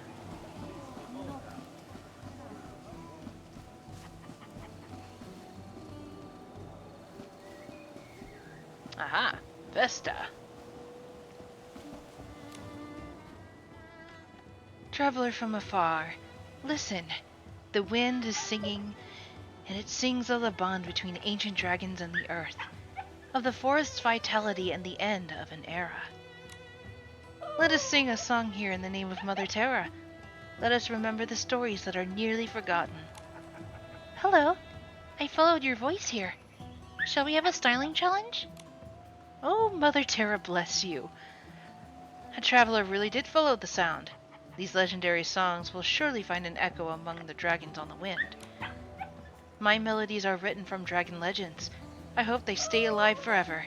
Aha! Vesta! Traveler from afar, listen. The wind is singing, and it sings of the bond between ancient dragons and the earth, of the forest's vitality and the end of an era. Let us sing a song here in the name of Mother Terra. Let us remember the stories that are nearly forgotten. Hello. I followed your voice here. Shall we have a styling challenge? Oh, Mother Terra bless you. A traveler really did follow the sound. These legendary songs will surely find an echo among the dragons on the wind. My melodies are written from dragon legends. I hope they stay alive forever.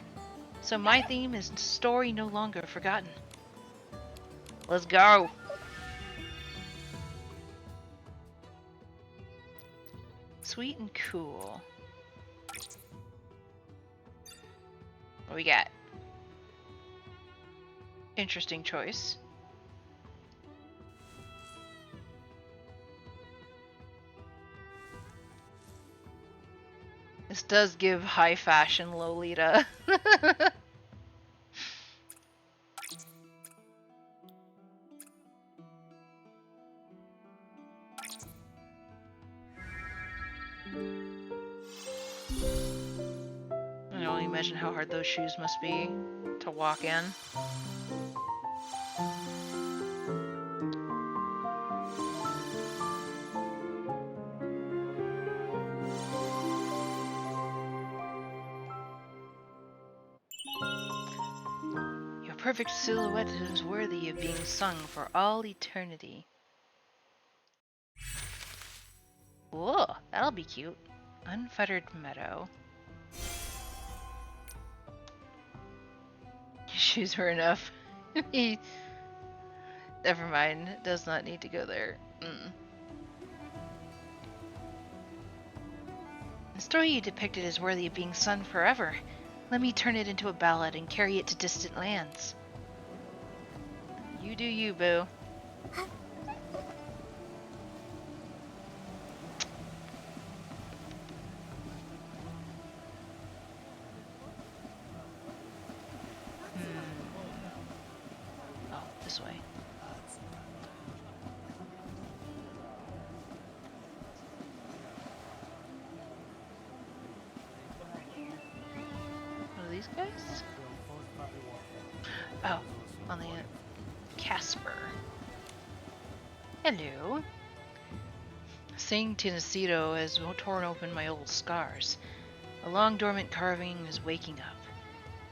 So my theme is story no longer forgotten. Let's go! Sweet and cool. What we got? Interesting choice. This does give high fashion Lolita. I can only imagine how hard those shoes must be to walk in. Your perfect silhouette is worthy of being sung for all eternity. Whoa, that'll be cute. Unfettered meadow. Your shoes were enough. Never mind, it does not need to go there. The story you depicted is worthy of being sung forever. Let me turn it into a ballad and carry it to distant lands. You do you, boo. Oh, this way. What are these guys? Oh, on the Casper. Hello. Seeing Tenacito has torn open my old scars. A long dormant carving is waking up.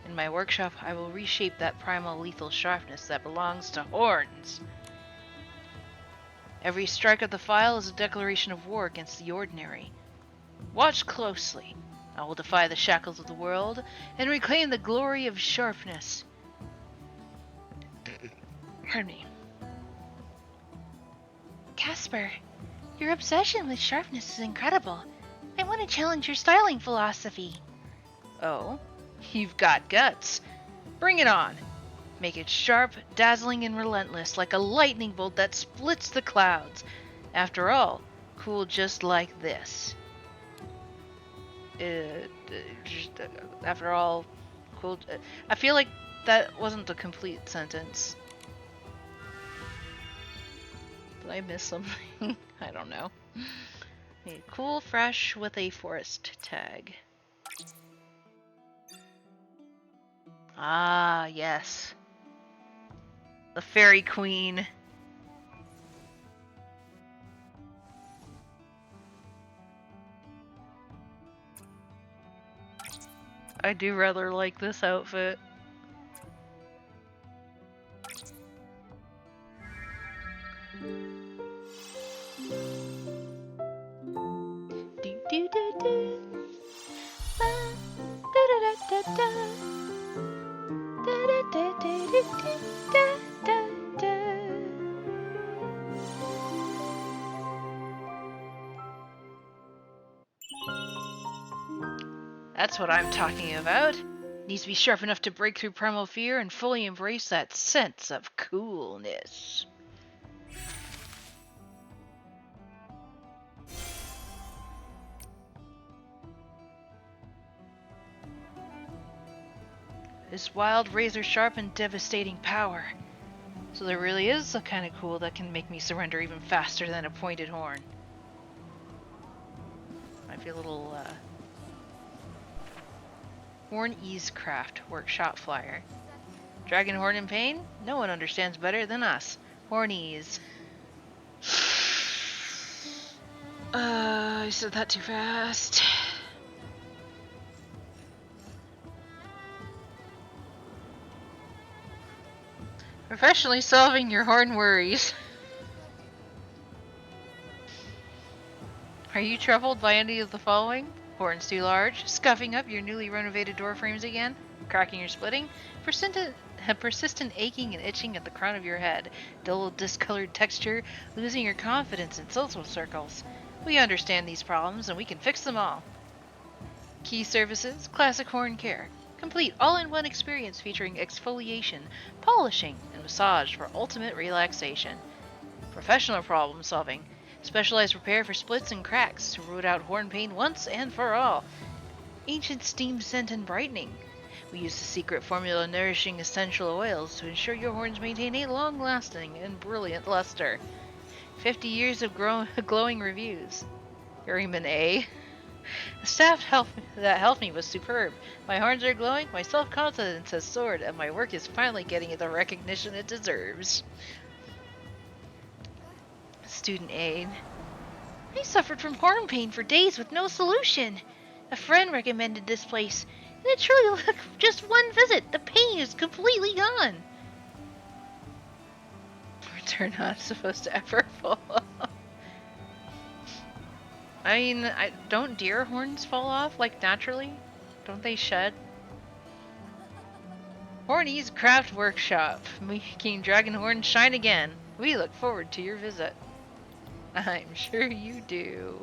In my workshop, I will reshape that primal lethal sharpness that belongs to horns. Every strike of the file is a declaration of war against the ordinary. Watch closely. I will defy the shackles of the world and reclaim the glory of sharpness. Pardon me. Casper, your obsession with sharpness is incredible. I want to challenge your styling philosophy. Oh? You've got guts. Bring it on. Make it sharp, dazzling, and relentless, like a lightning bolt that splits the clouds. After all, cool just like this. After all, cool. I feel like that wasn't a complete sentence. Did I miss something? I don't know. Cool, fresh with a forest tag. Ah, yes. The Fairy Queen. I do rather like this outfit. Do do do do. Da da da da da. Da da da da da da da. That's what I'm talking about. Needs to be sharp enough to break through primal fear and fully embrace that sense of coolness. This wild, razor-sharp, and devastating power. So there really is a kind of cool that can make me surrender even faster than a pointed horn. Might be a little, Horn Easecraft Workshop Flyer. Dragon Horn in pain? No one understands better than us. Hornies. I said that too fast. Professionally solving your horn worries. Are you troubled by any of the following? Horns too large, scuffing up your newly renovated door frames again, cracking or splitting, persistent aching and itching at the crown of your head, dull discolored texture, losing your confidence in social circles. We understand these problems and we can fix them all. Key services, classic horn care. Complete all-in-one experience featuring exfoliation, polishing, and massage for ultimate relaxation. Professional problem solving. Specialized repair for splits and cracks to root out horn pain once and for all. Ancient steam scent and brightening. We use the secret formula nourishing essential oils to ensure your horns maintain a long-lasting and brilliant luster. 50 years of glowing reviews. Riemann A. The staff that helped me was superb. My horns are glowing, my self-confidence has soared, and my work is finally getting the recognition it deserves. Student aid. I suffered from horn pain for days with no solution. A friend recommended this place, and it truly took just one visit. The pain is completely gone. They're not supposed to ever fall off. I mean, don't deer horns fall off, like, naturally? Don't they shed? Horny's Craft Workshop, making dragon horns shine again. We look forward to your visit. I'm sure you do.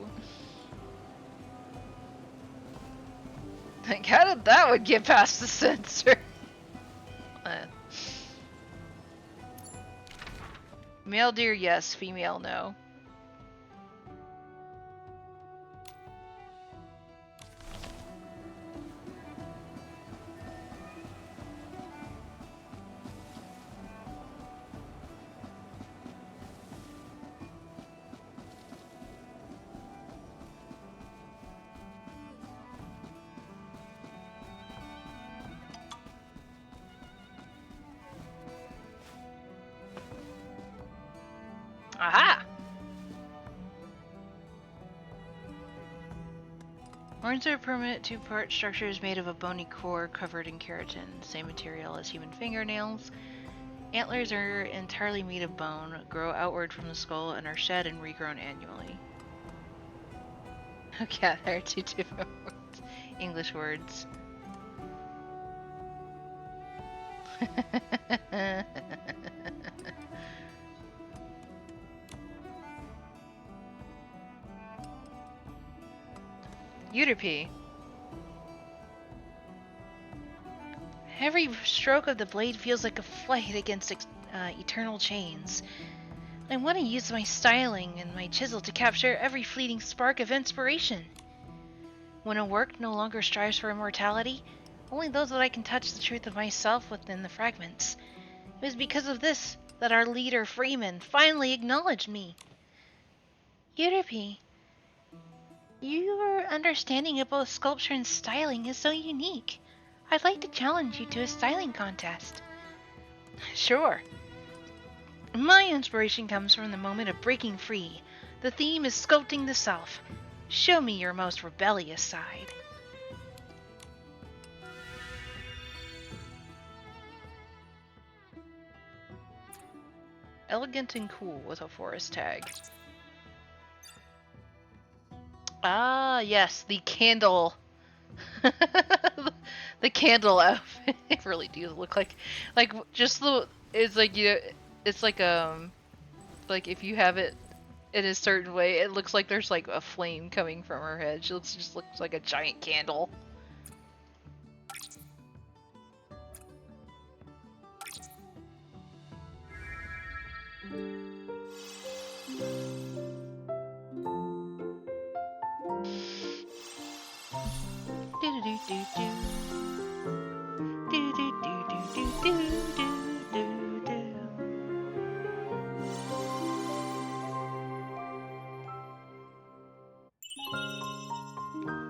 Like, how did that one get past the censor? Male deer, yes. Female, no. Aha! Horns are permanent two-part structures made of a bony core covered in keratin, same material as human fingernails. Antlers are entirely made of bone, grow outward from the skull, and are shed and regrown annually. Okay, there are two different words. English words. Euterpe. Every stroke of the blade feels like a flight against eternal chains. I want to use my styling and my chisel to capture every fleeting spark of inspiration. When a work no longer strives for immortality, only those that I can touch the truth of myself within the fragments. It was because of this that our leader, Freeman, finally acknowledged me. Euterpe, your understanding of both sculpture and styling is so unique. I'd like to challenge you to a styling contest. Sure. My inspiration comes from the moment of breaking free. The theme is sculpting the self. Show me your most rebellious side. Elegant and cool with a forest tag. Ah, yes, the candle. The candle outfit. It really do look like just the. It's like it's like if you have it in a certain way, it looks like there's like a flame coming from her head. She just looks like a giant candle.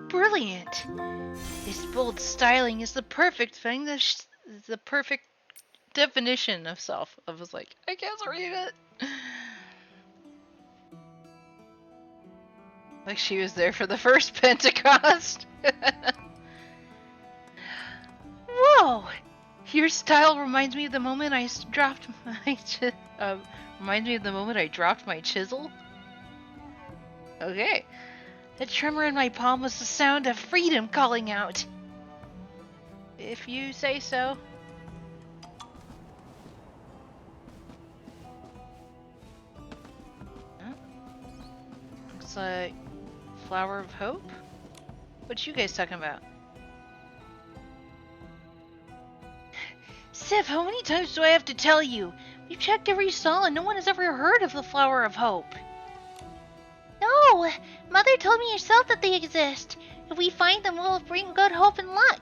Brilliant! This bold styling is the perfect thing. The perfect definition of self. I was like, I can't read it. Like she was there for the first Pentecost. Whoa! Your style reminds me of the moment I dropped my chisel. Okay. The tremor in my palm was the sound of freedom calling out. If you say so. Oh. Looks like Flower of Hope? What you guys talking about? Sif, how many times do I have to tell you? We've checked every stall and no one has ever heard of the Flower of Hope. No! Mother told me herself that they exist. If we find them, we'll bring good hope and luck.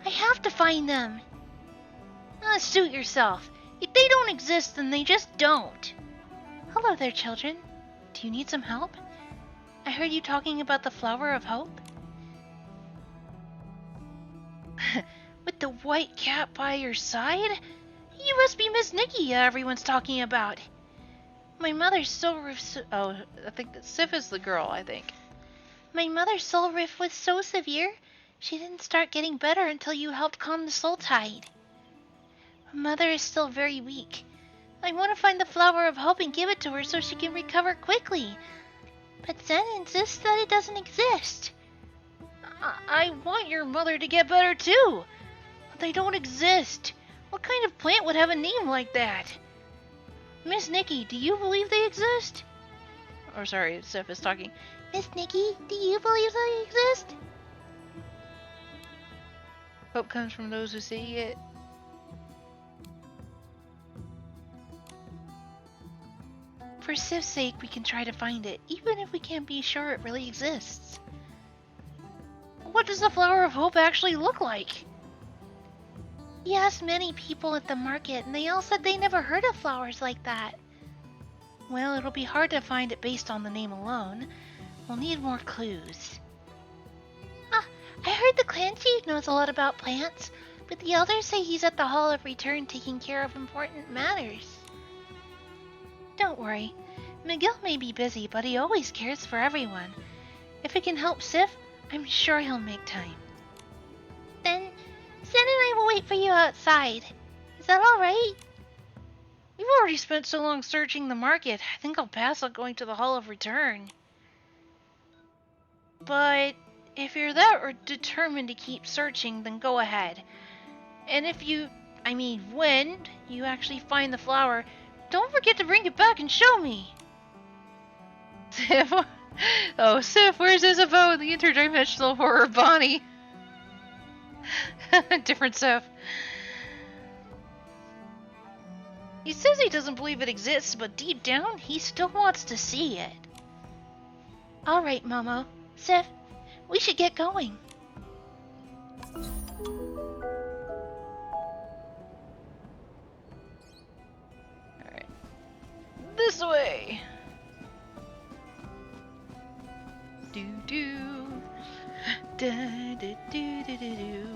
I have to find them. Suit yourself. If they don't exist, then they just don't. Hello there, children. Do you need some help? I heard you talking about the Flower of Hope. With the white cat by your side? You must be Miss Nikki everyone's talking about. My mother's soul rift... Oh, I think that Sif is the girl, I think. My mother's soul rift was so severe, she didn't start getting better until you helped calm the soul tide. Mother is still very weak. I want to find the Flower of Hope and give it to her so she can recover quickly. But Zen insists that it doesn't exist. I want your mother to get better too. But they don't exist. What kind of plant would have a name like that? Miss Nikki, do you believe they exist? Or sorry, Sif is talking. Miss Nikki, do you believe they exist? Hope comes from those who see it. For Sif's sake, we can try to find it, even if we can't be sure it really exists. What does the Flower of Hope actually look like? He asked many people at the market, and they all said they never heard of flowers like that. Well, it'll be hard to find it based on the name alone. We'll need more clues. I heard the clan chief knows a lot about plants, but the elders say he's at the Hall of Return taking care of important matters. Don't worry. McGill may be busy, but he always cares for everyone. If it can help Sif, I'm sure he'll make time. Then, Zen and I will wait for you outside. Is that alright? We've already spent so long searching the market. I think I'll pass on going to the Hall of Return. But if you're that determined to keep searching, then go ahead. And when you actually find the flower, don't forget to bring it back and show me. Sif, oh Sif, where's Isabeau, the interdimensional horror Bonnie? Different Sif. He says he doesn't believe it exists, but deep down, he still wants to see it. Alright, Momo. Sif, we should get going. Alright. This way! Do-do. Da-da-do-do-do-do.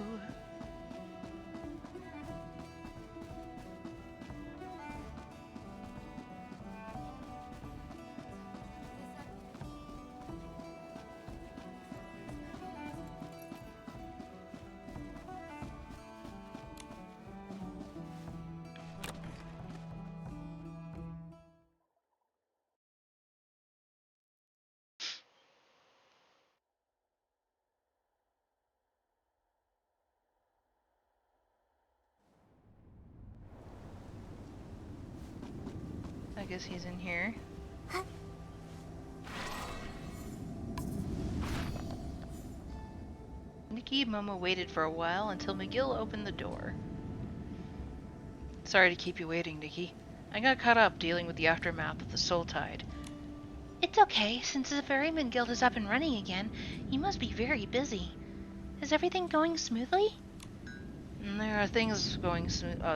I guess he's in here. Nikki and Momo waited for a while until McGill opened the door. Sorry to keep you waiting, Nikki. I got caught up dealing with the aftermath of the Soul Tide. It's okay, since the Ferryman Guild is up and running again, you must be very busy. Is everything going smoothly? There are things going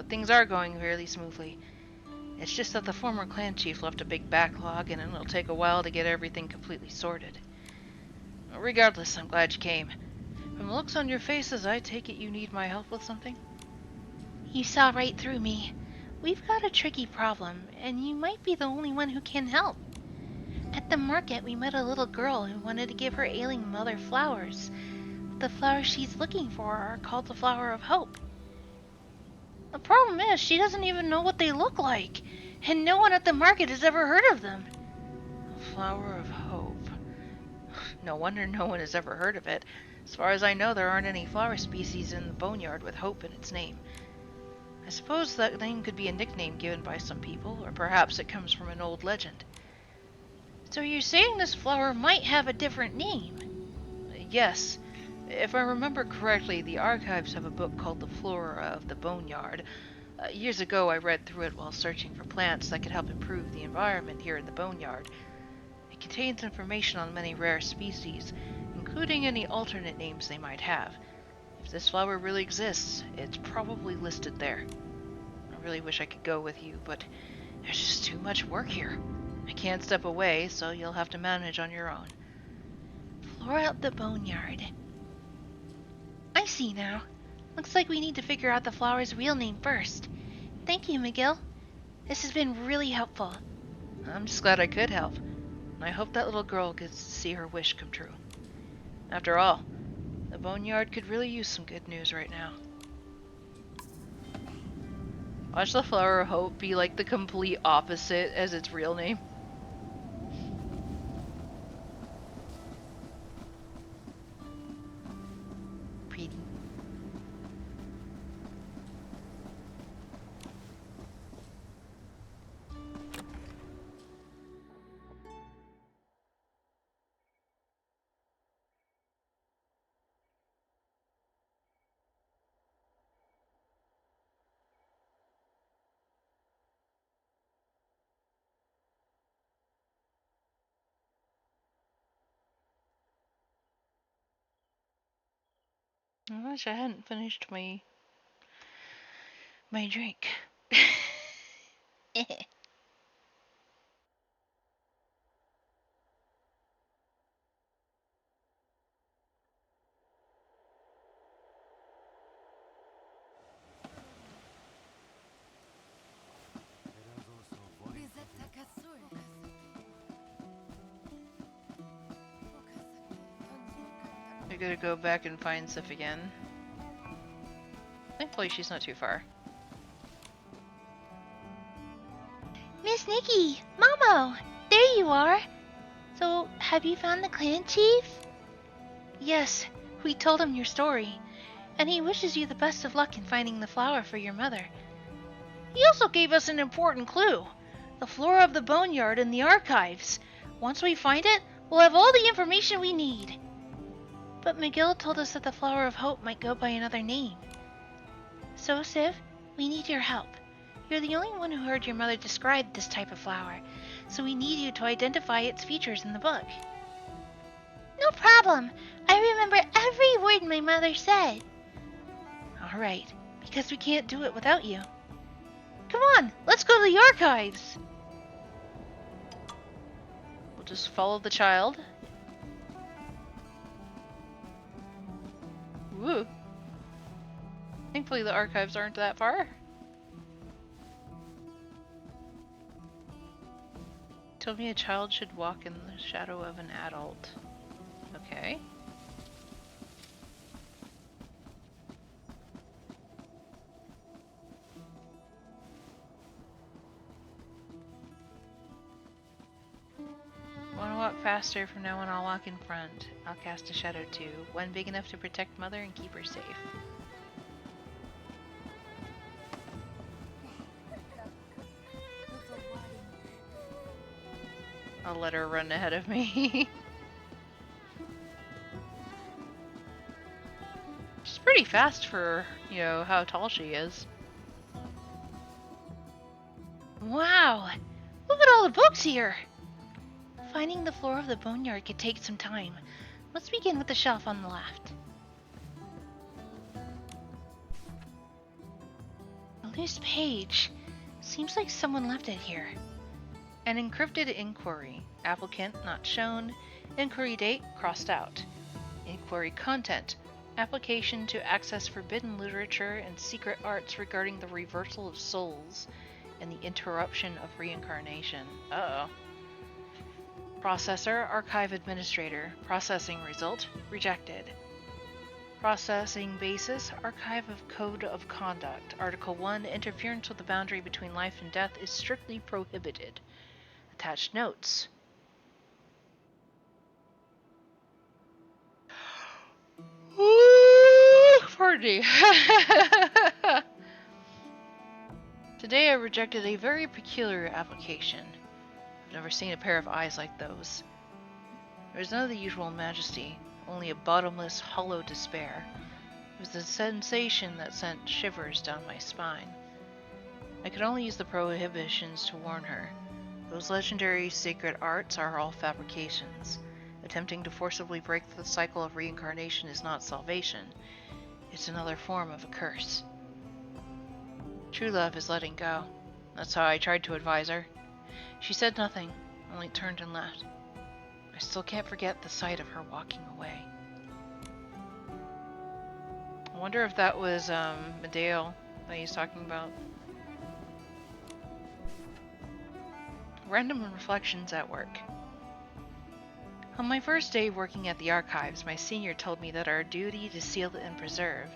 things are going fairly smoothly. It's just that the former clan chief left a big backlog, and it'll take a while to get everything completely sorted. Regardless, I'm glad you came. From the looks on your faces, I take it you need my help with something? You saw right through me. We've got a tricky problem, and you might be the only one who can help. At the market, we met a little girl who wanted to give her ailing mother flowers. The flowers she's looking for are called the Flower of Hope. The problem is, she doesn't even know what they look like, and no one at the market has ever heard of them. Flower of Hope. No wonder no one has ever heard of it. As far as I know, there aren't any flower species in the boneyard with hope in its name. I suppose that name could be a nickname given by some people, or perhaps it comes from an old legend. So you're saying this flower might have a different name? Yes. If I remember correctly, the archives have a book called The Flora of the Boneyard. Years ago, I read through it while searching for plants that could help improve the environment here in the boneyard. It contains information on many rare species, including any alternate names they might have. If this flower really exists, it's probably listed there. I really wish I could go with you, but there's just too much work here. I can't step away, so you'll have to manage on your own. Flora of the boneyard. I see now. Looks like we need to figure out the flower's real name first. Thank you, McGill. This has been really helpful. I'm just glad I could help. I hope that little girl gets to see her wish come true. After all, the boneyard could really use some good news right now. Watch the Flower of Hope be like the complete opposite as its real name. I wish I hadn't finished my drink. I gotta go back and find Sif again. Thankfully, she's not too far. Miss Nikki! Momo! There you are! So, have you found the clan chief? Yes, we told him your story, and he wishes you the best of luck in finding the flower for your mother. He also gave us an important clue. The flora of the boneyard in the archives. Once we find it, we'll have all the information we need. But McGill told us that the Flower of Hope might go by another name. So, Siv, we need your help. You're the only one who heard your mother describe this type of flower, so we need you to identify its features in the book. No problem. I remember every word my mother said. All right, because we can't do it without you. Come on, let's go to the archives. We'll just follow the child. Woo. Thankfully the archives aren't that far. Told me a child should walk in the shadow of an adult. Okay. Want to walk faster? From now on I'll walk in front. I'll cast a shadow too, one big enough to protect Mother and keep her safe. I'll let her run ahead of me. She's pretty fast for, you know, how tall she is. Wow! Look at all the books here! Finding the floor of the boneyard could take some time. Let's begin with the shelf on the left. A loose page. Seems like someone left it here. An encrypted inquiry. Applicant not shown. Inquiry date crossed out. Inquiry content. Application to access forbidden literature and secret arts regarding the reversal of souls and the interruption of reincarnation. Uh-oh. Processor, archive administrator. Processing result, rejected. Processing basis, archive of code of conduct. Article 1, interference with the boundary between life and death is strictly prohibited. Attached notes. Pardon me. Today I rejected a very peculiar application. I've never seen a pair of eyes like those. There was none of the usual majesty, only a bottomless, hollow despair. It was a sensation that sent shivers down my spine. I could only use the prohibitions to warn her. Those legendary sacred arts are all fabrications. Attempting to forcibly break the cycle of reincarnation is not salvation. It's another form of a curse. True love is letting go. That's how I tried to advise her. She said nothing, only turned and left. I still can't forget the sight of her walking away. I wonder if that was Medale that he's talking about. Random reflections at work. On my first day working at the archives, my senior told me that our duty to seal and preserve.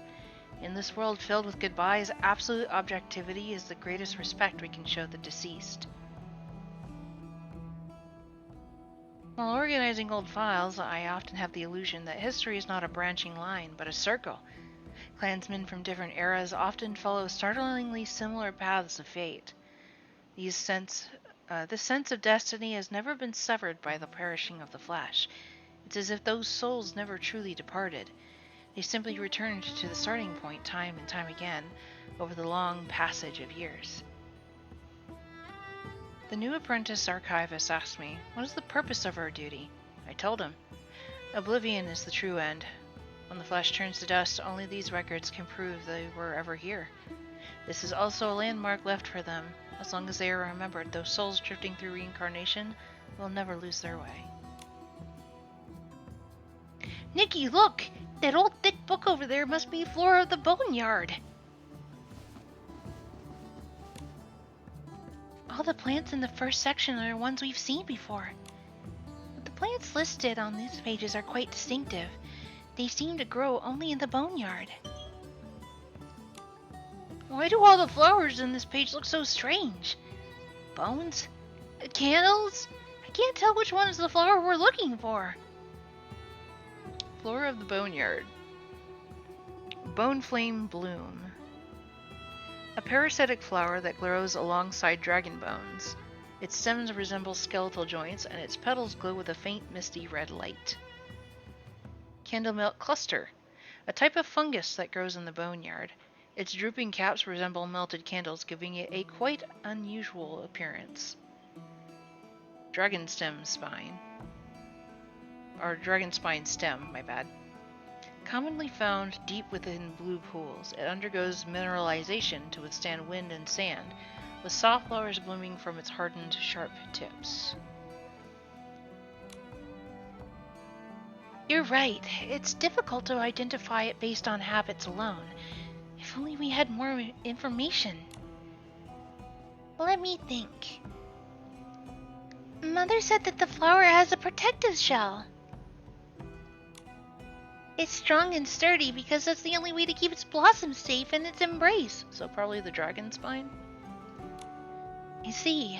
In this world filled with goodbyes, absolute objectivity is the greatest respect we can show the deceased. While organizing old files, I often have the illusion that history is not a branching line, but a circle. Clansmen from different eras often follow startlingly similar paths of fate. This sense of destiny has never been severed by the perishing of the flesh. It's as if those souls never truly departed. They simply returned to the starting point time and time again over the long passage of years. The new apprentice archivist asked me, what is the purpose of our duty? I told him, oblivion is the true end. When the flesh turns to dust, only these records can prove they were ever here. This is also a landmark left for them. As long as they are remembered, those souls drifting through reincarnation will never lose their way. Nikki, look! That old thick book over there must be Flora of the Boneyard. All the plants in the first section are ones we've seen before. But the plants listed on these pages are quite distinctive. They seem to grow only in the boneyard. Why do all the flowers in this page look so strange? Bones? Candles? I can't tell which one is the flower we're looking for. Flora of the Boneyard. Bone Flame Bloom. A parasitic flower that grows alongside dragon bones. Its stems resemble skeletal joints, and its petals glow with a faint, misty red light. Candlemilk Cluster. A type of fungus that grows in the boneyard. Its drooping caps resemble melted candles, giving it a quite unusual appearance. Dragon Stem Spine. Or Dragon Spine Stem, my bad. Commonly found deep within blue pools, it undergoes mineralization to withstand wind and sand, with soft flowers blooming from its hardened, sharp tips. You're right. It's difficult to identify it based on habits alone. If only we had more information. Let me think. Mother said that the flower has a protective shell. It's strong and sturdy because that's the only way to keep its blossoms safe in its embrace. So probably the dragon spine? You see,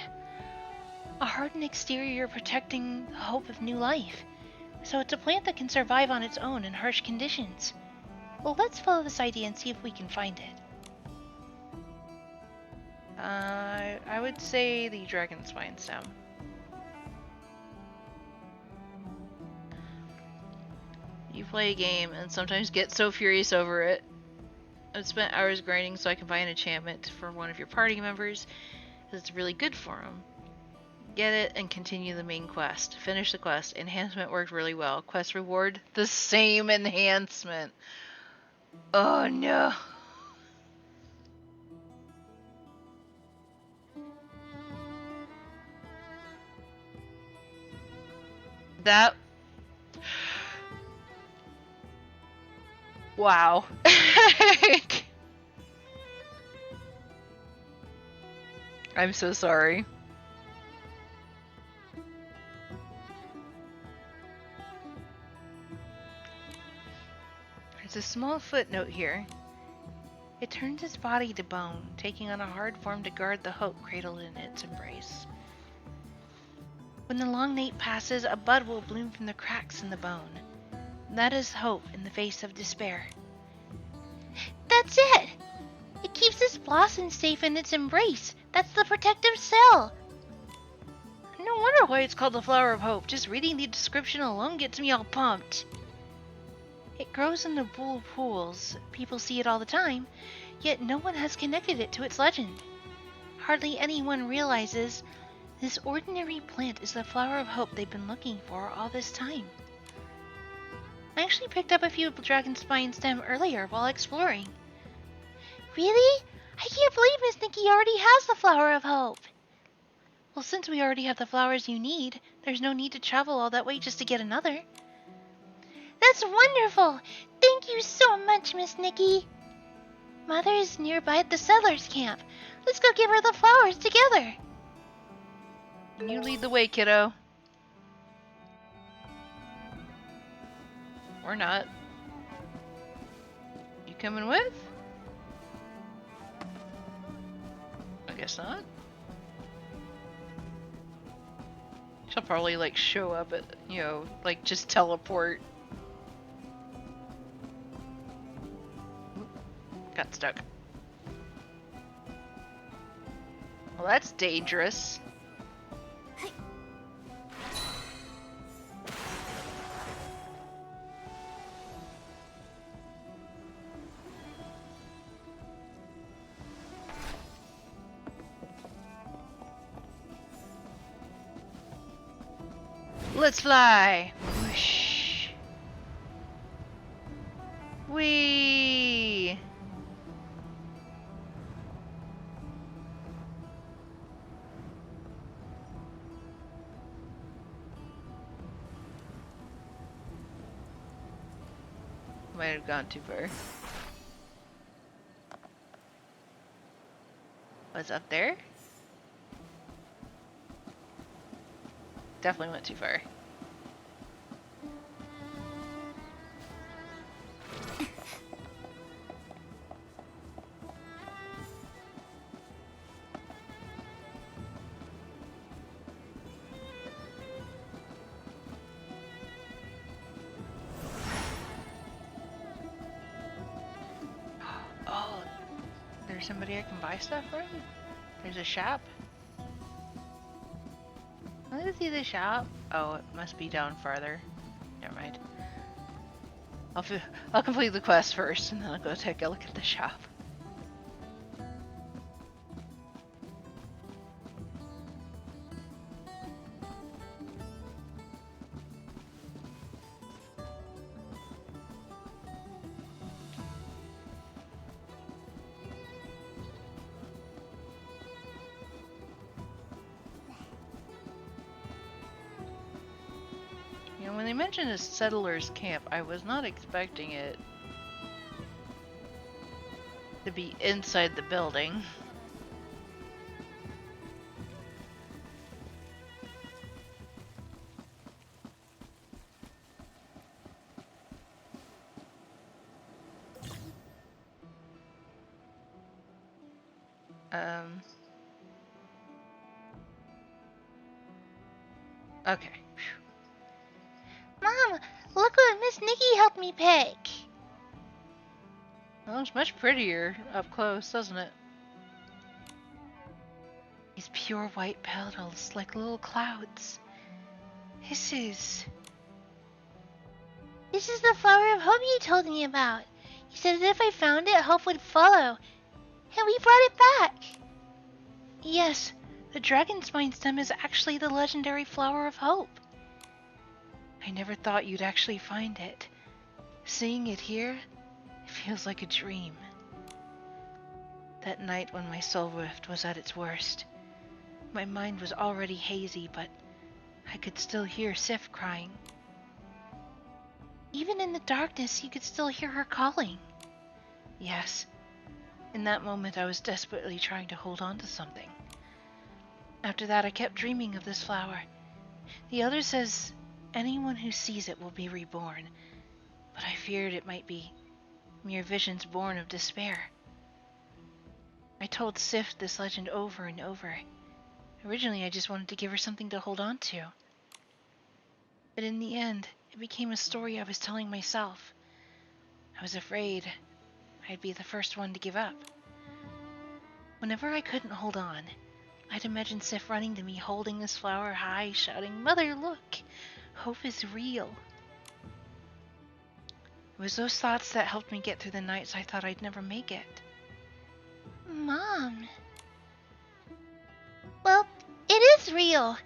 a hardened exterior protecting the hope of new life. So it's a plant that can survive on its own in harsh conditions. Well, let's follow this idea and see if we can find it. I would say the dragon spine stem. You play a game and sometimes get so furious over it. I've spent hours grinding so I can buy an enchantment for one of your party members, because it's really good for them. Get it and continue the main quest. Finish the quest. Enhancement worked really well. Quest reward, the same enhancement. Oh no. That... Wow. I'm so sorry. There's a small footnote here. It turns its body to bone, taking on a hard form to guard the hope cradled in its embrace. When the long night passes, a bud will bloom from the cracks in the bone. That is hope in the face of despair. That's it! It keeps this blossom safe in its embrace. That's the protective cell. No wonder why it's called the Flower of Hope. Just reading the description alone gets me all pumped. It grows in the blue pools. People see it all the time, yet no one has connected it to its legend. Hardly anyone realizes this ordinary plant is the flower of hope they've been looking for all this time. I actually picked up a few dragon spine stem earlier while exploring. Really? I can't believe Miss Nikki already has the flower of hope. Well, since we already have the flowers you need, there's no need to travel all that way just to get another. That's wonderful! Thank you so much, Miss Nikki. Mother is nearby at the settlers' camp. Let's go give her the flowers together. You lead the way, kiddo. Or not. You coming with? I guess not. She'll probably like show up at, like just teleport. Oop, got stuck. Well, that's dangerous. Let's fly! Whoosh! Whee! Might have gone too far. What's up there? Definitely went too far. Oh, there's somebody I can buy stuff from? There's a shop? Let's see the shop. Oh, it must be down farther. Never mind. I'll complete the quest first, and then I'll go take a look at the shop. When they mentioned a settlers camp, I was not expecting it to be inside the building. Okay. Mom, look what Miss Nikki helped me pick. Well, it's much prettier up close, doesn't it? These pure white petals like little clouds. This is the flower of hope you told me about. You said that if I found it, hope would follow. And we brought it back. Yes, the dragon spine stem is actually the legendary flower of hope. I never thought you'd actually find it. Seeing it here, it feels like a dream. That night when my soul rift was at its worst, my mind was already hazy, but I could still hear Sif crying. Even in the darkness, you could still hear her calling. Yes, in that moment I was desperately trying to hold on to something. After that, I kept dreaming of this flower. The Elder says anyone who sees it will be reborn, but I feared it might be mere visions born of despair. I told Sif this legend over and over. Originally, I just wanted to give her something to hold on to. But in the end, It became a story I was telling myself. I was afraid I'd be the first one to give up. Whenever I couldn't hold on, I'd imagine Sif running to me holding this flower high, shouting, "Mother, look! Hope is real." It was those thoughts that helped me get through the nights I thought I'd never make it. Mom. Well, it is real.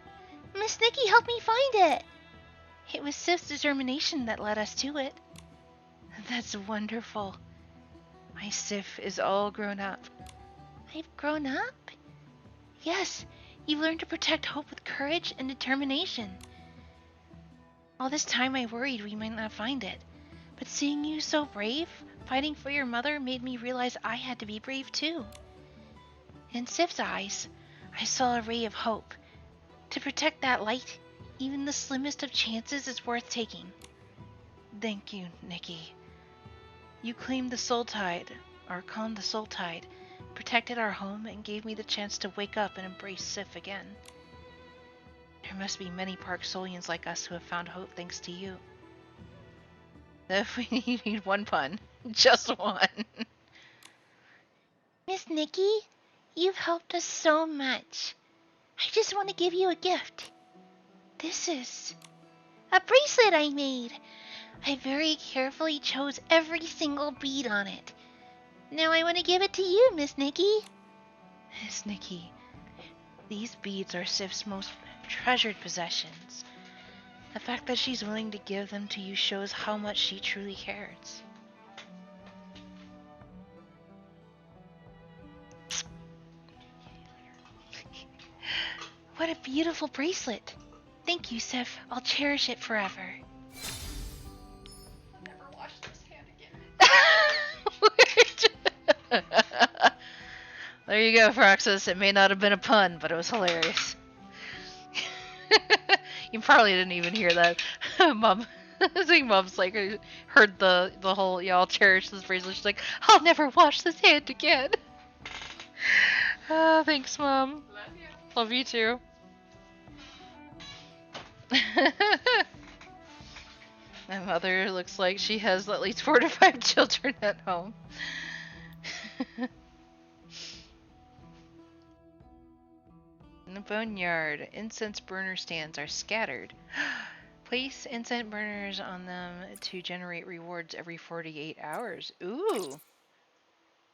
Miss Nikki helped me find it. It was Sif's determination that led us to it. That's wonderful. My Sif is all grown up. I've grown up? Yes, you've learned to protect Hope with courage and determination. All this time I worried we might not find it, but seeing you so brave, fighting for your mother, made me realize I had to be brave too. In Sif's eyes, I saw a ray of hope. To protect that light, even the slimmest of chances is worth taking. Thank you, Nikki. You claimed the soul tide, or calmed the soul tide, protected our home, and gave me the chance to wake up and embrace Sif again. There must be many Park Solians like us who have found hope thanks to you. If we need one pun, just one. Miss Nikki, you've helped us so much. I just want to give you a gift. This is a bracelet I made. I very carefully chose every single bead on it. Now I want to give it to you, Miss Nikki. Miss Nikki, these beads are Sif's most treasured possessions. The fact that she's willing to give them to you shows how much she truly cares. What a beautiful bracelet. Thank you, Sif. I'll cherish it forever. Never wash this hand again. There you go, Froxus. It may not have been a pun, but it was hilarious. You probably didn't even hear that. Mom, I think Mom's like heard the whole y'all cherish this bracelet. She's like, I'll never wash this hand again. Thanks, Mom. Love you. Love you too. My mother looks like she has at least 4 to 5 children at home. In the boneyard, incense burner stands are scattered. Place incense burners on them to generate rewards every 48 hours. Ooh.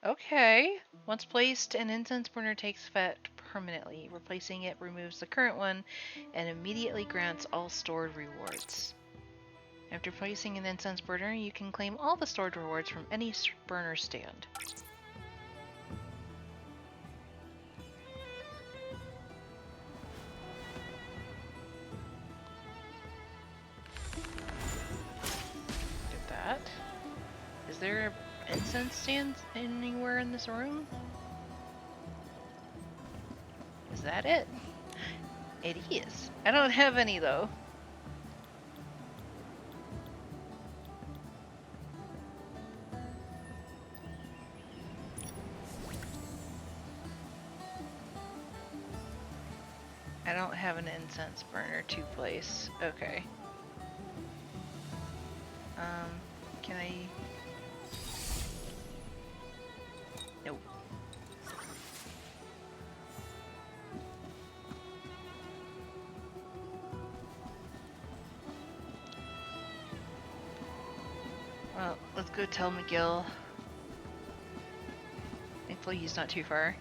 Okay. Once placed, an incense burner takes effect permanently. Replacing it removes the current one and immediately grants all stored rewards. After placing an incense burner, you can claim all the stored rewards from any burner stand. Get that. Is there incense stands anywhere in this room? Is that it? It is. I don't have any though. I don't have an incense burner to place. Okay. Can I... Nope. Well, let's go tell McGill. Thankfully he's not too far.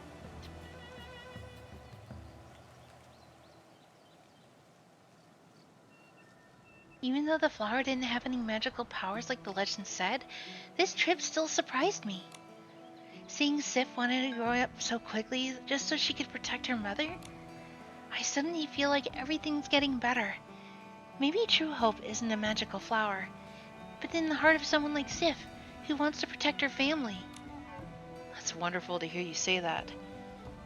Even though the flower didn't have any magical powers like the legend said, this trip still surprised me. Seeing Sif wanted to grow up so quickly just so she could protect her mother, I suddenly feel like everything's getting better. Maybe true hope isn't a magical flower, but in the heart of someone like Sif, who wants to protect her family. That's wonderful to hear you say that.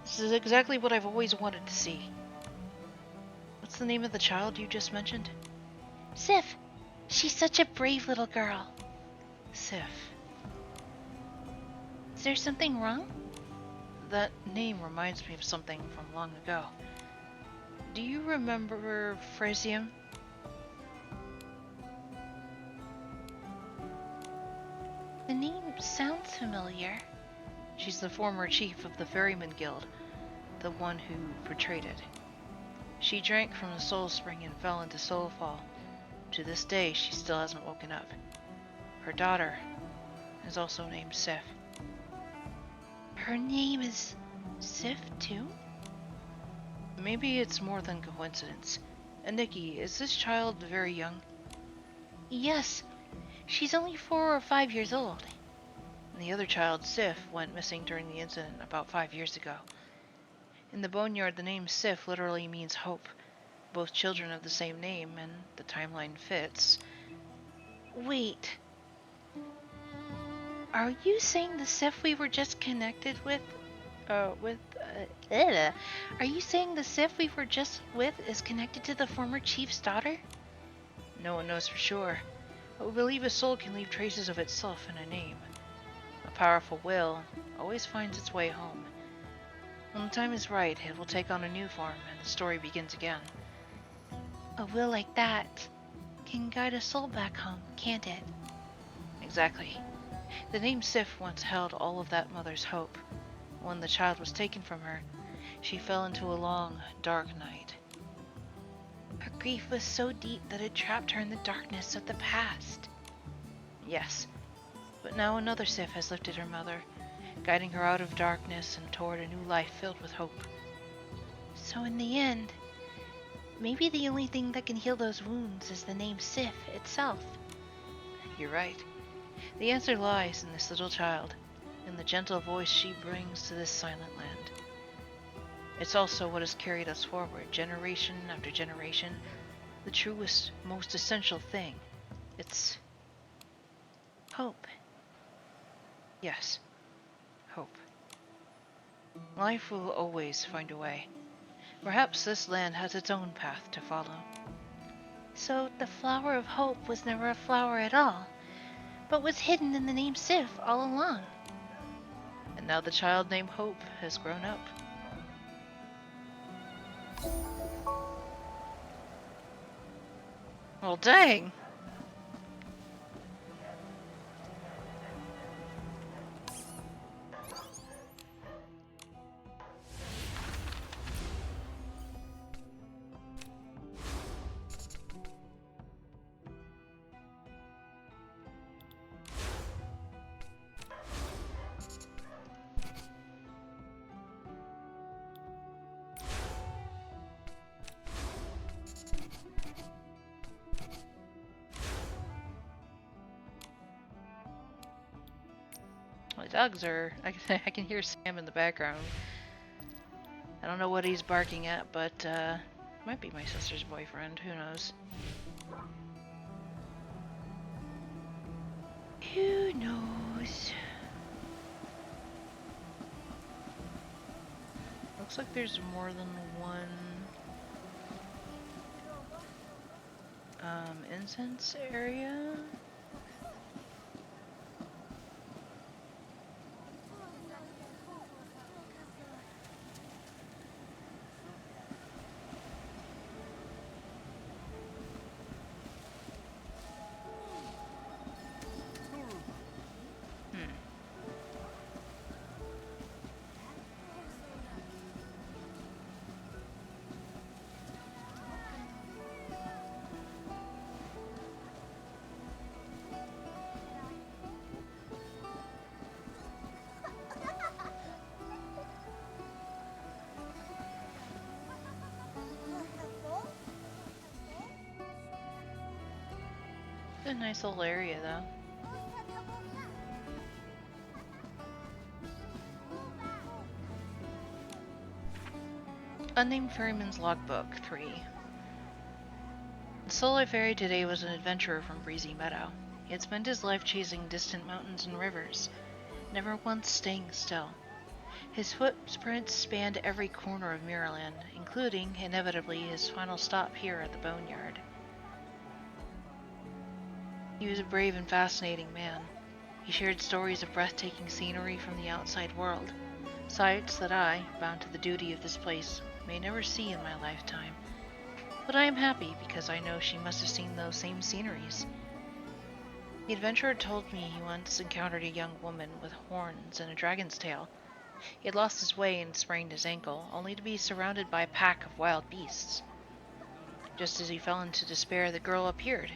This is exactly what I've always wanted to see. What's the name of the child you just mentioned? Sif. She's such a brave little girl. Sif. Is there something wrong? That name reminds me of something from long ago. Do you remember Frasium? sounds familiar. She's the former chief of the Ferryman Guild, the one who portrayed it. She drank from the soul spring and fell into soulfall. To this day, she still hasn't woken up. Her daughter is also named Sif. Her name is Sif, too? Maybe it's more than coincidence. And Nikki, is this child very young? Yes, she's only 4 or 5 years old. And the other child, Sif, went missing during the incident about 5 years ago. In the Boneyard, the name Sif literally means hope. Both children have the same name, and the timeline fits. Wait. Are you saying the Sif we were just connected with? Are you saying the Sif we were just with is connected to the former chief's daughter? No one knows for sure, but we believe a soul can leave traces of itself in a name. A powerful will always finds its way home. When the time is right, it will take on a new form, and the story begins again. A will like that can guide a soul back home, can't it? Exactly. The name Sif once held all of that mother's hope. When the child was taken from her, she fell into a long, dark night. Her grief was so deep that it trapped her in the darkness of the past. Yes, but now another Sif has lifted her mother, guiding her out of darkness and toward a new life filled with hope. So in the end, maybe the only thing that can heal those wounds is the name Sif itself. You're right. The answer lies in this little child, in the gentle voice she brings to this silent land. It's also what has carried us forward, generation after generation, the truest, most essential thing. It's Hope. Yes, hope. Life will always find a way. Perhaps this land has its own path to follow. So the flower of hope was never a flower at all, but was hidden in the name Sif all along. And now the child named Hope has grown up. Well, dang! My dogs are... I can hear Sam in the background. I don't know what he's barking at, but might be my sister's boyfriend. Who knows? Who knows? Looks like there's more than one incense area. A nice little area, though. Unnamed Ferryman's Logbook 3. The soul I ferried today was an adventurer from Breezy Meadow. He had spent his life chasing distant mountains and rivers, never once staying still. His footprints spanned every corner of Mirrorland, including, inevitably, his final stop here at the Boneyard. He was a brave and fascinating man. He shared stories of breathtaking scenery from the outside world, sights that I, bound to the duty of this place, may never see in my lifetime. But I am happy because I know she must have seen those same sceneries. The adventurer told me he once encountered a young woman with horns and a dragon's tail. He had lost his way and sprained his ankle, only to be surrounded by a pack of wild beasts. Just as he fell into despair, the girl appeared.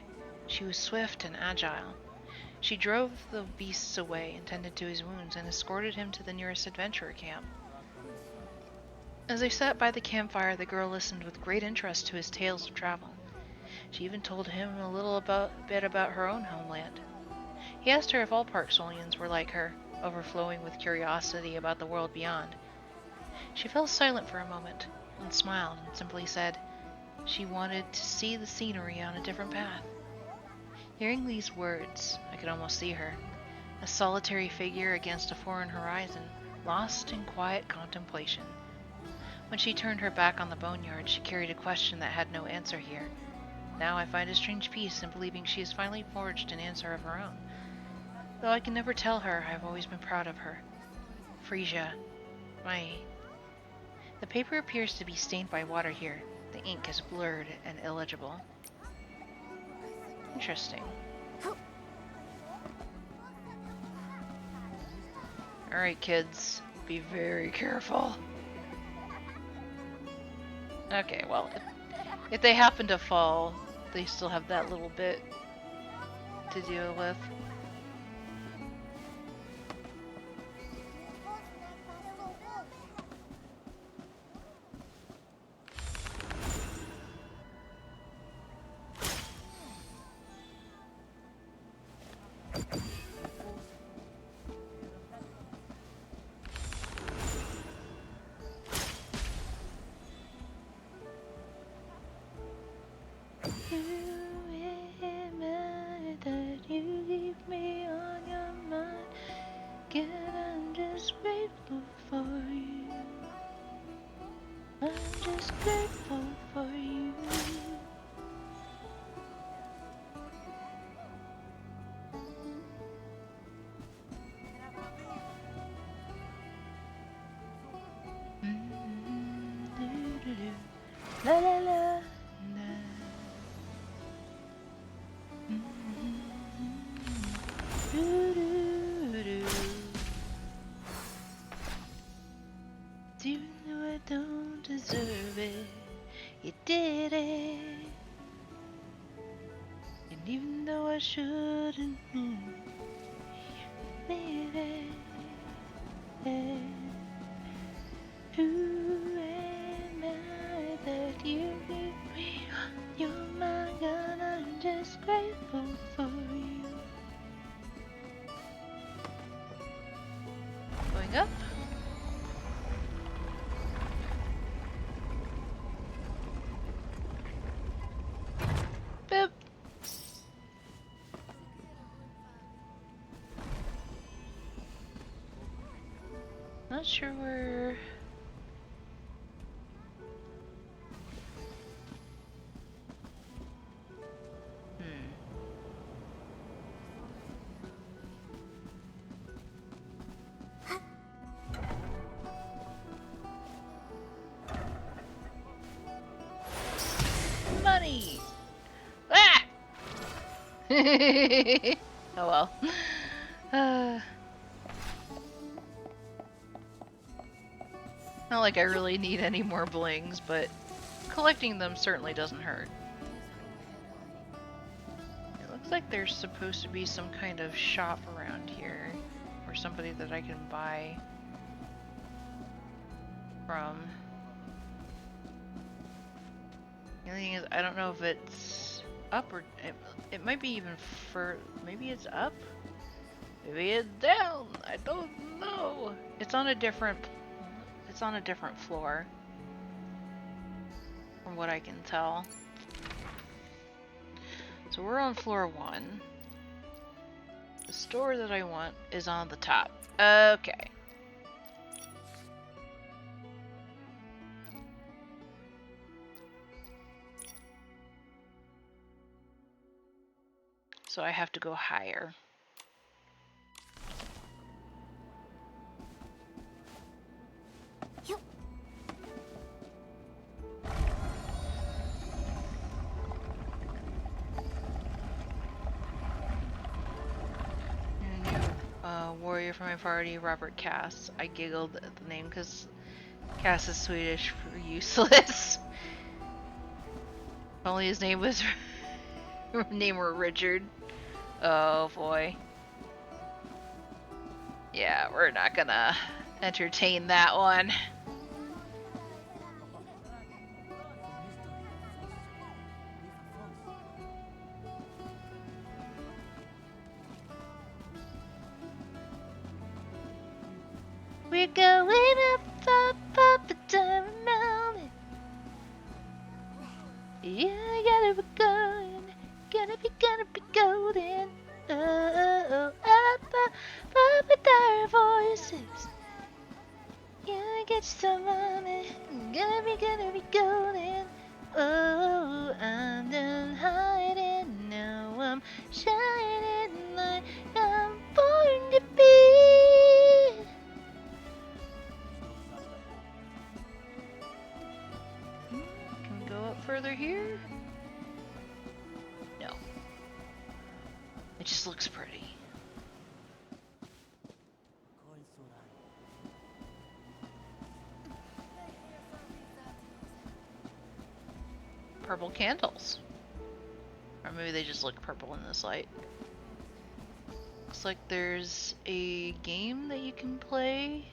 She was swift and agile. She drove the beasts away and tended to his wounds and escorted him to the nearest adventurer camp. As they sat by the campfire, the girl listened with great interest to his tales of travel. She even told him a little bit about her own homeland. He asked her if all Parksolians were like her, overflowing with curiosity about the world beyond. She fell silent for a moment, and smiled and simply said she wanted to see the scenery on a different path. Hearing these words, I could almost see her, a solitary figure against a foreign horizon, lost in quiet contemplation. When she turned her back on the boneyard, she carried a question that had no answer here. Now I find a strange peace in believing she has finally forged an answer of her own. Though I can never tell her, I have always been proud of her. Frisia, The paper appears to be stained by water here. The ink is blurred and illegible. Interesting. Alright, kids. Be very careful. Okay, well, if they happen to fall, they still have that little bit to deal with. La la la. Even though I don't deserve it, you did it. And even though I shouldn't, you made it. Who am I that you give me your mind? And I'm just grateful for you. Going up. Boop. Not sure where. Money! Ah! Oh well. Not like I really need any more blings, but collecting them certainly doesn't hurt. It looks like there's supposed to be some kind of shop around here, or somebody that I can buy from. The only thing is, I don't know if it's up or it might be even maybe it's up, maybe it's down. I don't know. It's on a different floor, from what I can tell. So we're on floor 1. The store that I want is on the top. Okay. So I have to go higher. warrior from my party, Robert Cass. I giggled at the name because Cass is Swedish for useless. If only his name was name were Richard. Oh boy. Yeah, we're not gonna entertain that one. We're going up a diamond mountain. Yeah, gotta be going, gotta be golden. Oh, up with our voices. Yeah, get you some money, gonna be golden. Oh, I'm done hiding, now I'm shining like I'm born to be. Can we go up further here? No. It just looks pretty. Purple candles. Or maybe they just look purple in this light. Looks like there's a game that you can play.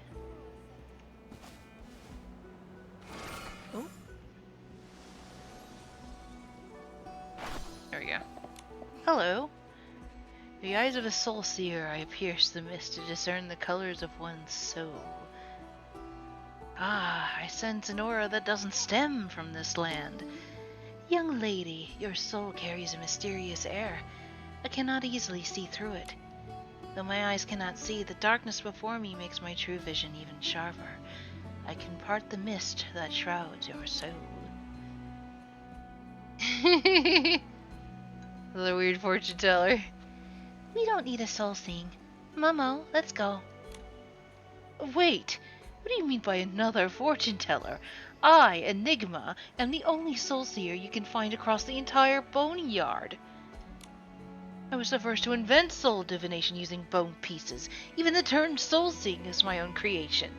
Oh. There we go. Hello. The eyes of a soul seer, I pierce the mist to discern the colors of one's soul. Ah, I sense an aura that doesn't stem from this land. Young lady, your soul carries a mysterious air. I cannot easily see through it. Though my eyes cannot see, the darkness before me makes my true vision even sharper. I can part the mist that shrouds your soul. The weird fortune teller. We don't need a soul seeing. Momo, let's go. Wait, what do you mean by another fortune teller? I, Enigma, am the only soul seer you can find across the entire boneyard. I was the first to invent soul divination using bone pieces. Even the term soul seeing is my own creation.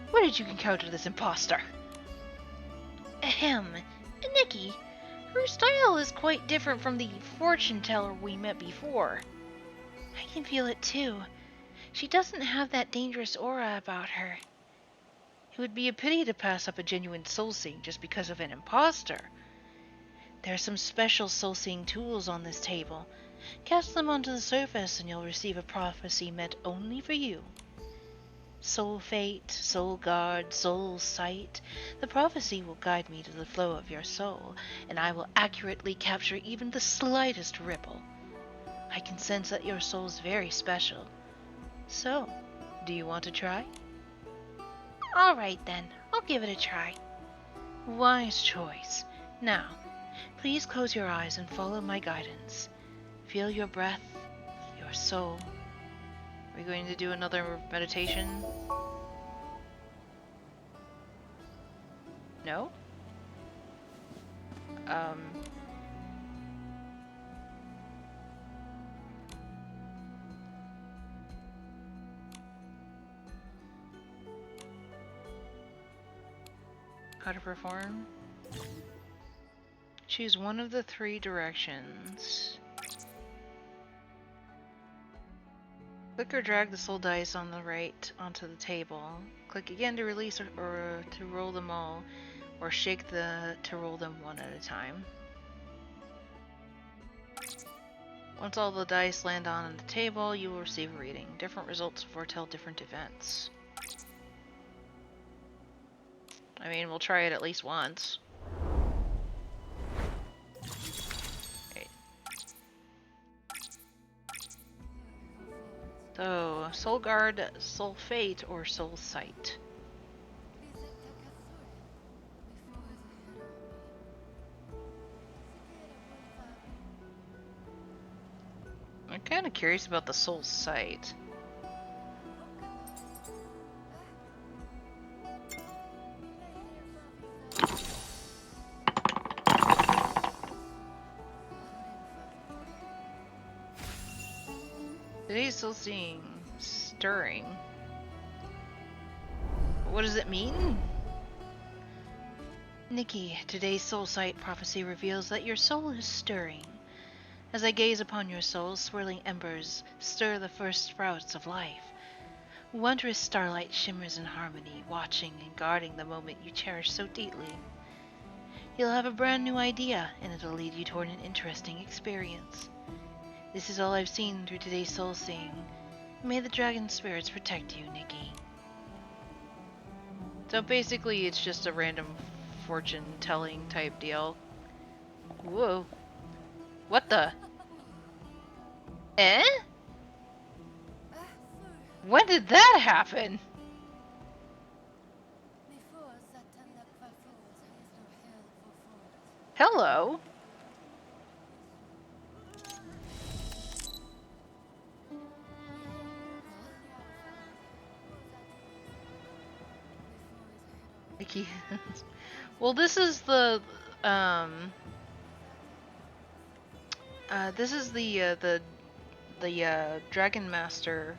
Where did you encounter this imposter? Ahem. Nikki, her style is quite different from the fortune teller we met before. I can feel it too. She doesn't have that dangerous aura about her. It would be a pity to pass up a genuine soul-seeing just because of an imposter. There are some special soul-seeing tools on this table. Cast them onto the surface and you'll receive a prophecy meant only for you. Soul fate, soul guard, soul sight. The prophecy will guide me to the flow of your soul, and I will accurately capture even the slightest ripple. I can sense that your soul is very special. So, do you want to try? All right then, I'll give it a try. Wise choice. Now, please close your eyes and follow my guidance. Feel your breath, your soul. Are we going to do another meditation? No? How to perform? Choose one of the 3 directions. Click or drag the soul dice on the right onto the table. Click again to release or to roll them all, or shake to roll them one at a time. Once all the dice land on the table, you will receive a reading. Different results foretell different events. I mean, we'll try it at least once. Okay. So, Soul Guard, Soul Fate, or Soul Sight? I'm kind of curious about the Soul Sight. Today's soul seeing stirring. What does it mean? Nikki, today's soul sight prophecy reveals that your soul is stirring. As I gaze upon your soul, swirling embers stir the first sprouts of life. Wondrous starlight shimmers in harmony, watching and guarding the moment you cherish so deeply. You'll have a brand new idea, and it'll lead you toward an interesting experience. This is all I've seen through today's soul seeing. May the dragon spirits protect you, Nikki. So basically, it's just a random fortune-telling type deal. Whoa. What the? Eh? When did that happen? Hello? Nikki. Well, this is the Dragon Master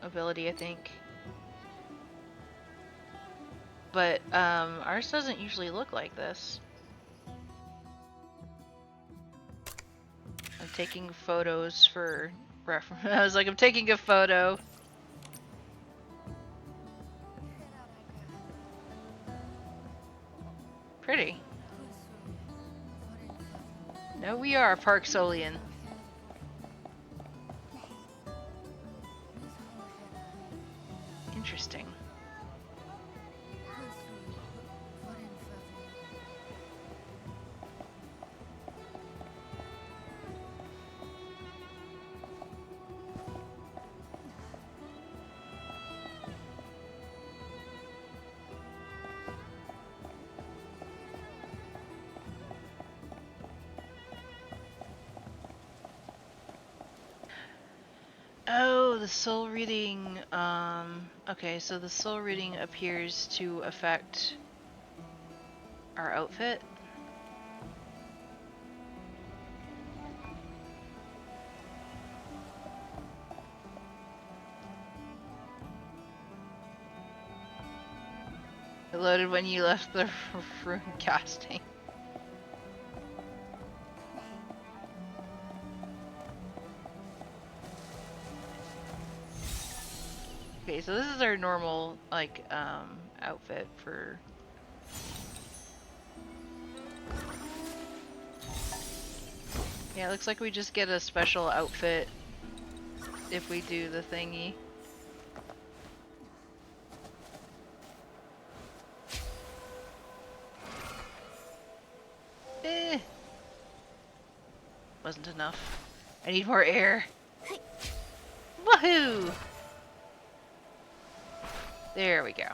ability, I think. But ours doesn't usually look like this. I'm taking photos for reference. I was like, I'm taking a photo. Pretty. No, we are Park Solian. Interesting. Oh, the soul reading, okay, so the soul reading appears to affect our outfit. It loaded when you left the room casting. Okay, so this is our normal, like, outfit for... Yeah, it looks like we just get a special outfit if we do the thingy. Eh. Wasn't enough. I need more air. Woohoo! There we go.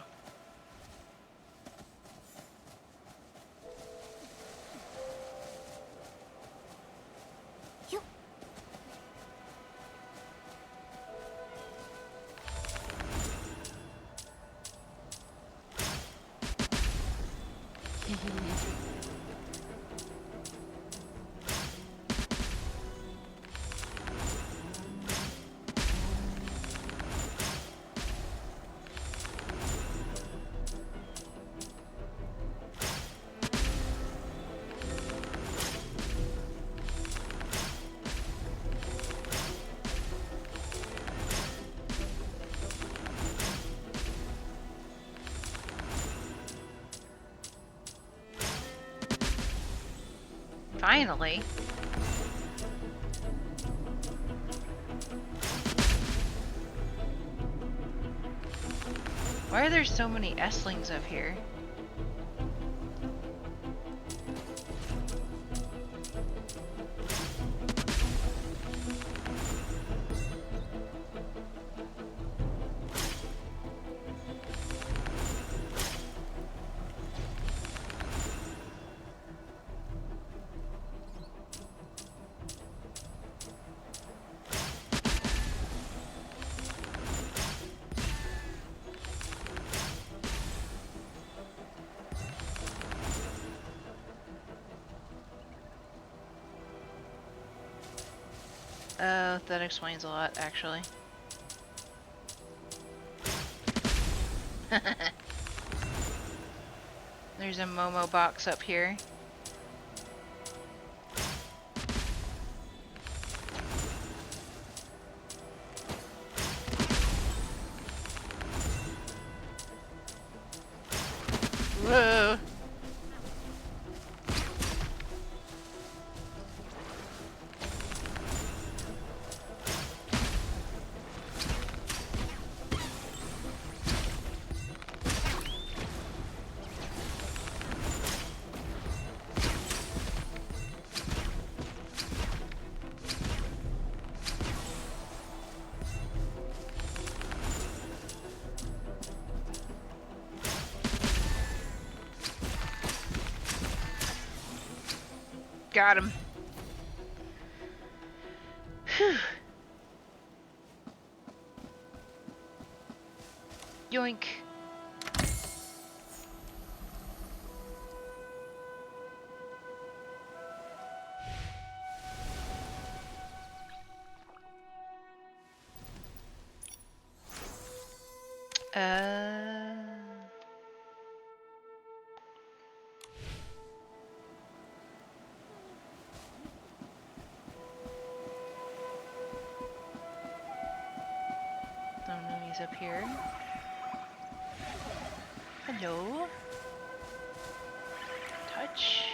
Finally. Why are there so many S-lings up here? That explains a lot, actually. There's a Momo box up here. Whoa! Got him. Whew. Yoink. Some enemies up here. Hello. Touch.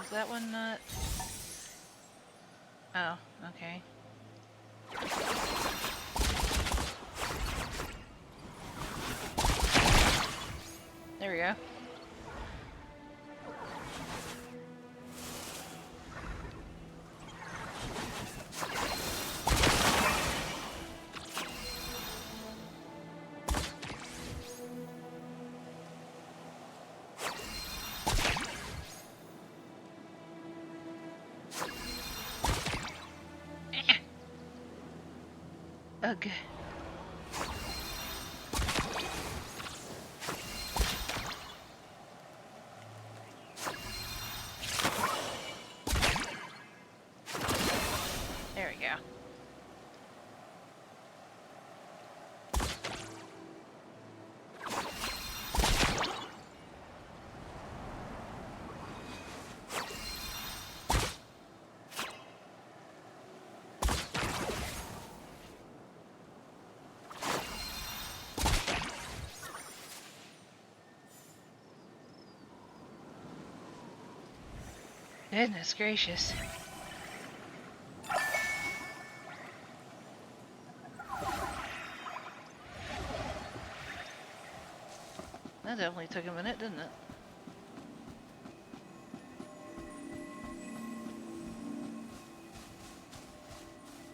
Is that one not? Oh, okay. There we go. Ugh. There we go. Goodness gracious. That definitely took a minute, didn't it?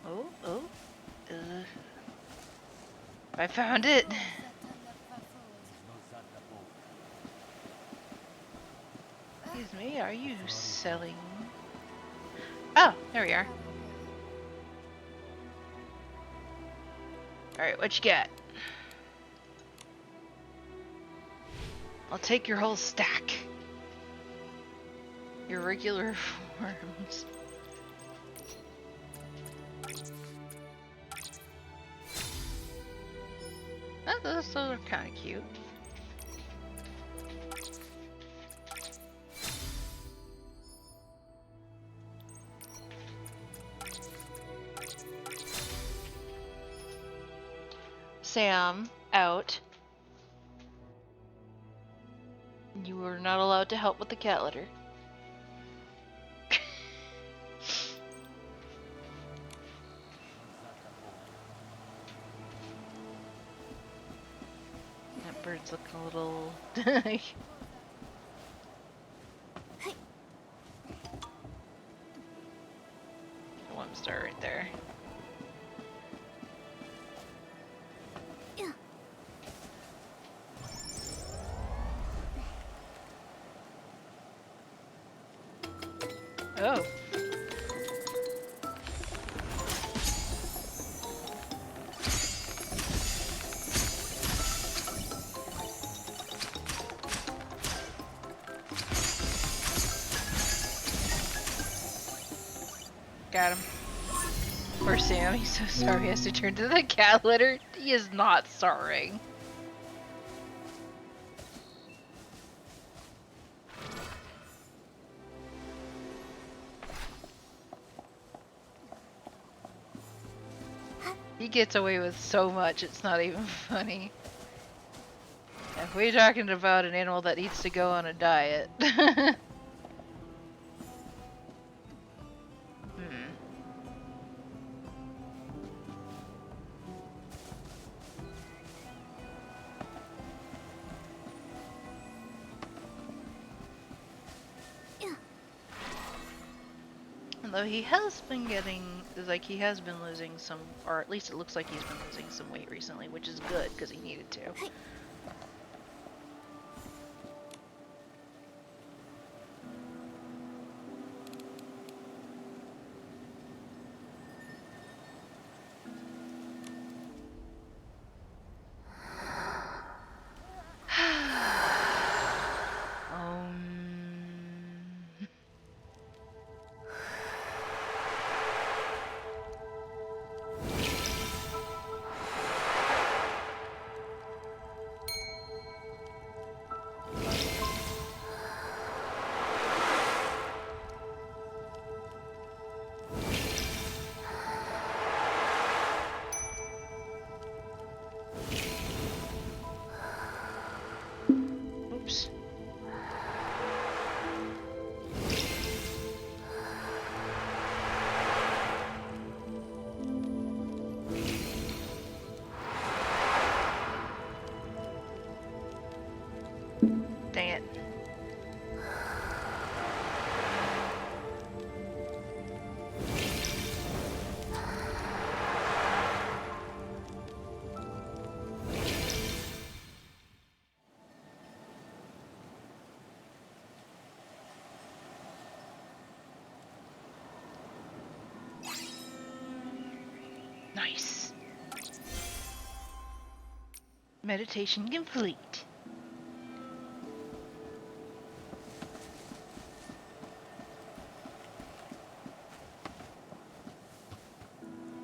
Oh. I found it. Excuse me, are you selling? Oh, there we are. Alright, what you got? I'll take your whole stack. Irregular forms. Those are kind of cute. Sam, out. You are not allowed to help with the cat litter. That bird's looking a little... One star right there. Oh. Got him. Poor Sam, he's so sorry he has to turn to the cat litter. He is not sorry. He gets away with so much, it's not even funny. If we're talking about an animal that needs to go on a diet. Although he has been getting, like, he has been losing some, or at least it looks like he's been losing some weight recently, which is good, because he needed to. Oops. Dang it. Nice. Meditation complete.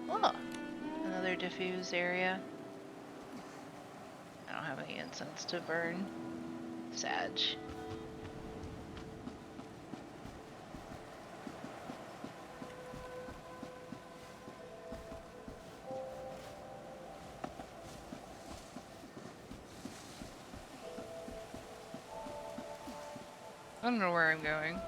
Oh, another diffuse area. I don't have any incense to burn. Sag. I don't know where I'm going.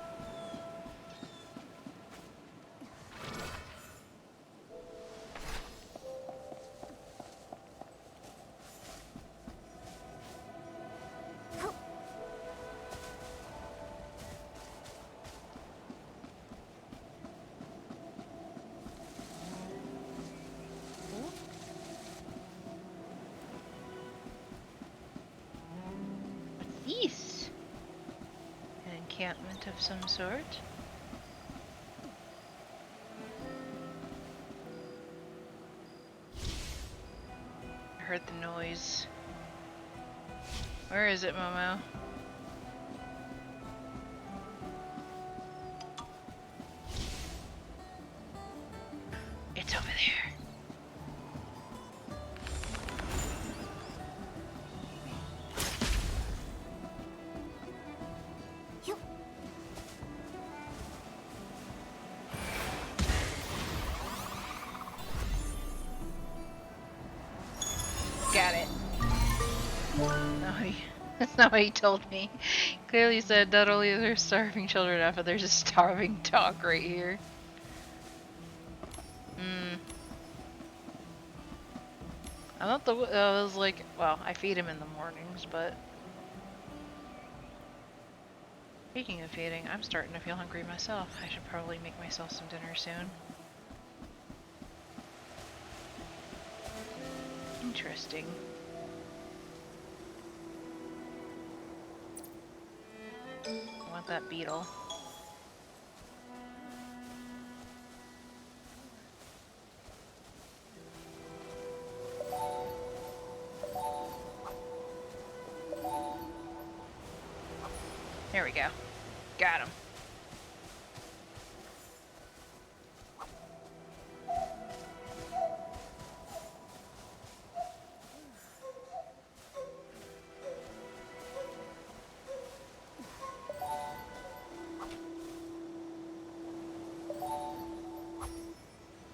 What's this? An encampment of some sort? I heard the noise. Where is it, Momo? It's over there. at it. No, that's not what he told me. Clearly said not only are there starving children out, but there's a starving dog right here. I'm not the. I was like, well, I feed him in the mornings, but. Speaking of feeding, I'm starting to feel hungry myself. I should probably make myself some dinner soon. Interesting. I want that beetle. There we go. Got him.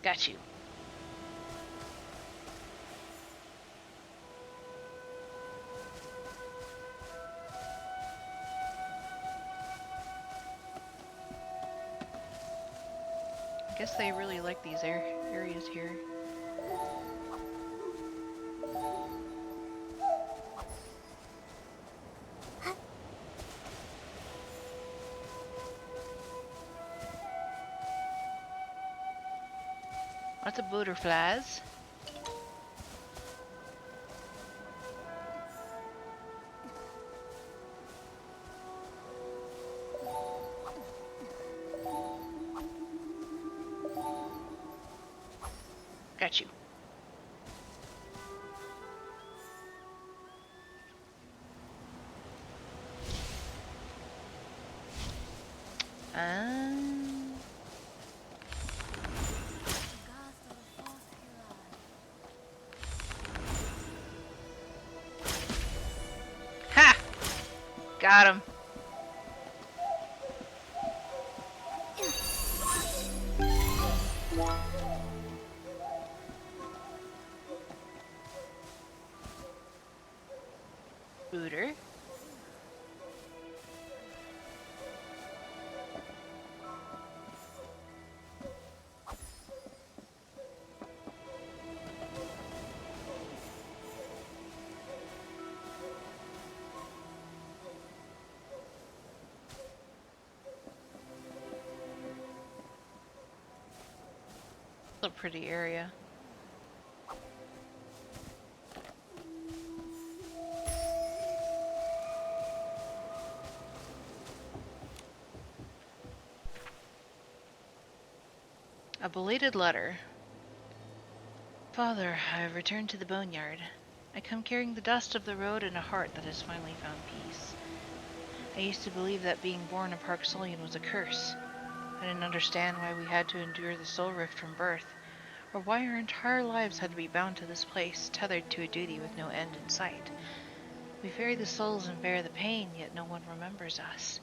Got you. I guess they really like these areas here. Lots of butterflies. Got you. Ha! Got him. Booter. It's a pretty area. A belated letter. Father, I have returned to the boneyard. I come carrying the dust of the road and a heart that has finally found peace. I used to believe that being born a Park Solian was a curse. I didn't understand why we had to endure the soul rift from birth, or why our entire lives had to be bound to this place, tethered to a duty with no end in sight. We ferry the souls and bear the pain, yet no one remembers us.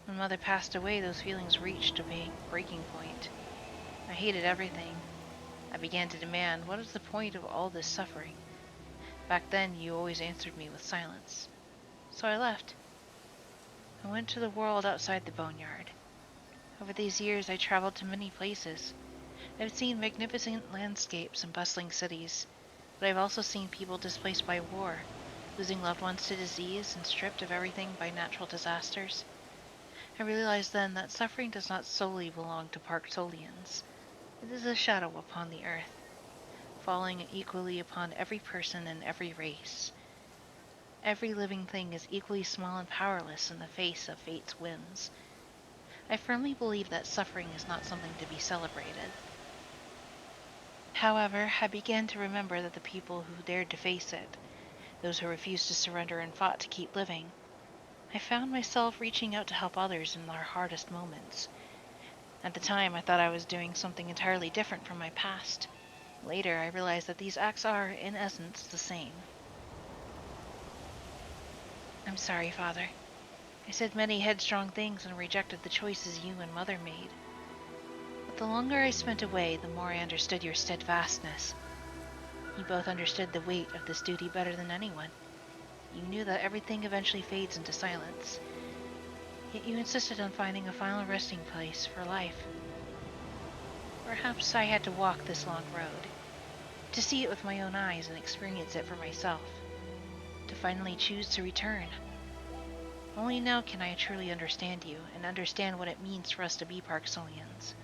When Mother passed away, those feelings reached a breaking point. I hated everything. I began to demand, what is the point of all this suffering? Back then, you always answered me with silence. So I left. I went to the world outside the boneyard. Over these years, I traveled to many places. I've seen magnificent landscapes and bustling cities, but I've also seen people displaced by war, losing loved ones to disease and stripped of everything by natural disasters. I realized then that suffering does not solely belong to Park Solians. It is a shadow upon the earth, falling equally upon every person and every race. Every living thing is equally small and powerless in the face of fate's whims. I firmly believe that suffering is not something to be celebrated. However, I began to remember that the people who dared to face it, those who refused to surrender and fought to keep living, I found myself reaching out to help others in their hardest moments. At the time, I thought I was doing something entirely different from my past. Later, I realized that these acts are, in essence, the same. I'm sorry, Father. I said many headstrong things and rejected the choices you and Mother made. But the longer I spent away, the more I understood your steadfastness. You both understood the weight of this duty better than anyone. You knew that everything eventually fades into silence. Yet you insisted on finding a final resting place for life. Perhaps I had to walk this long road, to see it with my own eyes and experience it for myself, to finally choose to return. Only now can I truly understand you and understand what it means for us to be Parksonians.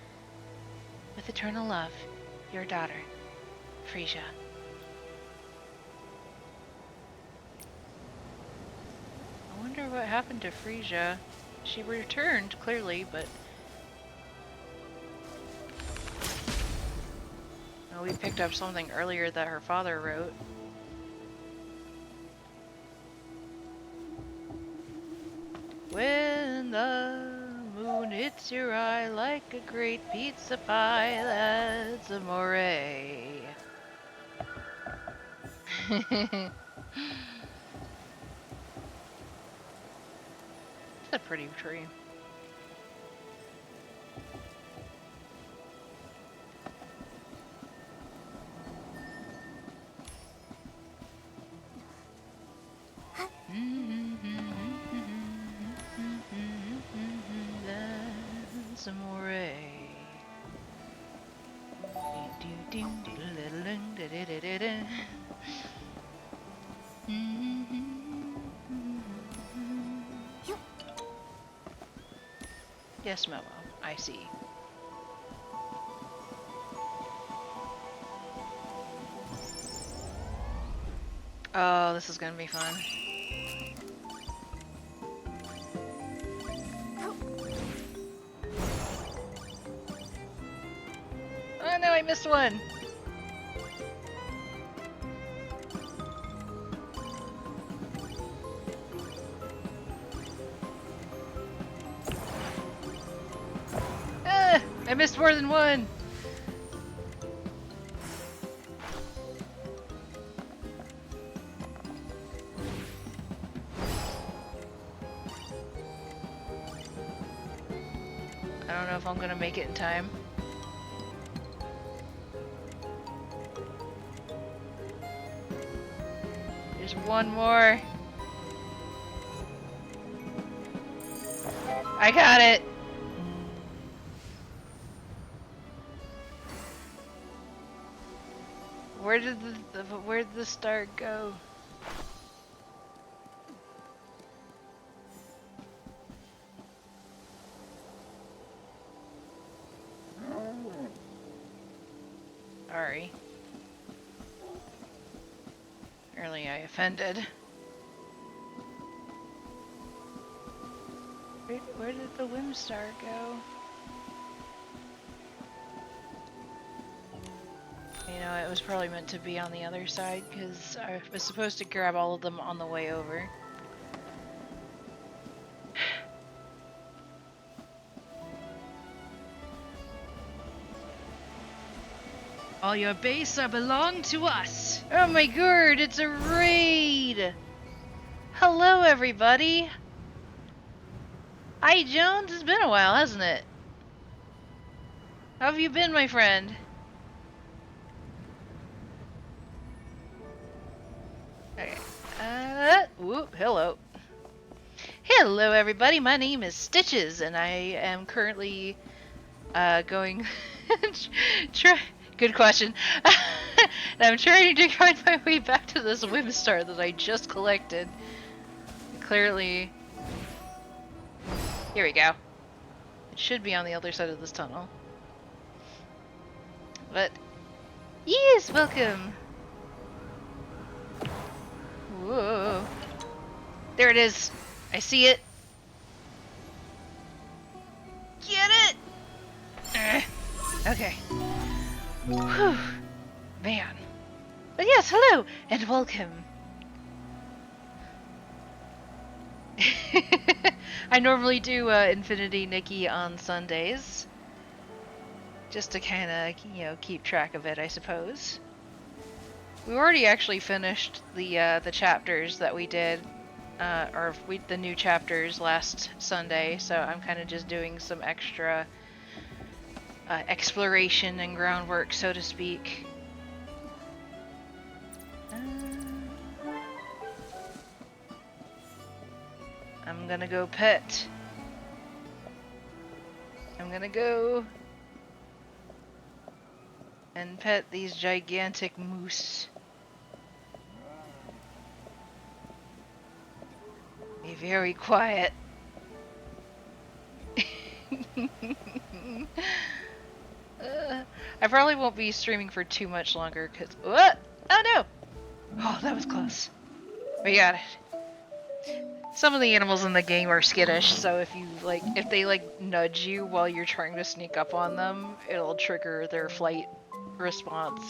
With eternal love, your daughter, Frisia. I wonder what happened to Frisia. She returned, clearly, but... Oh, we picked up something earlier that her father wrote. When the moon hits your eye like a great pizza pie, that's amore. It's a pretty tree. That's amore. Yes, Momo, I see. Oh, this is gonna be fun. Oh no, I missed one! Ah! I missed more than one! I don't know if I'm gonna make it in time. There's one more. I got it! Where did the star go? Sorry. Apparently I offended. Where did the Whim Star go? You know, it was probably meant to be on the other side because I was supposed to grab all of them on the way over. All your base are belong to us. Oh my god, it's a raid! Hello everybody! Hi Jones, it's been a while, hasn't it? How have you been, my friend? Okay. Whoop, hello. Hello everybody, my name is Stitches and I am currently going good question. And I'm trying to find my way back to this Whim Star that I just collected. Clearly. Here we go. It should be on the other side of this tunnel. But yes, welcome. Whoa. There it is. I see it. Get it! Okay. Whew. Man. But yes, hello and welcome. I normally do Infinity Nikki on Sundays. Just to kind of, you know, keep track of it, I suppose. We already actually finished the chapters that we did, the new chapters last Sunday, so I'm kind of just doing some extra exploration and groundwork, so to speak. I'm gonna go pet. I'm gonna go and pet these gigantic moose. Be very quiet. I probably won't be streaming for too much longer because what? Oh no! Oh, that was close. We got it. Some of the animals in the game are skittish, so if they nudge you while you're trying to sneak up on them, it'll trigger their flight response.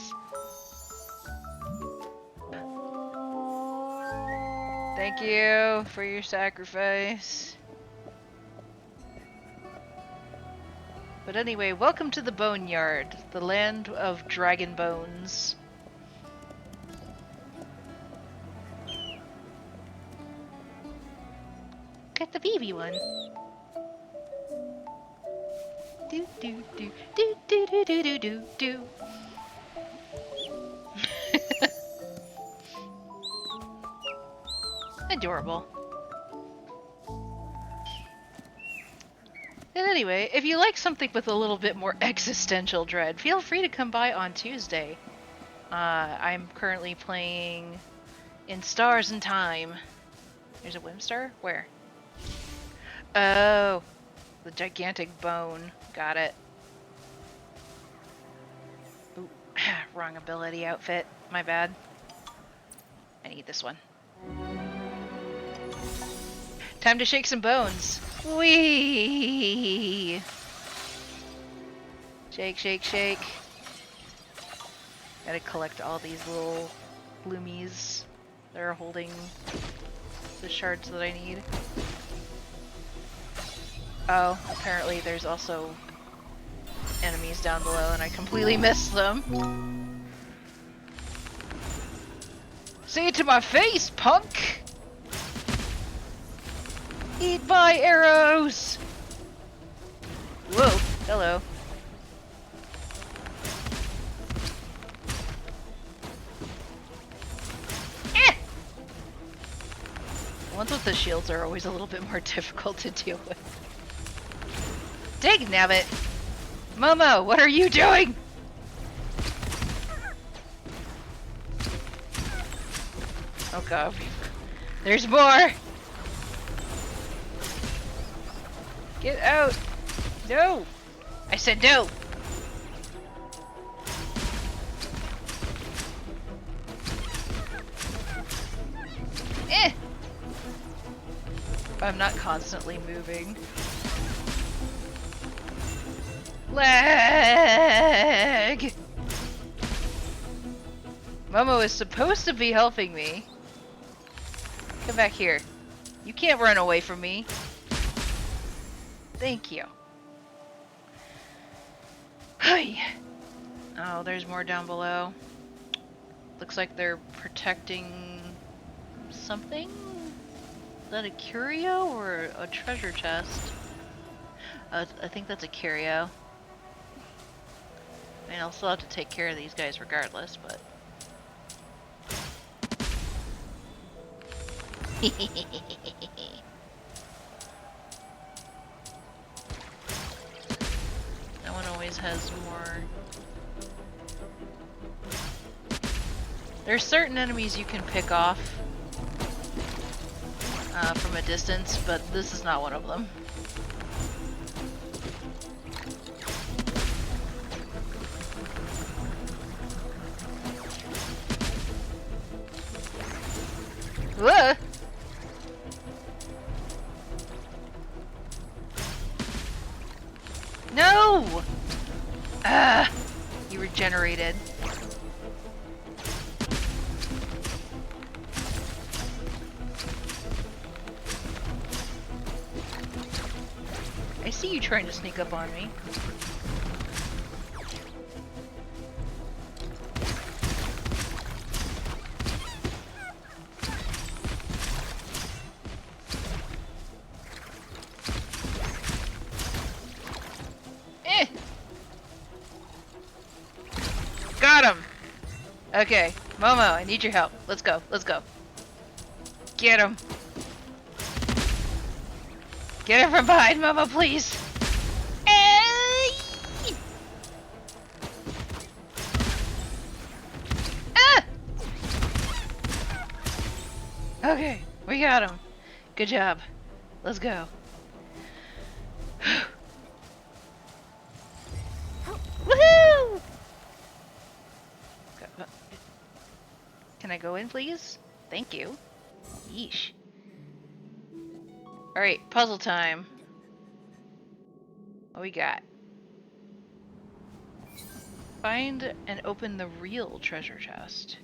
Thank you for your sacrifice. But anyway, welcome to the Boneyard, the land of dragon bones. Get the baby one. Do do do do do do do do do do. Adorable. And anyway, if you like something with a little bit more existential dread, feel free to come by on Tuesday. I'm currently playing In Stars and Time. There's a Whimstar? Where? Oh, the gigantic bone. Got it. Ooh, wrong ability outfit. My bad. I need this one. Time to shake some bones. Whee! Shake, shake, shake. Gotta collect all these little bloomies that are holding the shards that I need. Oh, apparently there's also enemies down below and I completely missed them. Say it to my face, punk! Eat my arrows! Whoa, hello. Eh! The ones with the shields are always a little bit more difficult to deal with. Dig nabbit! Momo, what are you doing? Oh god. There's more! Get out! No! I said no! Eh! I'm not constantly moving. Lag! Momo is supposed to be helping me. Come back here. You can't run away from me. Thank you. Hi. Oh, there's more down below. Looks like they're protecting something? Is that a curio or a treasure chest? I think that's a curio. I mean, I'll still have to take care of these guys regardless, but... That one always has more... There's certain enemies you can pick off from a distance, but this is not one of them. Whoa! No! Ah! You regenerated. I see you trying to sneak up on me. Got him! Okay, Momo, I need your help. Let's go. Let's go. Get him. Get him from behind, Momo, please. Ah! Okay, we got him. Good job. Let's go. Woohoo! Can I go in, please? Thank you. Yeesh. Alright, puzzle time. What we got? Find and open the real treasure chest.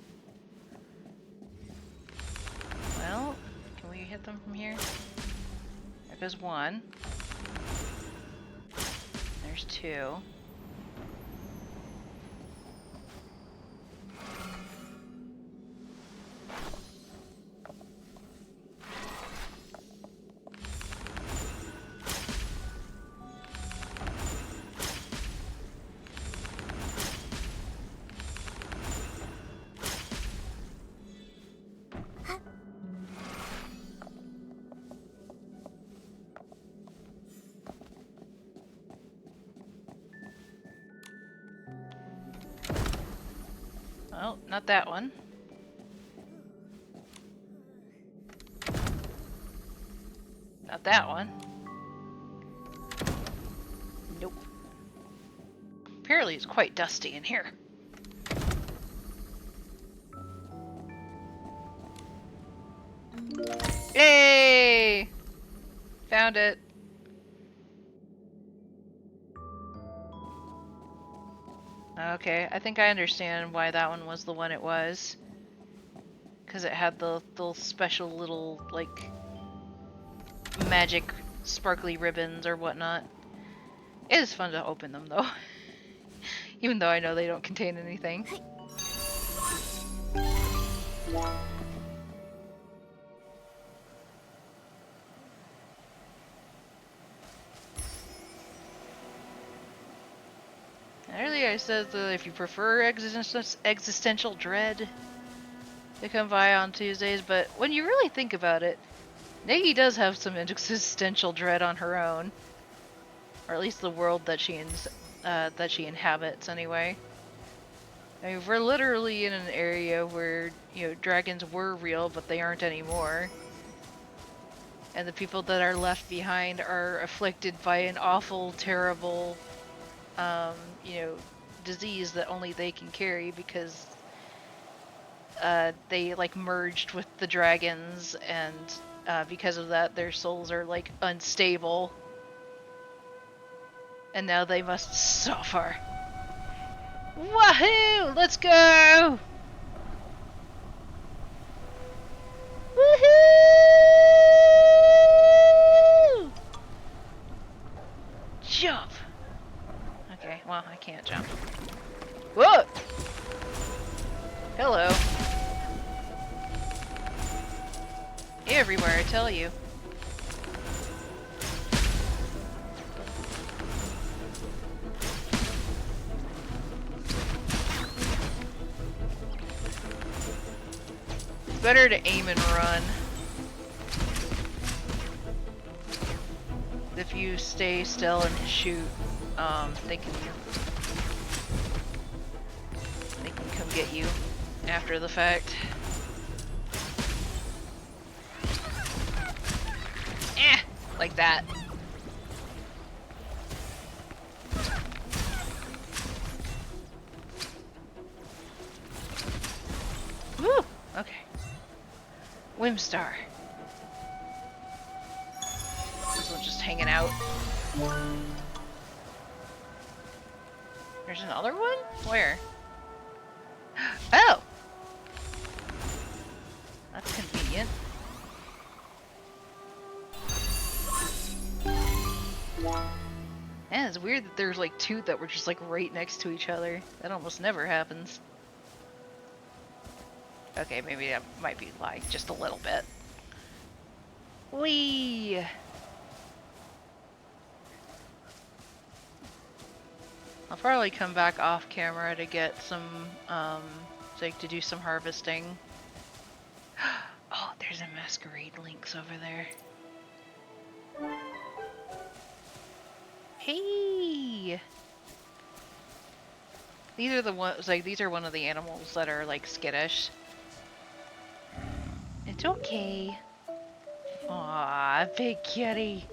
Well, can we hit them from here? There goes one. There's two. Well, not that one. Not that one. Nope. Apparently it's quite dusty in here. Yay! Found it. Okay, I think I understand why that one was the one it was. Because it had the special little, like, magic sparkly ribbons or whatnot. It is fun to open them, though. Even though I know they don't contain anything. Earlier I said that if you prefer existential dread, to come by on Tuesdays, but when you really think about it, Nikki does have some existential dread on her own. Or at least the world that she inhabits, anyway. I mean, we're literally in an area where, you know, dragons were real, but they aren't anymore. And the people that are left behind are afflicted by an awful, terrible, you know, disease that only they can carry because they, like, merged with the dragons, and because of that, their souls are, like, unstable. And now they must suffer. Woohoo! Let's go! Woohoo! Jump! Okay, well, I can't jump. Whoa! Hello. Everywhere, I tell you. It's better to aim and run. If you stay still and shoot, they can come get you after the fact. Eh, like that. Woo! Okay. Whimstar. This one's just hanging out. There's another one? Where? Oh! That's convenient. Yeah, it's weird that there's like two that were just like right next to each other. That almost never happens. Okay, maybe that might be like just a little bit. Whee! I'll probably come back off camera to get some like to do some harvesting. Oh, there's a masquerade lynx over there. Hey! These are the ones, like, these are one of the animals that are, like, skittish. It's okay. Aw, big kitty.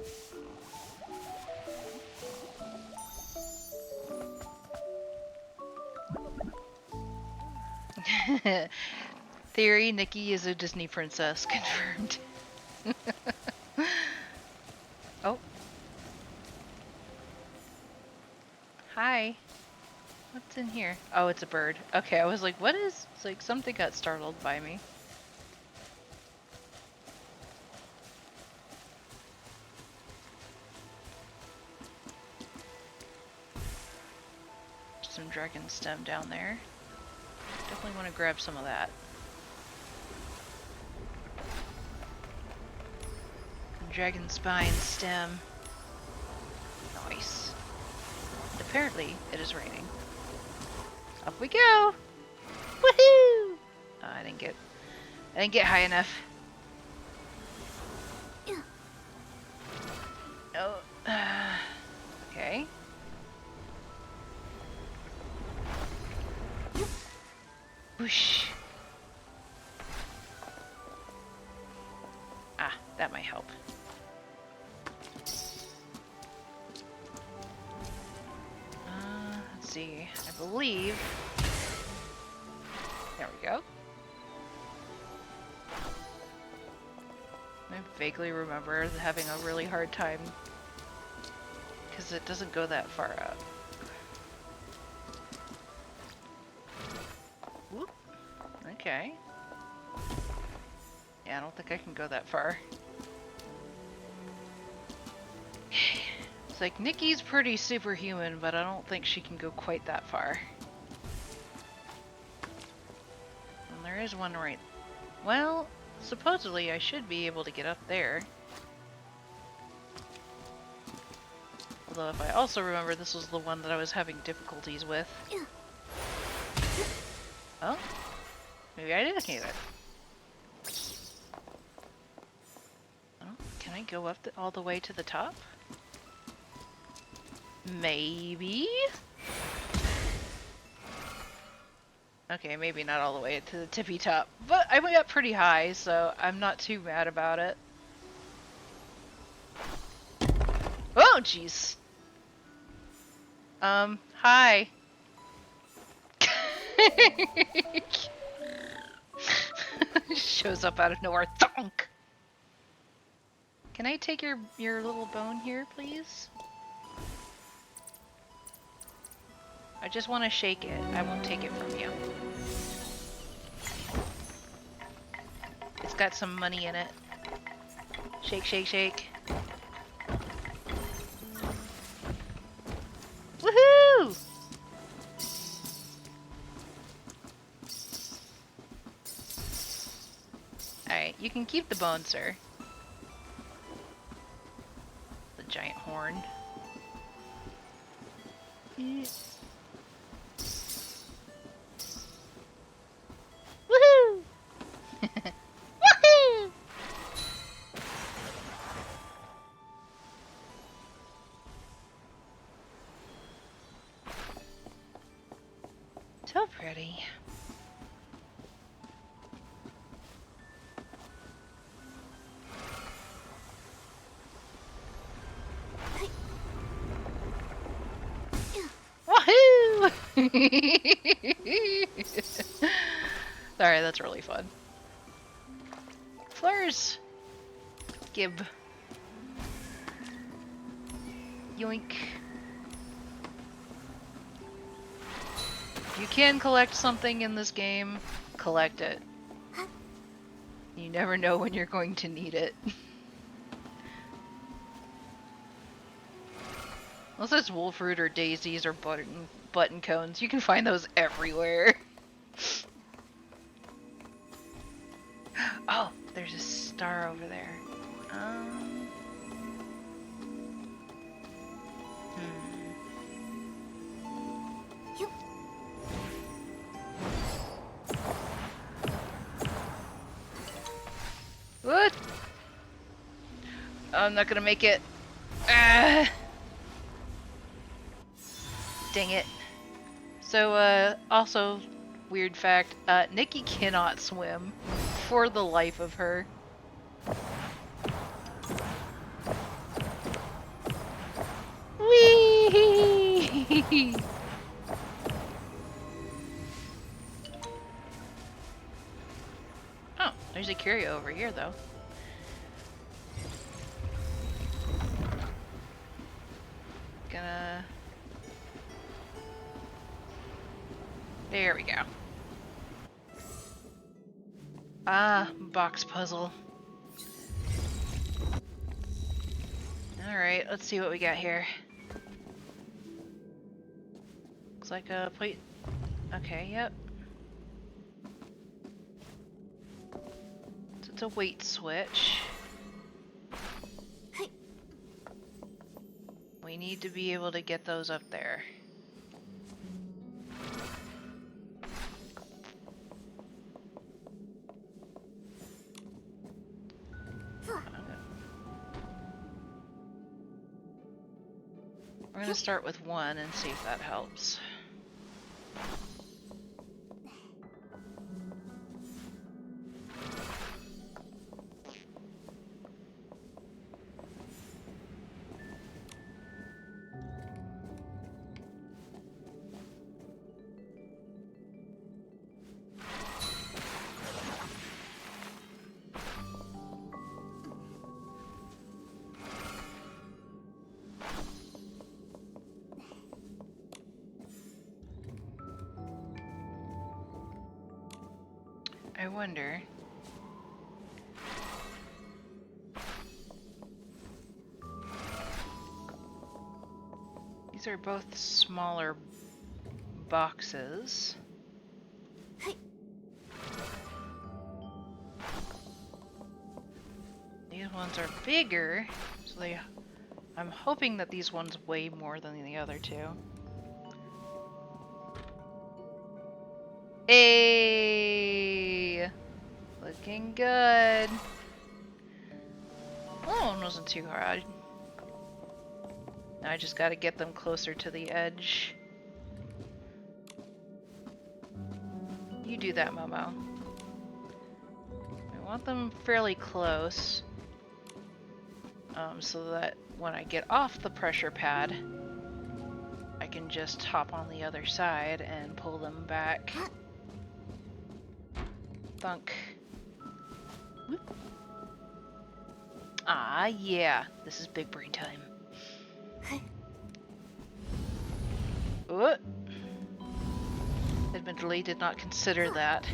Theory, Nikki is a Disney princess. Confirmed. Oh. Hi. What's in here? Oh, it's a bird. Okay, I was like, what is... It's like something got startled by me. Some dragon stem down there. Definitely want to grab some of that. Dragon spine stem. Nice. Apparently, it is raining. Up we go! Woohoo! I didn't get high enough. Oh. Okay. Whoosh. Ah, that might help. Let's see. I believe. There we go. I vaguely remember having a really hard time because it doesn't go that far up. Whoop. Okay. Yeah, I don't think I can go that far. It's like, Nikki's pretty superhuman, but I don't think she can go quite that far. And there is one right... Well, supposedly I should be able to get up there. Although if I also remember, this was the one that I was having difficulties with. Oh? Maybe I did get it. Oh, can I go up all the way to the top? Maybe? Okay, maybe not all the way to the tippy top, but I went up pretty high, so I'm not too mad about it. Oh, jeez. Hi. Shows up out of nowhere. Thunk! Can I take your little bone here, please? I just want to shake it. I won't take it from you. It's got some money in it. Shake, shake, shake. Woohoo! Alright, you can keep the bone, sir. The giant horn. Yeah. Woohoo! Woohoo! So pretty. Woohoo! Sorry, that's really fun. Flowers! Gib. Yoink. If you can collect something in this game, collect it. You never know when you're going to need it. Unless it's wolfroot or daisies or button cones, you can find those everywhere. Oh, there's a star over there. I'm not gonna make it. Ah! Dang it. So, also, weird fact, Nikki cannot swim for the life of her. Whee! Oh, there's a curio over here, though. Gonna... There we go. Ah, box puzzle. Alright, let's see what we got here. Looks like a plate. Okay, yep. So it's a weight switch. We need to be able to get those up there. We're gonna start with one and see if that helps. I wonder. These are both smaller boxes. These ones are bigger, so I'm hoping that these ones weigh more than the other two. Hey, looking good. Well, that one wasn't too hard. Now I just gotta get them closer to the edge. You do that, Momo. I want them fairly close, so that when I get off the pressure pad, I can just hop on the other side and pull them back. Thunk. Whoop. Ah, yeah. This is big brain time. What? Admittedly, did not consider that.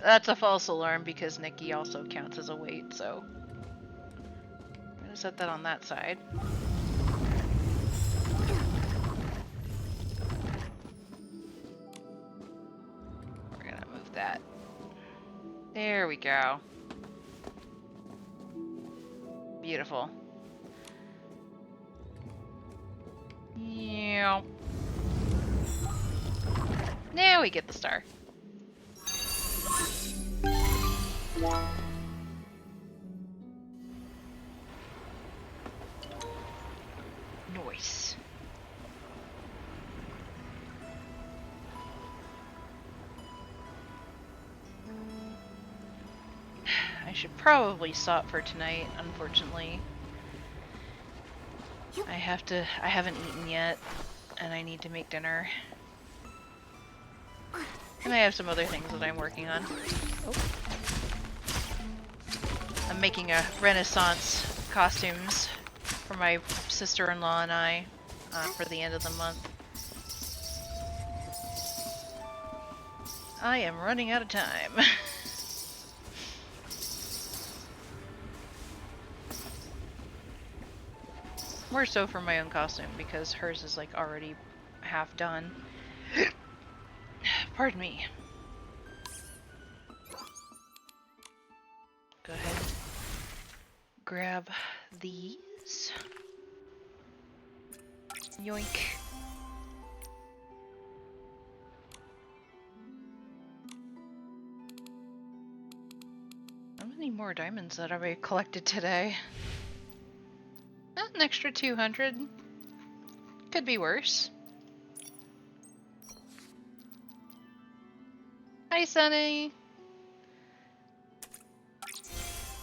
That's a false alarm because Nikki also counts as a weight, so I'm gonna set that on that side. We're gonna move that. There we go. Beautiful. Yeah. Now we get the star. Nice. I should probably stop for tonight, unfortunately. I haven't eaten yet, and I need to make dinner. And I have some other things that I'm working on. Oh. I'm making a Renaissance costumes for my sister-in-law and I for the end of the month. I am running out of time. More so for my own costume because hers is like already half done. Pardon me. Go ahead. Grab these. Yoink. more diamonds that I collected today. An extra 200. Could be worse. Hi, Sunny.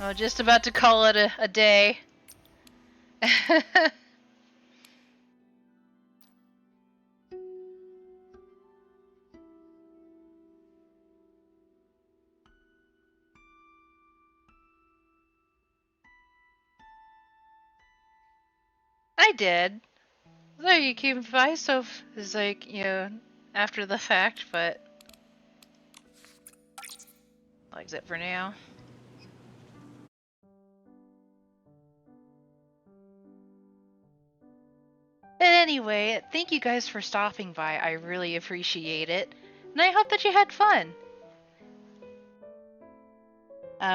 Oh, just about to call it a day. I did. Though you came by, so it's like, you know, after the fact, but I'll exit for now. But anyway, thank you guys for stopping by. I really appreciate it. And I hope that you had fun.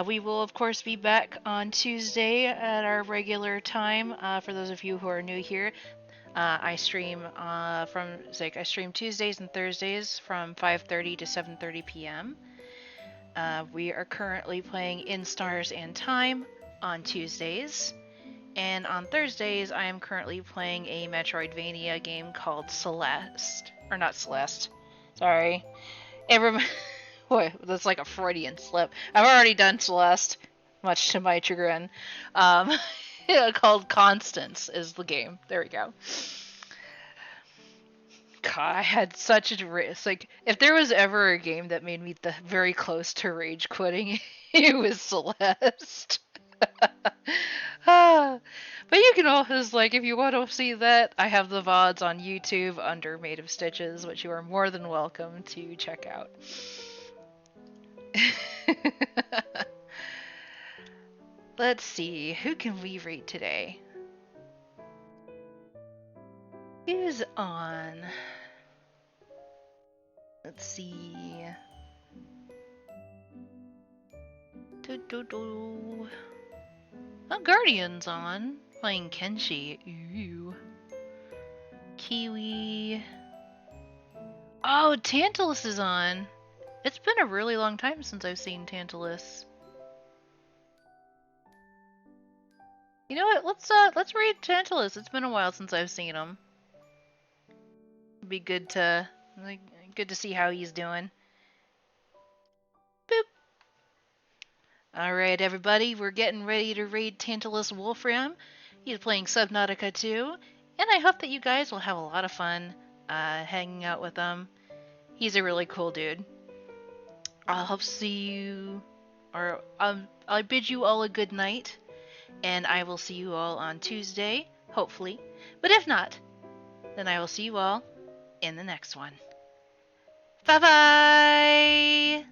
We will, of course, be back on Tuesday at our regular time. For those of you who are new here, I stream I stream Tuesdays and Thursdays from 5:30 to 7:30 p.m. We are currently playing In Stars and Time on Tuesdays, and on Thursdays I am currently playing a Metroidvania game called Celeste, or not Celeste. Sorry, Boy, that's like a Freudian slip. I've already done Celeste, much to my chagrin. Called Constance is the game. There we go. God, I had such a risk. Like, if there was ever a game that made me very close to rage quitting, it was Celeste. But you can always, like, if you want to see that, I have the VODs on YouTube under Made of Stitches, which you are more than welcome to check out. Let's see, who can we read today? Who's on? Let's see. Oh, Guardian's on. Playing Kenshi. Ooh. Kiwi. Oh, Tantalus is on. It's been a really long time since I've seen Tantalus. You know what? Let's read Tantalus. It's been a while since I've seen him. It'd be good to see how he's doing. Boop. Alright, everybody, we're getting ready to raid Tantalus Wolfram. He's playing Subnautica 2, and I hope that you guys will have a lot of fun hanging out with him. He's a really cool dude. I'll hope to see you, or I bid you all a good night, and I will see you all on Tuesday, hopefully. But if not, then I will see you all in the next one. Bye-bye!